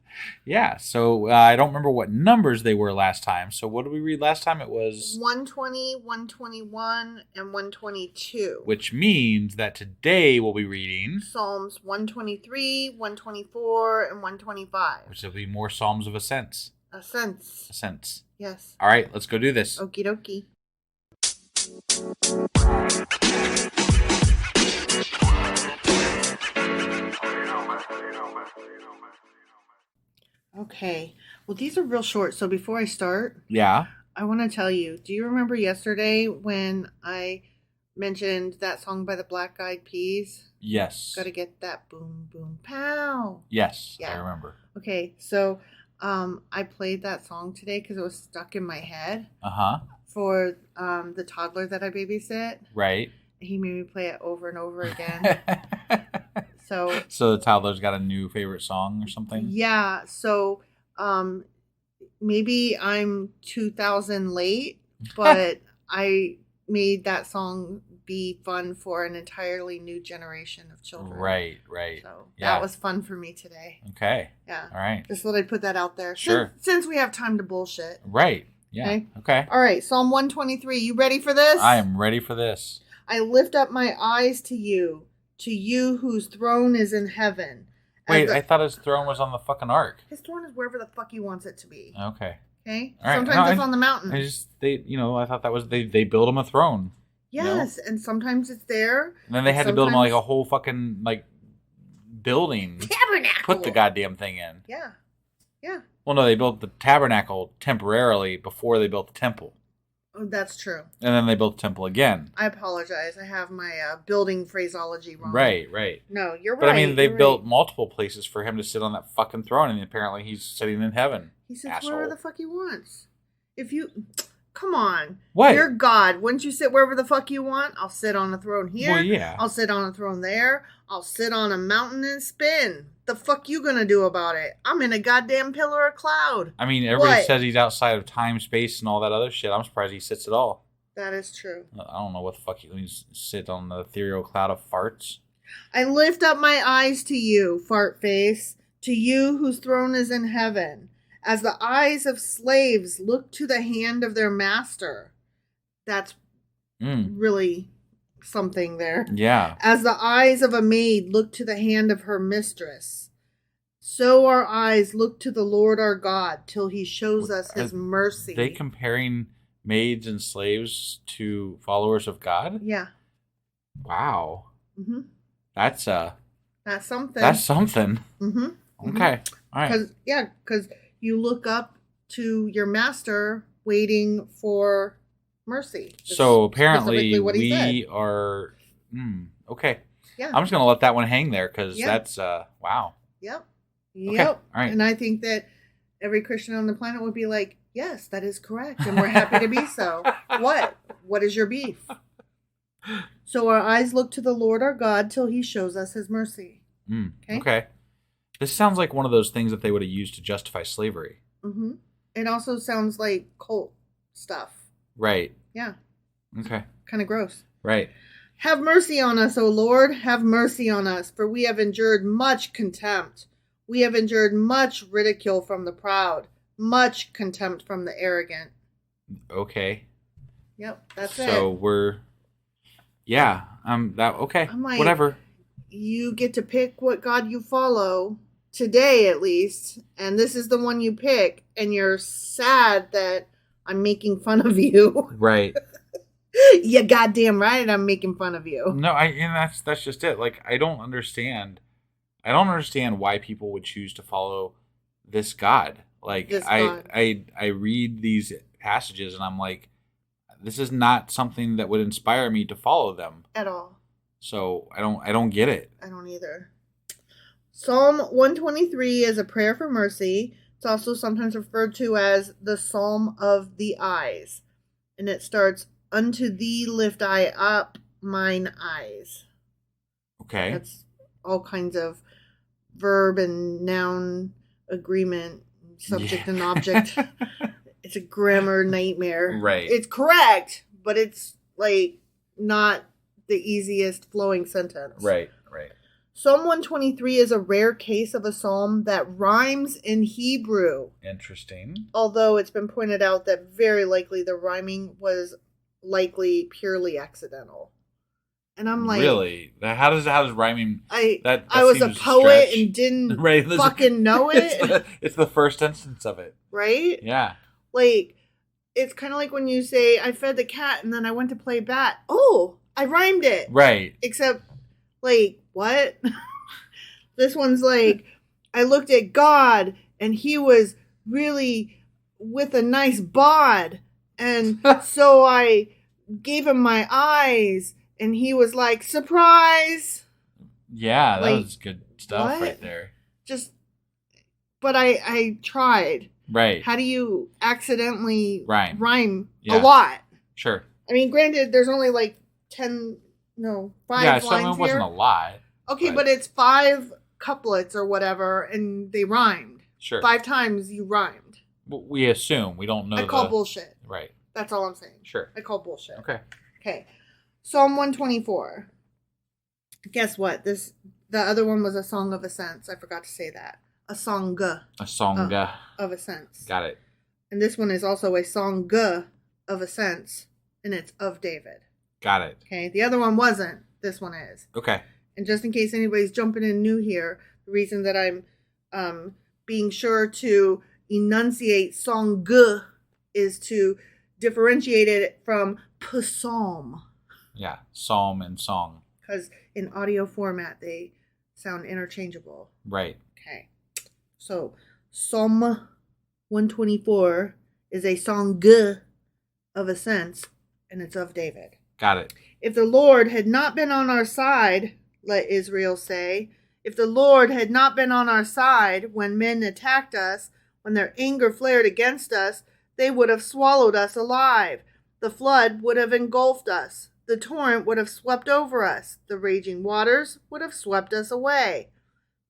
Yeah, so I don't remember what numbers they were last time. So what did we read last time? It was... 120, 121, and 122. Which means that today we'll be reading... Psalms 123, 124, and 125. Which will be more Psalms of Ascents. Ascents. Yes. All right, let's go do this. Okie dokie. Okay. Well, these are real short, so before I start... Yeah? I want to tell you, do you remember yesterday when I mentioned that song by the Black Eyed Peas? Yes. Gotta get that boom, boom, pow. Yes, yeah. I remember. Okay, so I played that song today because it was stuck in my head. Uh-huh. For the toddler that I babysit. Right. He made me play it over and over again. So the toddler's got a new favorite song or something? Yeah, so maybe I'm 2000 late, but I made that song be fun for an entirely new generation of children. Right. So that was fun for me today. Okay. Yeah. All right. Just thought I'd put that out there. Sure. Since we have time to bullshit. Right. Yeah. Okay. All right. Psalm 123. You ready for this? I am ready for this. I lift up my eyes to you whose throne is in heaven. Wait, I thought his throne was on the fucking ark. His throne is wherever the fuck he wants it to be. Okay. Okay? All right. Sometimes it's on the mountain. I thought that was, they built him a throne. Yes, and sometimes it's there. And then they had to build him like a whole fucking, like, building. Tabernacle. Put the goddamn thing in. Yeah. Yeah. Well, no, they built the tabernacle temporarily before they built the temple. Oh, that's true. And then they built the temple again. I apologize. I have my building phraseology wrong. Right. No, you're right. But I mean, they built multiple places for him to sit on that fucking throne, and apparently he's sitting in heaven. He sits wherever the fuck he wants. Come on. What? You're God. Wouldn't you sit wherever the fuck you want? I'll sit on a throne here. Well, yeah. I'll sit on a throne there. I'll sit on a mountain and spin. The fuck you gonna do about it? I'm in a goddamn pillar of cloud. I mean, everybody says he's outside of time, space, and all that other shit. I'm surprised he sits at all. That is true. I don't know what the fuck he sit on the ethereal cloud of farts. I lift up my eyes to you, fart face, to you whose throne is in heaven. As the eyes of slaves look to the hand of their master. That's really something there. Yeah. As the eyes of a maid look to the hand of her mistress, so our eyes look to the Lord our God till he shows us his mercy. Are they comparing maids and slaves to followers of God? Yeah. Wow. Mm-hmm. That's something. That's something. Mm-hmm. Okay. All right. Because you look up to your master waiting for mercy. So apparently we are... okay. Yeah. I'm just going to let that one hang there because that's... wow. Yep. Okay. Yep. All right. And I think that every Christian on the planet would be like, yes, that is correct. And we're happy to be so. What? What is your beef? So our eyes look to the Lord our God till he shows us his mercy. Okay. This sounds like one of those things that they would have used to justify slavery. Mm-hmm. It also sounds like cult stuff. Right. Yeah. Okay. Kind of gross. Right. Have mercy on us, O Lord. Have mercy on us, for we have endured much contempt. We have endured much ridicule from the proud, much contempt from the arrogant. Okay. Yep, that's it. So we're... Yeah. Okay. I'm like, whatever. You get to pick what God you follow, today at least, and this is the one you pick, and you're sad that I'm making fun of you. Right. You goddamn right I'm making fun of you. No, and that's just it. Like, I don't understand why people would choose to follow this God. Like, I read these passages and I'm like, this is not something that would inspire me to follow them at all. So I don't get it. I don't either. Psalm 123 is a prayer for mercy. It's also sometimes referred to as the Psalm of the Eyes. And it starts, unto thee lift I up mine eyes. Okay. That's all kinds of verb and noun agreement, subject and object. It's a grammar nightmare. Right. It's correct, but it's like not the easiest flowing sentence. Right. Psalm 123 is a rare case of a psalm that rhymes in Hebrew. Interesting. Although it's been pointed out that very likely the rhyming was likely purely accidental. And I'm like, really? How does rhyming? I was a poet and didn't fucking know it. It's the first instance of it, right? Yeah. Like, it's kind of like when you say, I fed the cat and then I went to play bat. Oh, I rhymed it. Right. Except, like, what? This one's like, I looked at God and he was really with a nice bod. And so I gave him my eyes and he was like, surprise. Yeah, that was good stuff right there. But I tried. Right. How do you accidentally rhyme yeah. a lot? Sure. I mean, granted, there's only like 5 lines so it wasn't a lot. Okay, but it's 5 couplets or whatever, and they rhymed. Sure. 5 times you rhymed. We assume. We don't know. I call bullshit. Right. That's all I'm saying. Sure. I call bullshit. Okay. Psalm 124. Guess what? The other one was a song of ascents. I forgot to say that. A song. A song. Of ascents. Got it. And this one is also a song of ascents, and it's of David. Got it. Okay. The other one wasn't. This one is. Okay. And just in case anybody's jumping in new here, the reason that I'm being sure to enunciate song is to differentiate it from psalm. Yeah, psalm and song. Because in audio format, they sound interchangeable. Right. Okay. So, Psalm 124 is a song of ascents, and it's of David. Got it. If the Lord had not been on our side, let Israel say, if the Lord had not been on our side when men attacked us, when their anger flared against us, they would have swallowed us alive. The flood would have engulfed us. The torrent would have swept over us. The raging waters would have swept us away.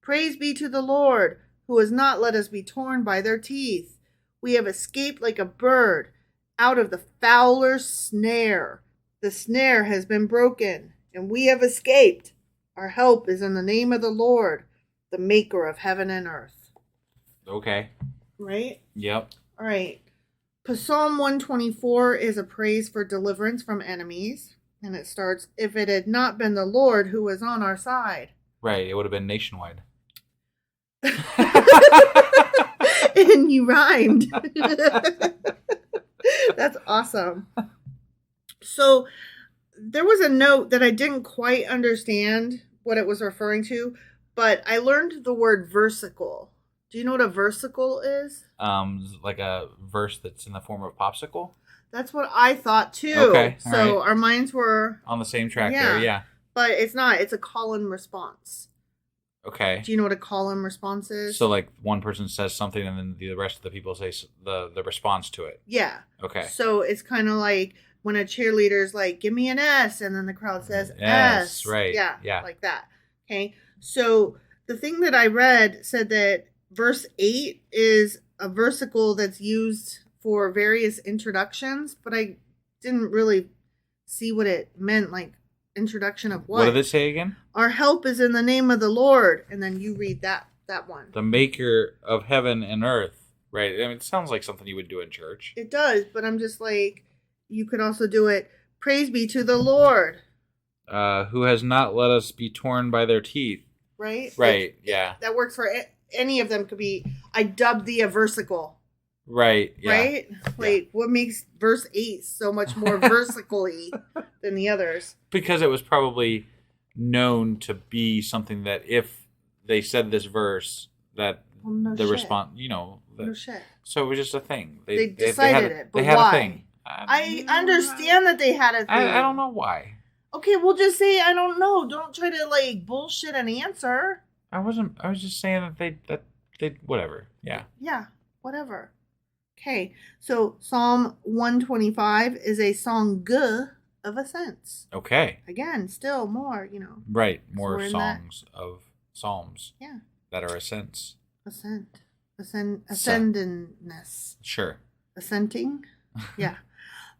Praise be to the Lord, who has not let us be torn by their teeth. We have escaped like a bird out of the fowler's snare. The snare has been broken, and we have escaped. Our help is in the name of the Lord, the maker of heaven and earth. Okay. Right? Yep. All right. Psalm 124 is a praise for deliverance from enemies. And it starts, if it had not been the Lord who was on our side. Right. It would have been nationwide. And you rhymed. That's awesome. So there was a note that I didn't quite understand what it was referring to, but I learned the word versicle. Do you know what a versicle is? Like a verse that's in the form of popsicle? That's what I thought too. Okay. So right. Our minds were on the same track there, yeah. But it's not. It's a call and response. Okay. Do you know what a call and response is? So like one person says something and then the rest of the people say the response to it. Yeah. Okay. So it's kind of like when a cheerleader's like, give me an S, and then the crowd says S. S. Right. Yeah. Like that. Okay. So the thing that I read said that verse 8 is a versicle that's used for various introductions, but I didn't really see what it meant, like introduction of what. What did it say again? Our help is in the name of the Lord. And then you read that one. The maker of heaven and earth. Right. I mean, it sounds like something you would do in church. It does, but I'm just like, you could also do it, praise be to the Lord. Who has not let us be torn by their teeth. Right? Right, yeah. That works for any of them. Could be, I dubbed thee a versicle. Right, yeah. Right? Like, what makes verse 8 so much more versicle-y than the others? Because it was probably known to be something that if they said this verse, that response, no shit. So it was just a thing. They decided it, but they had why? a thing. I understand that they had a thing. I don't know why. Okay, we'll just say, I don't know. Don't try to, like, bullshit an answer. I was just saying that they whatever. Yeah. Yeah, whatever. Okay, so Psalm 125 is a song of ascents. Okay. Again, still more, Right, more songs of psalms. Yeah. That are ascents. Ascendedness. Sure. Ascenting? Yeah.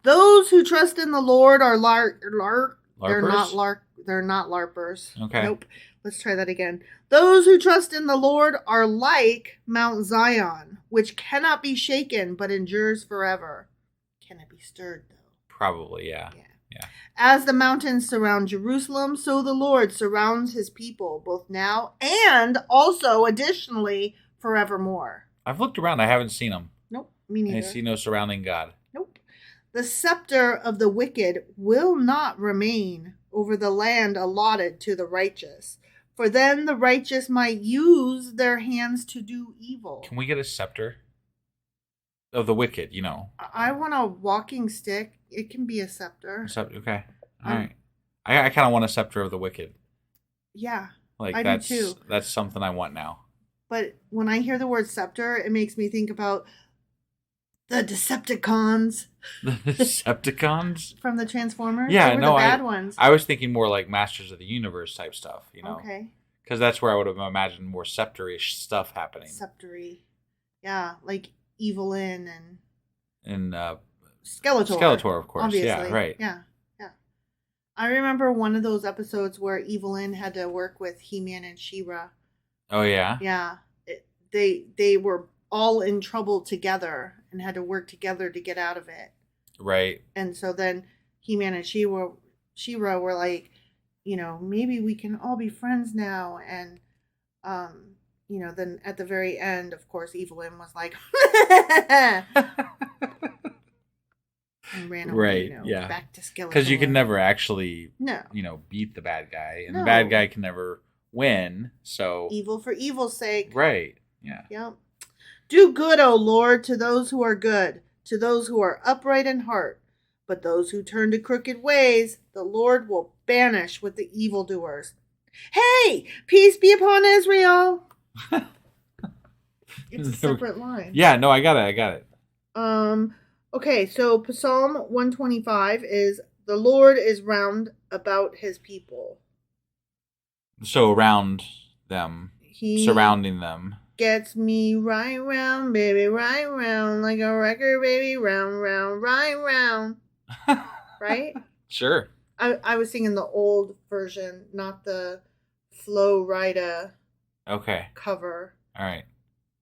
Those who trust in the Lord are LARPers? They're not LARPers. Okay. Nope. Let's try that again. Those who trust in the Lord are like Mount Zion, which cannot be shaken but endures forever. Can it be stirred, though? Probably, yeah. As the mountains surround Jerusalem, so the Lord surrounds his people, both now and also, additionally, forevermore. I've looked around. I haven't seen them. Nope, me neither. I see no surrounding God. Nope. The scepter of the wicked will not remain over the land allotted to the righteous, for then the righteous might use their hands to do evil. Can we get a scepter of the wicked, I want a walking stick. It can be a scepter. Okay. All right. I kind of want a scepter of the wicked. Yeah. Like I do too. That's something I want now. But when I hear the word scepter, it makes me think about the Decepticons. The Decepticons? From the Transformers? Yeah, the bad ones. I was thinking more like Masters of the Universe type stuff, Okay. Because that's where I would have imagined more scepter-ish stuff happening. Sceptery. Yeah, like Evelyn and Skeletor. Skeletor, of course. Obviously. Yeah, right. Yeah. I remember one of those episodes where Evelyn had to work with He-Man and She-Ra. Oh, yeah? Yeah. They were all in trouble together and had to work together to get out of it. Right. And so then He-Man and She-Ra were like, maybe we can all be friends now. And then at the very end, of course, Evelyn was like, and ran away, back to Skeletor. Because you can never actually, beat the bad guy. And the bad guy can never win, so... Evil for evil's sake. Right, yeah. Yep. Do good, O Lord, to those who are good, to those who are upright in heart. But those who turn to crooked ways, the Lord will banish with the evildoers. Hey, peace be upon Israel. It's a separate line. Yeah, no, I got it. Okay, so Psalm 125 is, the Lord is round about his people. So around them, surrounding them. Gets me right round, baby, right round, like a record, baby, round, round, right round. Right? Sure. I was singing the old version, not the Flo Rida cover. All right.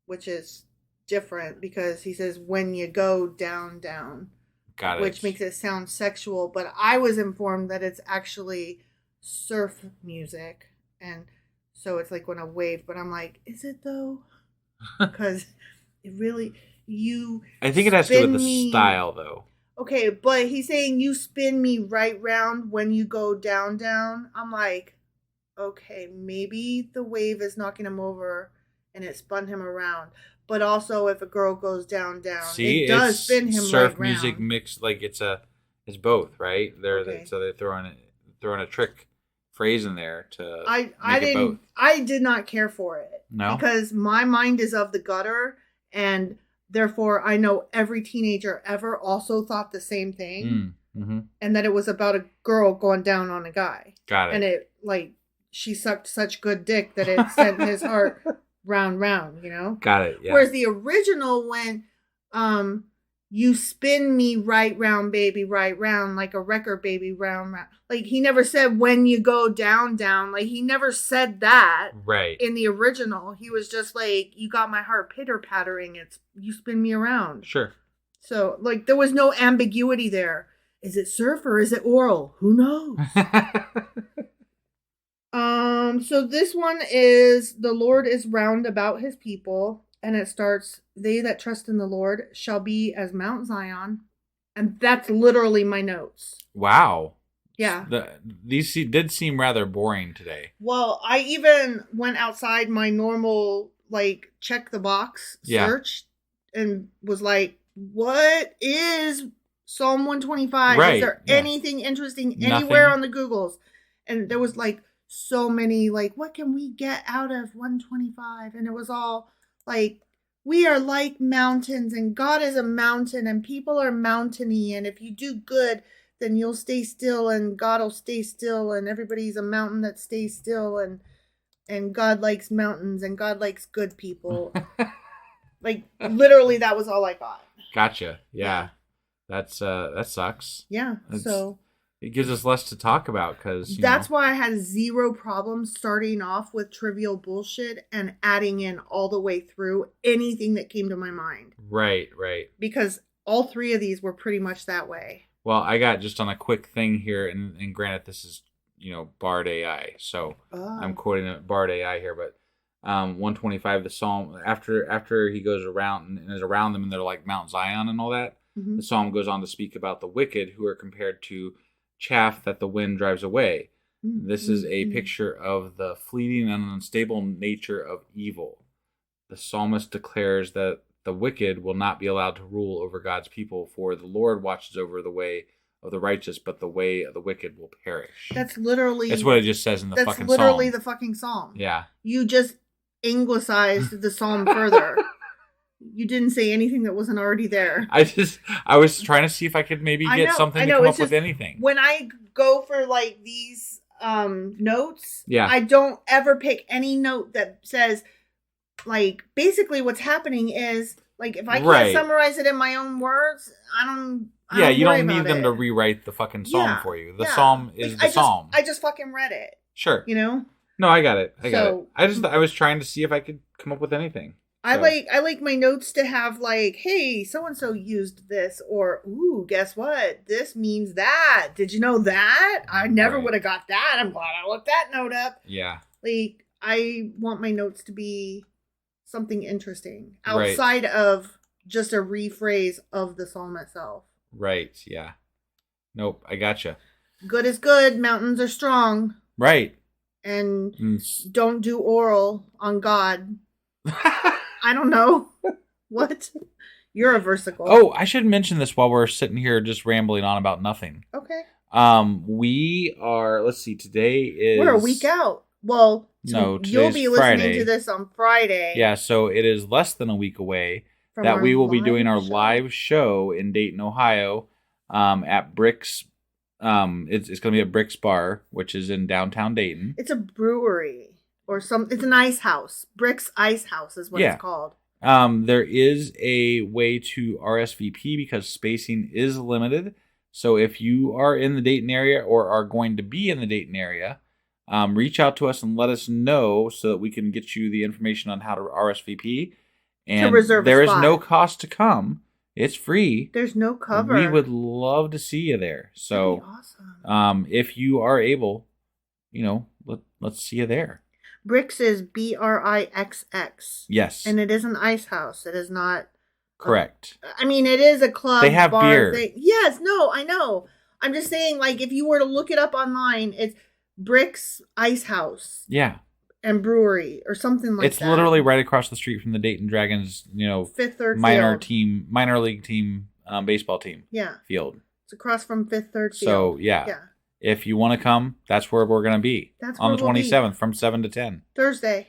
Which is different because he says, when you go down, down. Got it. Which makes it sound sexual, but I was informed that it's actually surf music. And so it's like when a wave, but I'm like, is it though? Because it really, I think it has to do with the style though. Okay, but he's saying you spin me right round when you go down, down. I'm like, okay, maybe the wave is knocking him over and it spun him around. But also, if a girl goes down, down, it does spin him surf right music round. Mixed, like it's both, right? So they're throwing a trick phrase in there to make it both. I did not care for it. No, because my mind is of the gutter, and therefore I know every teenager ever also thought the same thing, and that it was about a girl going down on a guy. Got it. And it she sucked such good dick that it sent his heart round, round. Got it. Yeah. Whereas the original went, you spin me right round, baby, right round, like a record, baby, round, round. Like, he never said when you go down, down. Like, he never said that. Right. In the original. He was just like, you got my heart pitter-pattering. It's, you spin me around. Sure. So, like, there was no ambiguity there. Is it surf or is it oral? Who knows? So this one is, the Lord is round about his people. And it starts, they that trust in the Lord shall be as Mount Zion. And that's literally my notes. Wow. Yeah. These did seem rather boring today. Well, I even went outside my normal, check the box search and was like, what is Psalm 125? Right. Is there anything interesting anywhere on the Googles? And there was so many, what can we get out of 125? And it was all we are like mountains, and God is a mountain, and people are mountainy, and if you do good, then you'll stay still, and God will stay still, and everybody's a mountain that stays still, and God likes mountains, and God likes good people. Literally, that was all I got. Gotcha. Yeah. That sucks. Yeah. It gives us less to talk about because that's why I had zero problems starting off with trivial bullshit and adding in all the way through anything that came to my mind. Right. Because all three of these were pretty much that way. Well, I got just on a quick thing here, and granted, this is Bard AI, so I'm quoting Bard AI here, but 125, the psalm after he goes around and is around them, and they're like Mount Zion and all that. Mm-hmm. The psalm goes on to speak about the wicked who are compared to chaff that the wind drives away. Mm-hmm. This is a picture of the fleeting and unstable nature of evil. The psalmist declares that the wicked will not be allowed to rule over God's people, for the Lord watches over the way of the righteous, but the way of the wicked will perish. That's what it just says in the fucking psalm. That's literally the fucking psalm. Yeah. You just anglicized the psalm further. You didn't say anything that wasn't already there. I was trying to see if I could maybe get something to come up with anything. When I go for these notes, yeah. I don't ever pick any note that says basically what's happening is if I can't summarize it in my own words, I don't you don't need them to rewrite the fucking psalm for you. The psalm is the psalm. I just fucking read it. Sure. No, I got it. I was trying to see if I could come up with anything. I like my notes to have hey, so and so used this, or ooh, guess what? This means that. Did you know that? I never would have got that. I'm glad I looked that note up. Yeah. I want my notes to be something interesting Right. outside of just a rephrase of the psalm itself. Right, yeah. Nope, I gotcha. Good is good, mountains are strong. Right. And don't do oral on God. I don't know. What? You're a versicle. Oh, I should mention this while we're sitting here just rambling on about nothing. Okay. We are, let's see, today is... We're a week out. Well, no, you'll be listening to this on Friday. Yeah, so it is less than a week away that we will be doing our live show in Dayton, Ohio, at Brick's. It's going to be at Brick's Bar, which is in downtown Dayton. It's a brewery it's an ice house. Brick's Ice House is what it's called. There is a way to RSVP because spacing is limited. So if you are in the Dayton area or are going to be in the Dayton area, reach out to us and let us know so that we can get you the information on how to RSVP. And to reserve there a is spot. no cost to come. It's free. There's no cover. We would love to see you there. So, awesome. If you are able, let's see you there. Brix is BRIXX. Yes. And it is an ice house. It is not... Correct. It is a club. They have bar beer. Yes, no, I know. I'm just saying, if you were to look it up online, it's Brix Ice House. Yeah. And brewery or something like that. It's literally right across the street from the Dayton Dragons, Fifth Third minor league team, baseball team. Yeah. Field. It's across from Fifth Third Field. So yeah. If you want to come, that's where we're going to be. That's on the 27th from 7 to 10. Thursday.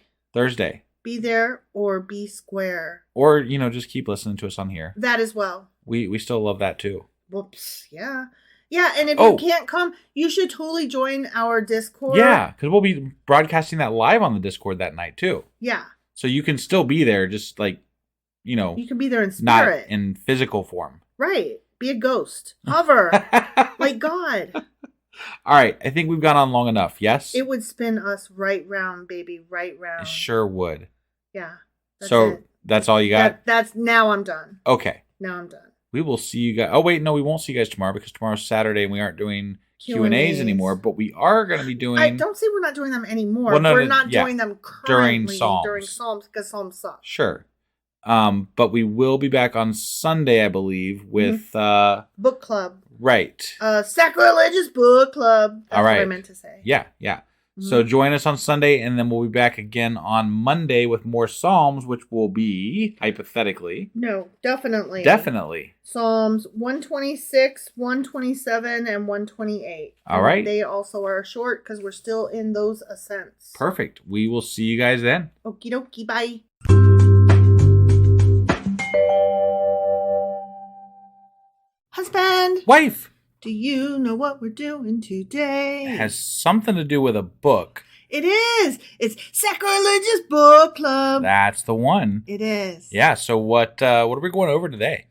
Be there or be square. Or, just keep listening to us on here. That as well. We still love that too. Whoops. Yeah. Yeah, and if you can't come, you should totally join our Discord. Yeah, because we'll be broadcasting that live on the Discord that night too. Yeah. So you can still be there, just you can be there in spirit. Not in physical form. Right. Be a ghost. Hover. like God. All right. I think we've gone on long enough. Yes? It would spin us right round, baby. Right round. It sure would. Yeah. That's all you got? Now I'm done. Okay. Now I'm done. We will see you guys. Oh, wait. No, we won't see you guys tomorrow because tomorrow's Saturday and we aren't doing Q&As anymore. But we are going to be doing... I don't say we're not doing them anymore. Well, we're not doing them currently during Psalms because Psalms suck. Sure. But we will be back on Sunday, I believe, with... Book Club. Right. Sacrilegious Book Club. That's all right. What I meant to say. Yeah. So join us on Sunday, and then we'll be back again on Monday with more Psalms, which will be, hypothetically... No, definitely. Psalms 126, 127, and 128. All right. They also are short because we're still in those ascents. Perfect. We will see you guys then. Okie dokie, bye. Husband. Wife. Do you know what we're doing today? It has something to do with a book. It is. It's Sacrilegious Book Club. That's the one. It is. Yeah. So what are we going over today?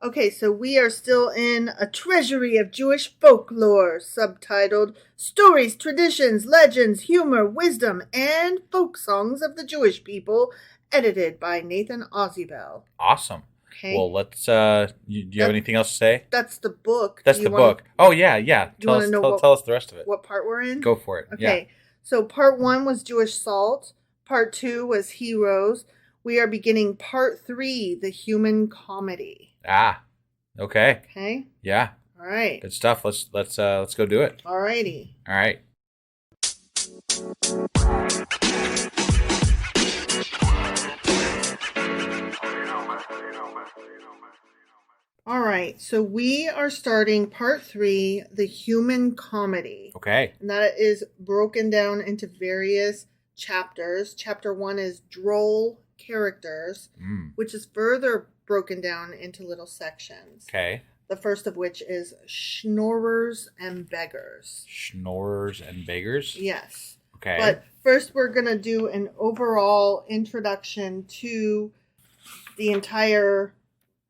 Okay, so we are still in A Treasury of Jewish Folklore, subtitled Stories, Traditions, Legends, Humor, Wisdom, and Folk Songs of the Jewish People, edited by Nathan Ozibel. Awesome. Okay. Well, let's, do you have anything else to say? That's the book. That's the book. Oh, yeah. Tell us the rest of it. What part we're in? Go for it. Okay. Yeah. So part 1 was Jewish Salt. Part 2 was Heroes. We are beginning part 3, the Human Comedy. Ah, okay. Okay. Yeah. All right. Good stuff. Let's go do it. All righty. All right. All right, so we are starting part 3, the Human Comedy. Okay. And that is broken down into various chapters. Chapter 1 is droll characters, which is further broken down into little sections. Okay. The first of which is schnorrers and beggars. Schnorrers and beggars? Yes. Okay. But first we're going to do an overall introduction to the entire...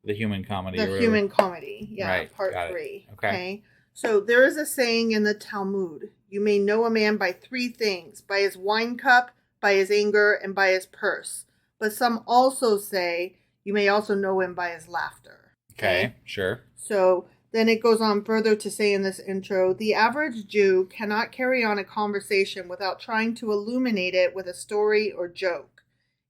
The Human Comedy. The Human Comedy, yeah, right, part 3. Okay. So there is a saying in the Talmud, you may know a man by 3 things, by his wine cup, by his anger, and by his purse. But some also say you may also know him by his laughter. Okay, sure. So then it goes on further to say in this intro, the average Jew cannot carry on a conversation without trying to illuminate it with a story or joke.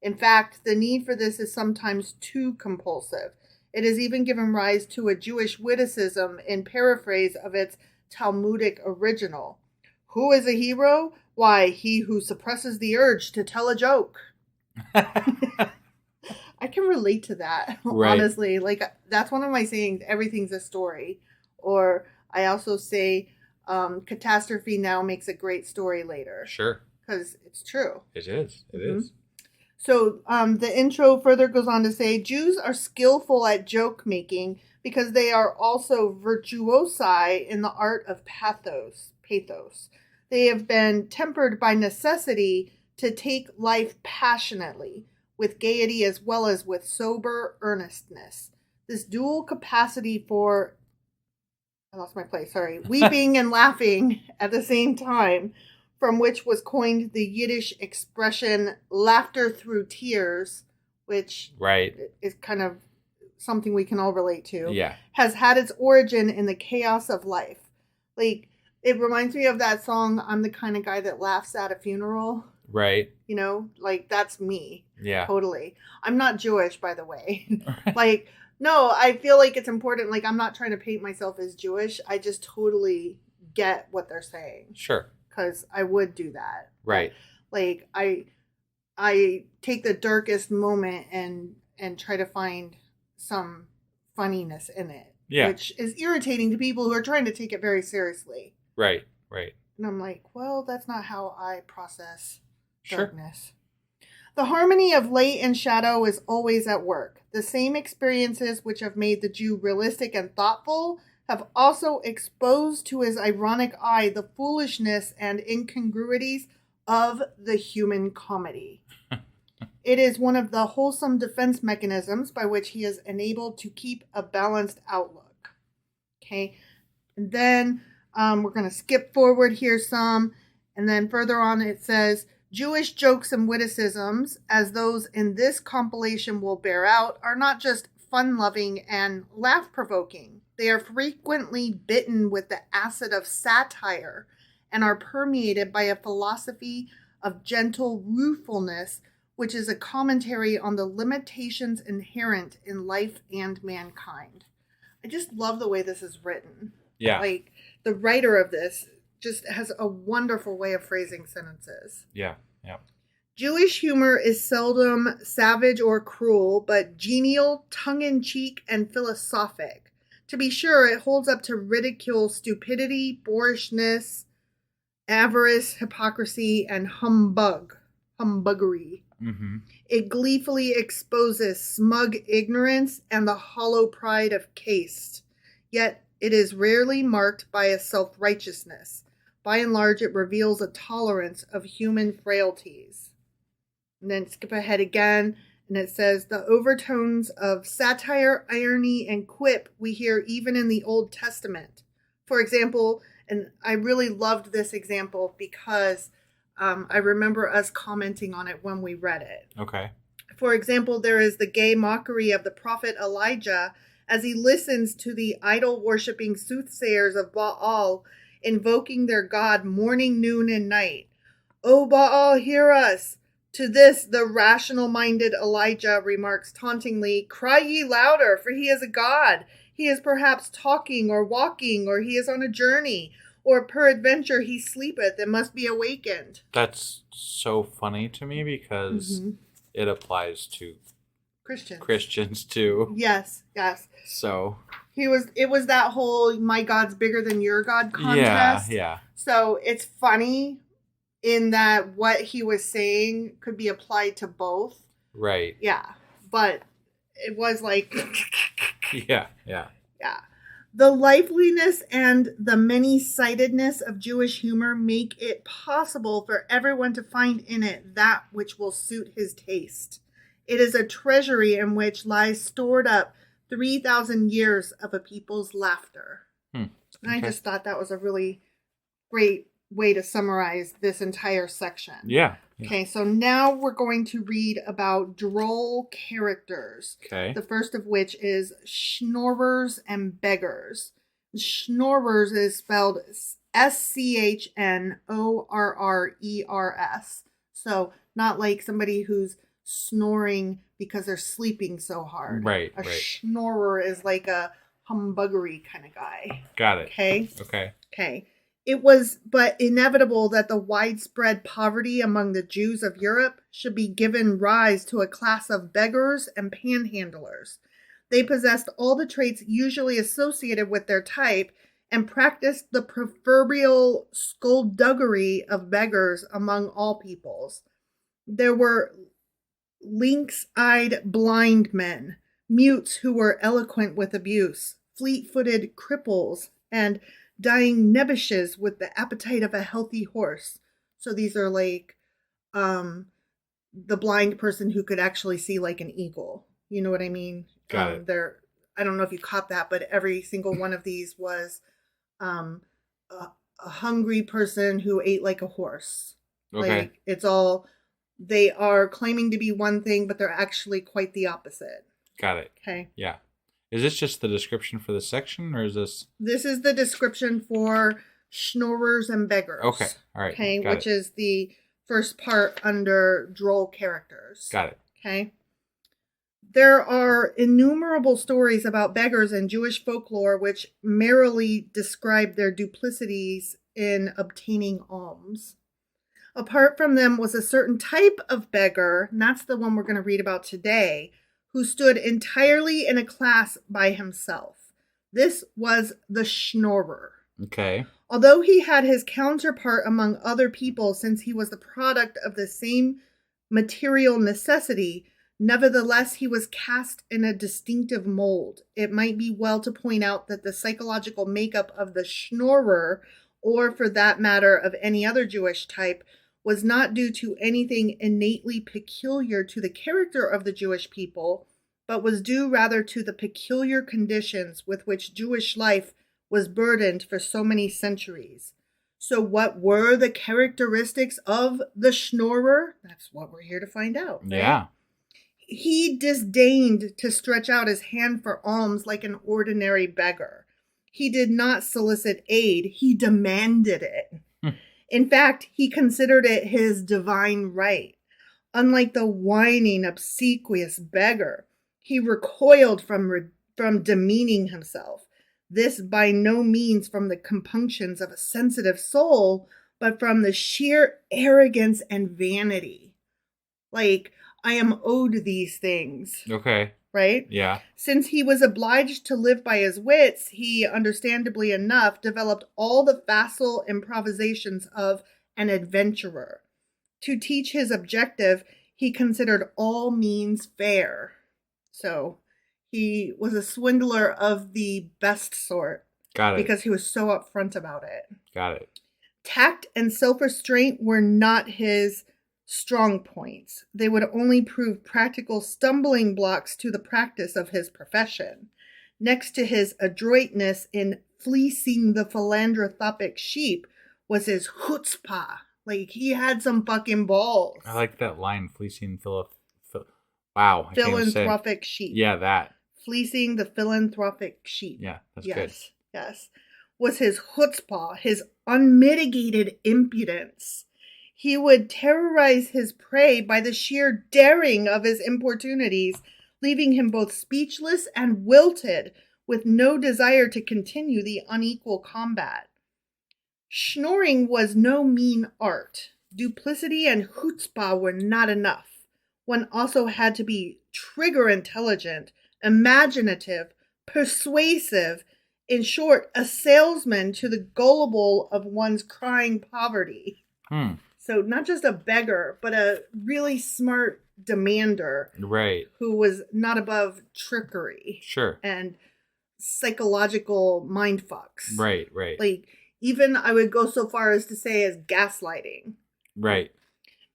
In fact, the need for this is sometimes too compulsive. It has even given rise to a Jewish witticism in paraphrase of its Talmudic original. Who is a hero? Why, he who suppresses the urge to tell a joke. I can relate to that, right. Honestly. Like, that's one of my sayings, everything's a story. Or I also say, catastrophe now makes a great story later. Sure. Because it's true. It is. It is. So the intro further goes on to say, Jews are skillful at joke making because they are also virtuosi in the art of pathos. They have been tempered by necessity to take life passionately, with gaiety as well as with sober earnestness. This dual capacity for, weeping and laughing at the same time, from which was coined the Yiddish expression laughter through tears, which is kind of something we can all relate to, has had its origin in the chaos of life. Like, it reminds me of that song, I'm the kind of guy that laughs at a funeral. Right. You know, like, that's me. Yeah. Totally. I'm not Jewish, by the way. Like, no, I feel like it's important. Like, I'm not trying to paint myself as Jewish. I just totally get what they're saying. Sure. Because I would do that. Right. Like, I take the darkest moment and try to find some funniness in it. Yeah. Which is irritating to people who are trying to take it very seriously. Right. Right. And I'm like, well, that's not how I process darkness. The harmony of light and shadow is always at work. The same experiences which have made the Jew realistic and thoughtful have also exposed to his ironic eye the foolishness and incongruities of the human comedy. It is one of the wholesome defense mechanisms by which he is enabled to keep a balanced outlook. Okay, and then we're going to skip forward here some, and then further on it says, Jewish jokes and witticisms, as those in this compilation will bear out, are not just fun-loving and laugh-provoking. They are frequently bitten with the acid of satire and are permeated by a philosophy of gentle ruefulness, which is a commentary on the limitations inherent in life and mankind. I just love the way this is written. Yeah. Like, the writer of this just has a wonderful way of phrasing sentences. Yeah, yeah. Jewish humor is seldom savage or cruel, but genial, tongue-in-cheek, and philosophic. To be sure, it holds up to ridicule stupidity, boorishness, avarice, hypocrisy, and humbuggery. Mm-hmm. It gleefully exposes smug ignorance and the hollow pride of caste. Yet it is rarely marked by a self-righteousness. By and large, it reveals a tolerance of human frailties. And then skip ahead again, and it says, the overtones of satire, irony, and quip we hear even in the Old Testament. For example, and I really loved this example because I remember us commenting on it when we read it. Okay. For example, there is the gay mockery of the prophet Elijah as he listens to the idol-worshipping soothsayers of Baal invoking their god morning, noon, and night. O Baal, hear us! To this, the rational-minded Elijah remarks tauntingly, cry ye louder, for he is a god. He is perhaps talking or walking, or he is on a journey, or peradventure he sleepeth and must be awakened. That's so funny to me because it applies to Christians too. Yes. So it was that whole my God's bigger than your God contest. Yeah. So it's funny in that what he was saying could be applied to both. Right. Yeah. But it was like Yeah. The liveliness and the many-sidedness of Jewish humor make it possible for everyone to find in it that which will suit his taste. It is a treasury in which lies stored up 3,000 years of a people's laughter. And I just thought that was a really great way to summarize this entire section. Yeah. Okay, so now we're going to read about droll characters. Okay. The first of which is schnorrers and beggars. Schnorrers is spelled Schnorrers. So not like somebody who's snoring because they're sleeping so hard. Right. A schnorrer is like a humbuggery kind of guy. Got it. Okay. It was but inevitable that the widespread poverty among the Jews of Europe should be given rise to a class of beggars and panhandlers. They possessed all the traits usually associated with their type and practiced the proverbial skullduggery of beggars among all peoples. There were lynx-eyed blind men, mutes who were eloquent with abuse, fleet-footed cripples, and dying nebbishes with the appetite of a healthy horse. So these are like the blind person who could actually see like an eagle. You know what I mean? Got it. I don't know if you caught that, but every single one of these was a hungry person who ate like a horse. Okay. Like it's all, they are claiming to be one thing, but they're actually quite the opposite. Got it. Okay. Yeah. Is this just the description for this section, or is this? This is the description for schnorrers and beggars. Okay. All right. Okay. Which is the first part under droll characters. Got it. Okay. There are innumerable stories about beggars in Jewish folklore which merrily describe their duplicities in obtaining alms. Apart from them was a certain type of beggar, and that's the one we're going to read about today, who stood entirely in a class by himself. This was the schnorrer. Okay. Although he had his counterpart among other people since he was the product of the same material necessity, nevertheless he was cast in a distinctive mold. It might be well to point out that the psychological makeup of the schnorrer, or for that matter of any other Jewish type, was not due to anything innately peculiar to the character of the Jewish people, but was due rather to the peculiar conditions with which Jewish life was burdened for so many centuries. So what were the characteristics of the schnorrer? That's what we're here to find out. Right? Yeah. He disdained to stretch out his hand for alms like an ordinary beggar. He did not solicit aid, he demanded it. In fact, he considered it his divine right. Unlike the whining, obsequious beggar, he recoiled from demeaning himself. This by no means from the compunctions of a sensitive soul, but from the sheer arrogance and vanity. Like, I am owed these things. Okay. Right? Yeah. Since he was obliged to live by his wits, he, understandably enough, developed all the facile improvisations of an adventurer. To teach his objective, he considered all means fair. So he was a swindler of the best sort. Got it. Because he was so upfront about it. Got it. Tact and self-restraint were not his strong points. They would only prove practical stumbling blocks to the practice of his profession. Next to his adroitness in fleecing the philanthropic sheep was his chutzpah. Like, he had some fucking balls. I like that line, fleecing wow. Philanthropic sheep. Yeah, that. Fleecing the philanthropic sheep. Yeah, that's good. Yes. Was his chutzpah, his unmitigated impudence. He would terrorize his prey by the sheer daring of his importunities, leaving him both speechless and wilted, with no desire to continue the unequal combat. Schnorring was no mean art. Duplicity and chutzpah were not enough. One also had to be trigger intelligent, imaginative, persuasive, in short, a salesman to the gullible of one's crying poverty. So not just a beggar, but a really smart demander. Right. Who was not above trickery. Sure. And psychological mindfucks. Right. Like, even I would go so far as to say as gaslighting. Right.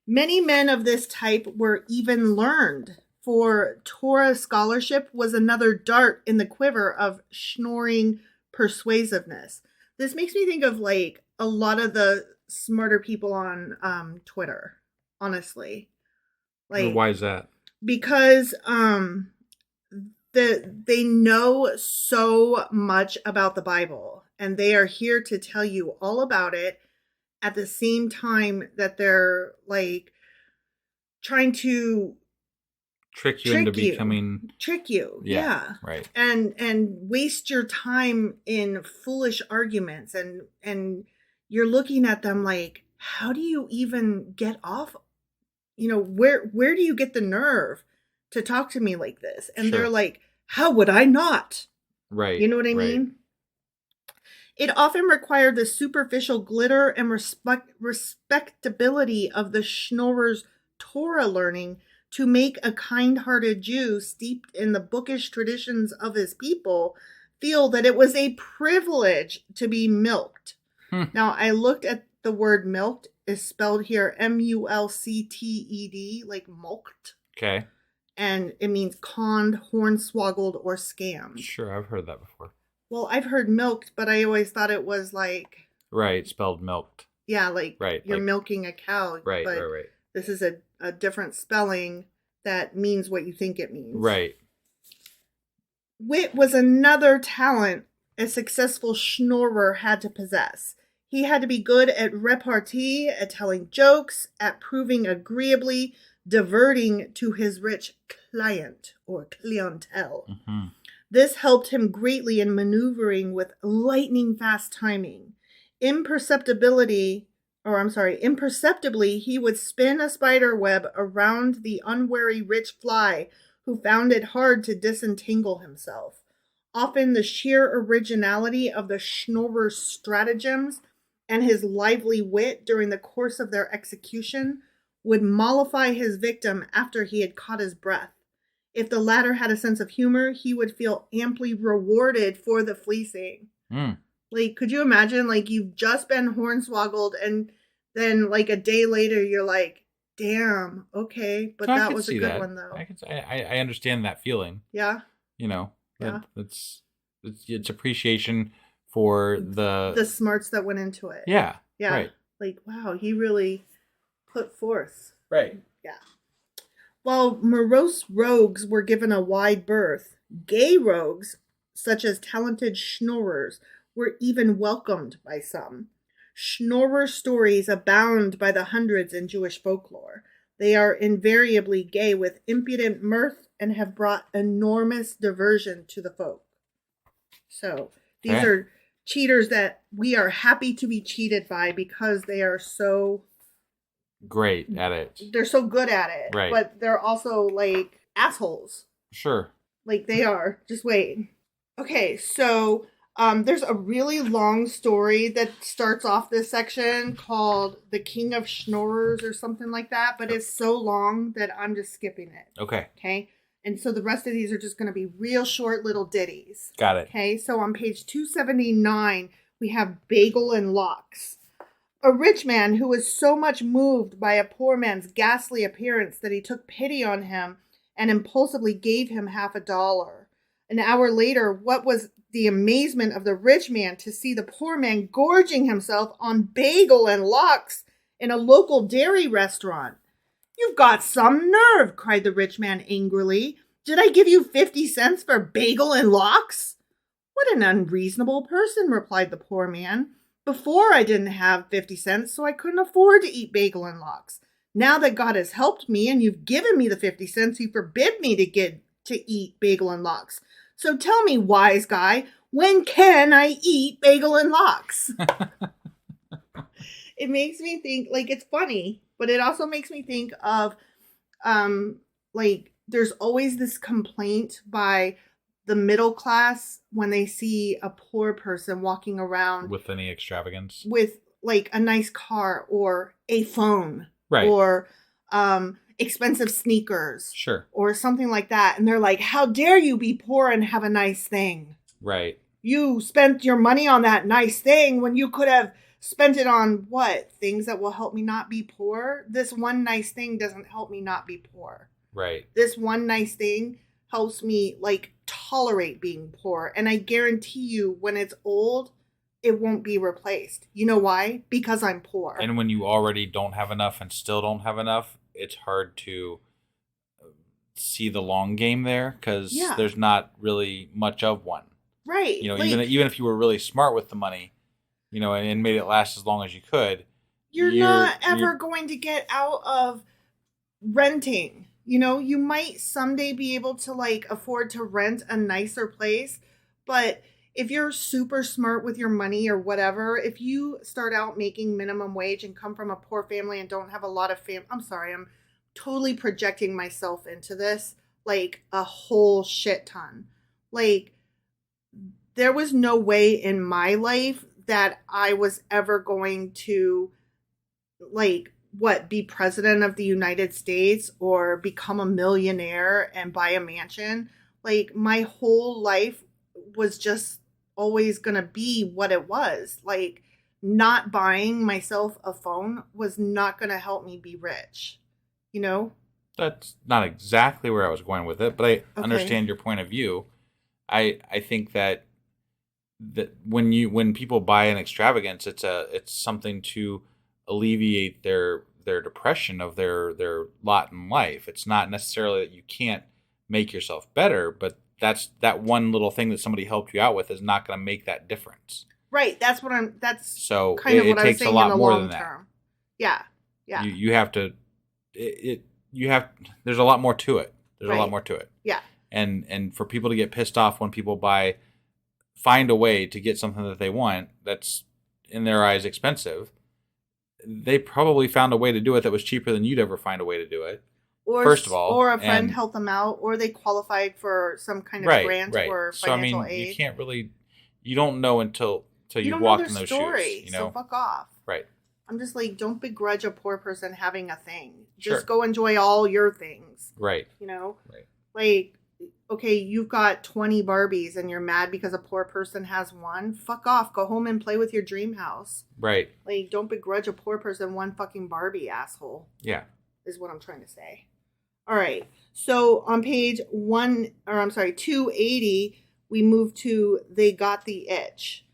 Many men of this type were even learned, for Torah scholarship was another dart in the quiver of schnorring persuasiveness. This makes me think of like a lot of the smarter people on Twitter, honestly. Like, why is that? Because they know so much about the Bible, and they are here to tell you all about it at the same time that they're like trying to trick you into becoming... Trick you, yeah. Right. And waste your time in foolish arguments, and you're looking at them like, how do you even get off? Where do you get the nerve to talk to me like this? And they're like, how would I not? Right. You know what I mean? It often required the superficial glitter and respectability of the Schnorrer's Torah learning to make a kind-hearted Jew steeped in the bookish traditions of his people feel that it was a privilege to be milked. Now, I looked at the word milked is spelled here mulcted, like mulked. Okay. And it means conned, hornswoggled, or scammed. Sure, I've heard that before. Well, I've heard milked, but I always thought it was like... Right, spelled milked. Yeah, like you're milking a cow. Right, but right. This is a different spelling that means what you think it means. Right. Wit was another talent a successful Schnorrer had to possess. He had to be good at repartee, at telling jokes, at proving agreeably diverting to his rich client or clientele. Mm-hmm. This helped him greatly in maneuvering with lightning fast timing. Imperceptibly, he would spin a spider web around the unwary rich fly who found it hard to disentangle himself. Often the sheer originality of the Schnorrer's stratagems and his lively wit during the course of their execution would mollify his victim after he had caught his breath. If the latter had a sense of humor, he would feel amply rewarded for the fleecing. Like, could you imagine, like, you've just been hornswoggled and then, like, a day later you're like, damn, okay, but that was a good one, though. I understand that feeling. Yeah? It's appreciation for the smarts that went into it. Yeah. Right. Like, wow, he really put forth. Right. Yeah. While morose rogues were given a wide berth, gay rogues, such as talented Schnorrers, were even welcomed by some. Schnorrer stories abound by the hundreds in Jewish folklore. They are invariably gay with impudent mirth and have brought enormous diversion to the folk. So, these are cheaters that we are happy to be cheated by because they are so... great at it. They're so good at it. Right. But they're also, like, assholes. Sure. Like, they are. Just wait. Okay, so... there's a really long story that starts off this section called The King of Schnorrers or something like that, but it's so long that I'm just skipping it. Okay. And so the rest of these are just going to be real short little ditties. Got it. Okay. So on page 279, we have Bagel and Locks. A rich man who was so much moved by a poor man's ghastly appearance that he took pity on him and impulsively gave him $50. An hour later, what was the amazement of the rich man to see the poor man gorging himself on bagel and lox in a local dairy restaurant. "You've got some nerve," cried the rich man angrily. "Did I give you 50 cents for bagel and lox?" "What an unreasonable person," replied the poor man. "Before I didn't have 50 cents, so I couldn't afford to eat bagel and lox. Now that God has helped me and you've given me the 50 cents, you forbid me to eat bagel and lox. So tell me, wise guy, when can I eat bagel and lox?" It makes me think, like, it's funny, but it also makes me think of, like, there's always this complaint by the middle class when they see a poor person walking around with any extravagance, with, like, a nice car or a phone, right, or expensive sneakers, sure, or something like that, and they're like, "How dare you be poor and have a nice thing? Right. You spent your money on that nice thing when you could have spent it on what? Things that will help me not be poor? This one nice thing doesn't help me not be poor. Right. This one nice thing helps me, like, tolerate being poor. And I guarantee you, when it's old, it won't be replaced. You know why? Because I'm poor. And when you already don't have enough and still don't have enough, it's hard to see the long game there because there's not really much of one. Right. You know, like, even if you were really smart with the money, you know, and made it last as long as you could, you're not ever going to get out of renting. You know, you might someday be able to like afford to rent a nicer place, but if you're super smart with your money or whatever, if you start out making minimum wage and come from a poor family and don't have a lot of I'm sorry, I'm totally projecting myself into this, like a whole shit ton. Like, there was no way in my life that I was ever going to, like, be president of the United States or become a millionaire and buy a mansion. Like, my whole life was just always going to be what it was. Like, not buying myself a phone was not going to help me be rich, you know? That's not exactly where I was going with it, but I understand your point of view. I think that when people buy an extravagance, it's something to alleviate their depression of their lot in life. It's not necessarily that you can't make yourself better, but that one little thing that somebody helped you out with is not going to make that difference. Right. That's what I'm. That's so kind of it what I was takes saying a lot in the more long than term. that. Yeah. You have to. There's a lot more to it. There's a lot more to it. Yeah. And for people to get pissed off when people find a way to get something that they want that's in their eyes expensive, they probably found a way to do it that was cheaper than you'd ever find a way to do it. Or, first of all, or a friend helped them out, or they qualified for some kind of grant or financial aid. You can't really, you don't know until you walk in those shoes. You know? So fuck off. Right. I'm just like, don't begrudge a poor person having a thing. Sure. Just go enjoy all your things. Right. You know? Right. Like, okay, you've got 20 Barbies and you're mad because a poor person has one. Fuck off. Go home and play with your dream house. Right. Like, don't begrudge a poor person one fucking Barbie, asshole. Yeah. Is what I'm trying to say. All right. So on page 280, we move to They Got the Itch.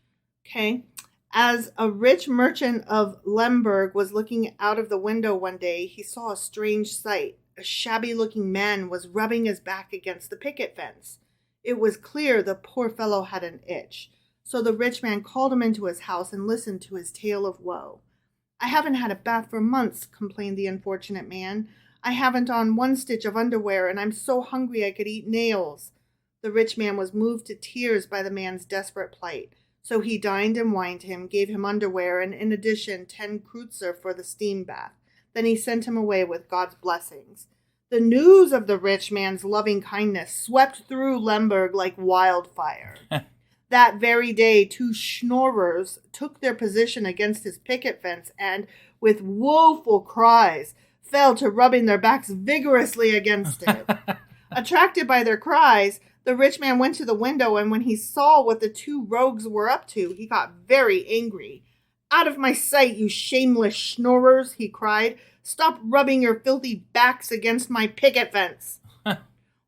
Okay. As a rich merchant of Lemberg was looking out of the window one day, he saw a strange sight. A shabby-looking man was rubbing his back against the picket fence. It was clear the poor fellow had an itch. So the rich man called him into his house and listened to his tale of woe. "I haven't had a bath for months," complained the unfortunate man. "I haven't on one stitch of underwear, and I'm so hungry I could eat nails." The rich man was moved to tears by the man's desperate plight. So he dined and wined him, gave him underwear, and in addition 10 kreutzer for the steam bath. Then he sent him away with God's blessings. The news of the rich man's loving kindness swept through Lemberg like wildfire. That very day, 2 schnorrers took their position against his picket fence and, with woeful cries, fell to rubbing their backs vigorously against it. Attracted by their cries, the rich man went to the window, and when he saw what the 2 rogues were up to, he got very angry. "Out of my sight, you shameless schnorrers," he cried. "Stop rubbing your filthy backs against my picket fence."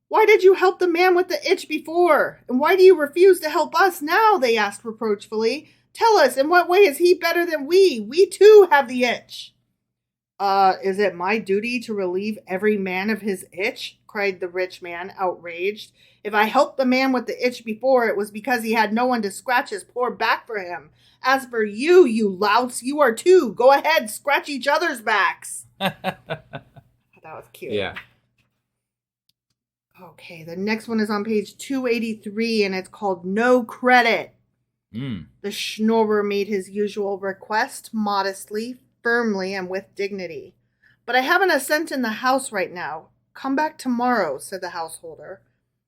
"Why did you help the man with the itch before? And why do you refuse to help us now?" they asked reproachfully. "Tell us, in what way is he better than we? We too have the itch." Is it my duty to relieve every man of his itch?" cried the rich man, outraged. "If I helped the man with the itch before, it was because he had no one to scratch his poor back for him. As for you, you louts, you are too. Go ahead, scratch each other's backs." That was cute. Yeah. Okay, the next one is on page 283, and it's called No Credit. The schnorrer made his usual request, modestly, firmly, and with dignity. "But I haven't a cent in the house right now. Come back tomorrow," said the householder.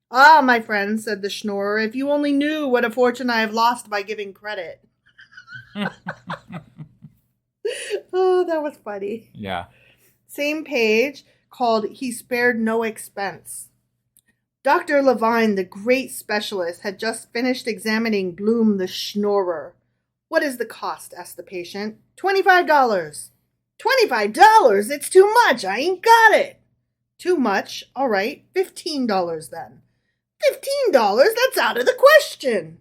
"Ah, my friend," said the schnorrer, "if you only knew what a fortune I have lost by giving credit." Oh, that was funny. Yeah. Same page, called He Spared No Expense. Dr. Levine, the great specialist, had just finished examining Bloom the schnorrer. "What is the cost?" asked the patient. $25. $25? It's too much. I ain't got it. Too much? All right, $15 then. $15? That's out of the question.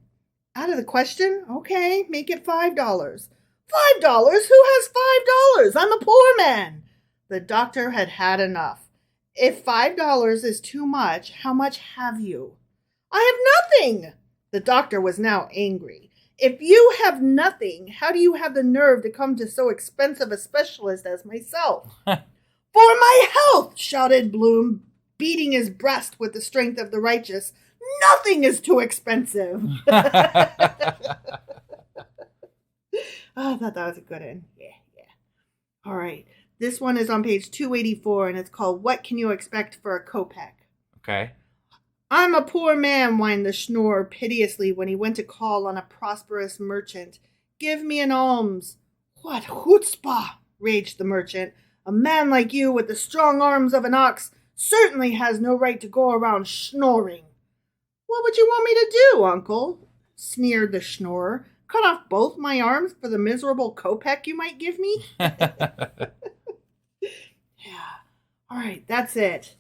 Out of the question? Okay, make it $5. $5? Who has $5? I'm a poor man. The doctor had had enough. "If $5 is too much, how much have you?" "I have nothing." The doctor was now angry. "If you have nothing, how do you have the nerve to come to so expensive a specialist as myself?" For my health, shouted Bloom, beating his breast with the strength of the righteous. Nothing is too expensive. Oh, I thought that was a good one. Yeah. All right. This one is on page 284, and it's called What Can You Expect for a Kopeck? Okay. I'm a poor man, whined the Schnorr piteously when he went to call on a prosperous merchant. Give me an alms. What chutzpah, raged the merchant. A man like you with the strong arms of an ox certainly has no right to go around schnoring. What would you want me to do, uncle? Sneered the Schnorr. Cut off both my arms for the miserable kopeck you might give me? Yeah. All right, that's it.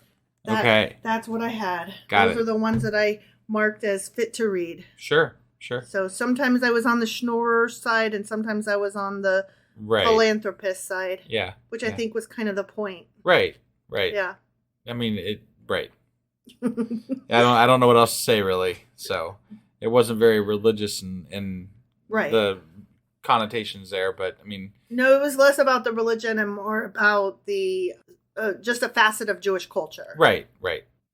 Okay. That's what I had. Those are the ones that I marked as fit to read. Sure. So sometimes I was on the Schnorrer side and sometimes I was on the philanthropist side. Yeah. Which I think was kind of the point. Right. Yeah. I mean, right. I don't know what else to say, really. So it wasn't very religious and right. The connotations there, but I mean... No, it was less about the religion and more about the just a facet of Jewish culture. Right.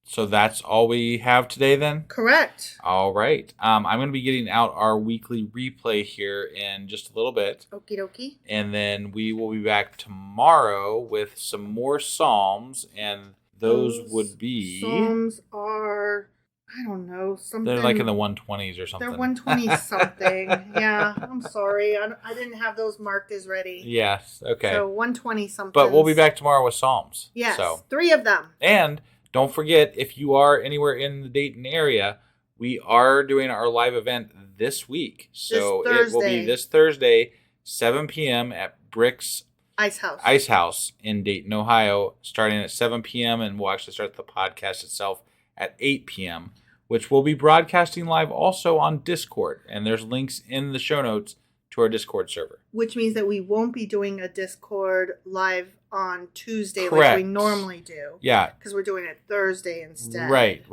So that's all we have today then? Correct. All right. I'm going to be getting out our weekly replay here in just a little bit. Okie dokie. And then we will be back tomorrow with some more Psalms, and those would be... Psalms are... I don't know, something... They're like in the 120s or something. They're 120 something. Yeah, I'm sorry. I didn't have those marked as ready. Yes, okay. So 120 something. But we'll be back tomorrow with Psalms. Yes, so. 3 of them. And don't forget, if you are anywhere in the Dayton area, we are doing our live event this week. So it will be this Thursday, 7 p.m. at Brick's Ice House in Dayton, Ohio, starting at 7 p.m. And we'll actually start the podcast itself at 8 p.m., which will be broadcasting live also on Discord. And there's links in the show notes to our Discord server. Which means that we won't be doing a Discord live on Tuesday like we normally do. Yeah. Because we're doing it Thursday instead. Right.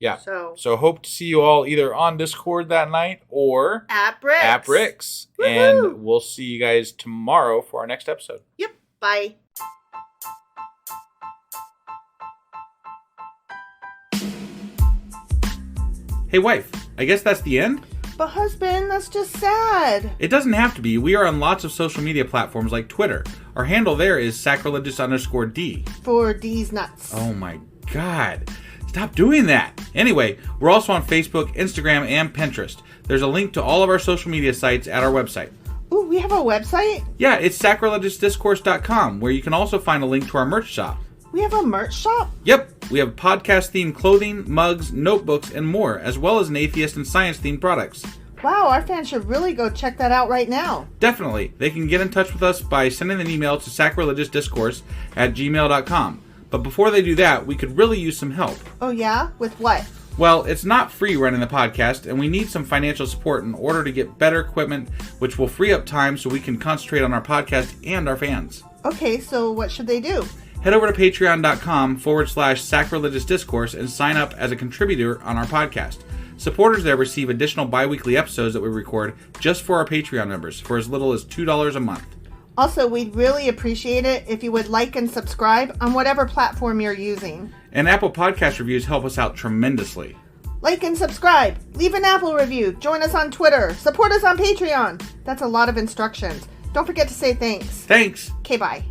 Yeah. So hope to see you all either on Discord that night or at Bricks. And we'll see you guys tomorrow for our next episode. Yep. Bye. Hey, wife, I guess that's the end? But husband, that's just sad. It doesn't have to be. We are on lots of social media platforms like Twitter. Our handle there is sacrilegious_D. For D's nuts. Oh my God. Stop doing that. Anyway, we're also on Facebook, Instagram, and Pinterest. There's a link to all of our social media sites at our website. Ooh, we have a website? Yeah, it's sacrilegiousdiscourse.com, where you can also find a link to our merch shop. We have a merch shop? Yep. We have podcast-themed clothing, mugs, notebooks, and more, as well as an atheist and science-themed products. Wow, our fans should really go check that out right now. Definitely. They can get in touch with us by sending an email to sacrilegiousdiscourse@gmail.com. But before they do that, we could really use some help. Oh yeah? With what? Well, it's not free running the podcast, and we need some financial support in order to get better equipment, which will free up time so we can concentrate on our podcast and our fans. Okay, so what should they do? Head over to patreon.com/sacrilegious discourse and sign up as a contributor on our podcast. Supporters there receive additional bi-weekly episodes that we record just for our Patreon members for as little as $2 a month. Also, we'd really appreciate it if you would like and subscribe on whatever platform you're using. And Apple Podcast reviews help us out tremendously. Like and subscribe. Leave an Apple review. Join us on Twitter. Support us on Patreon. That's a lot of instructions. Don't forget to say thanks. Thanks. Okay, bye.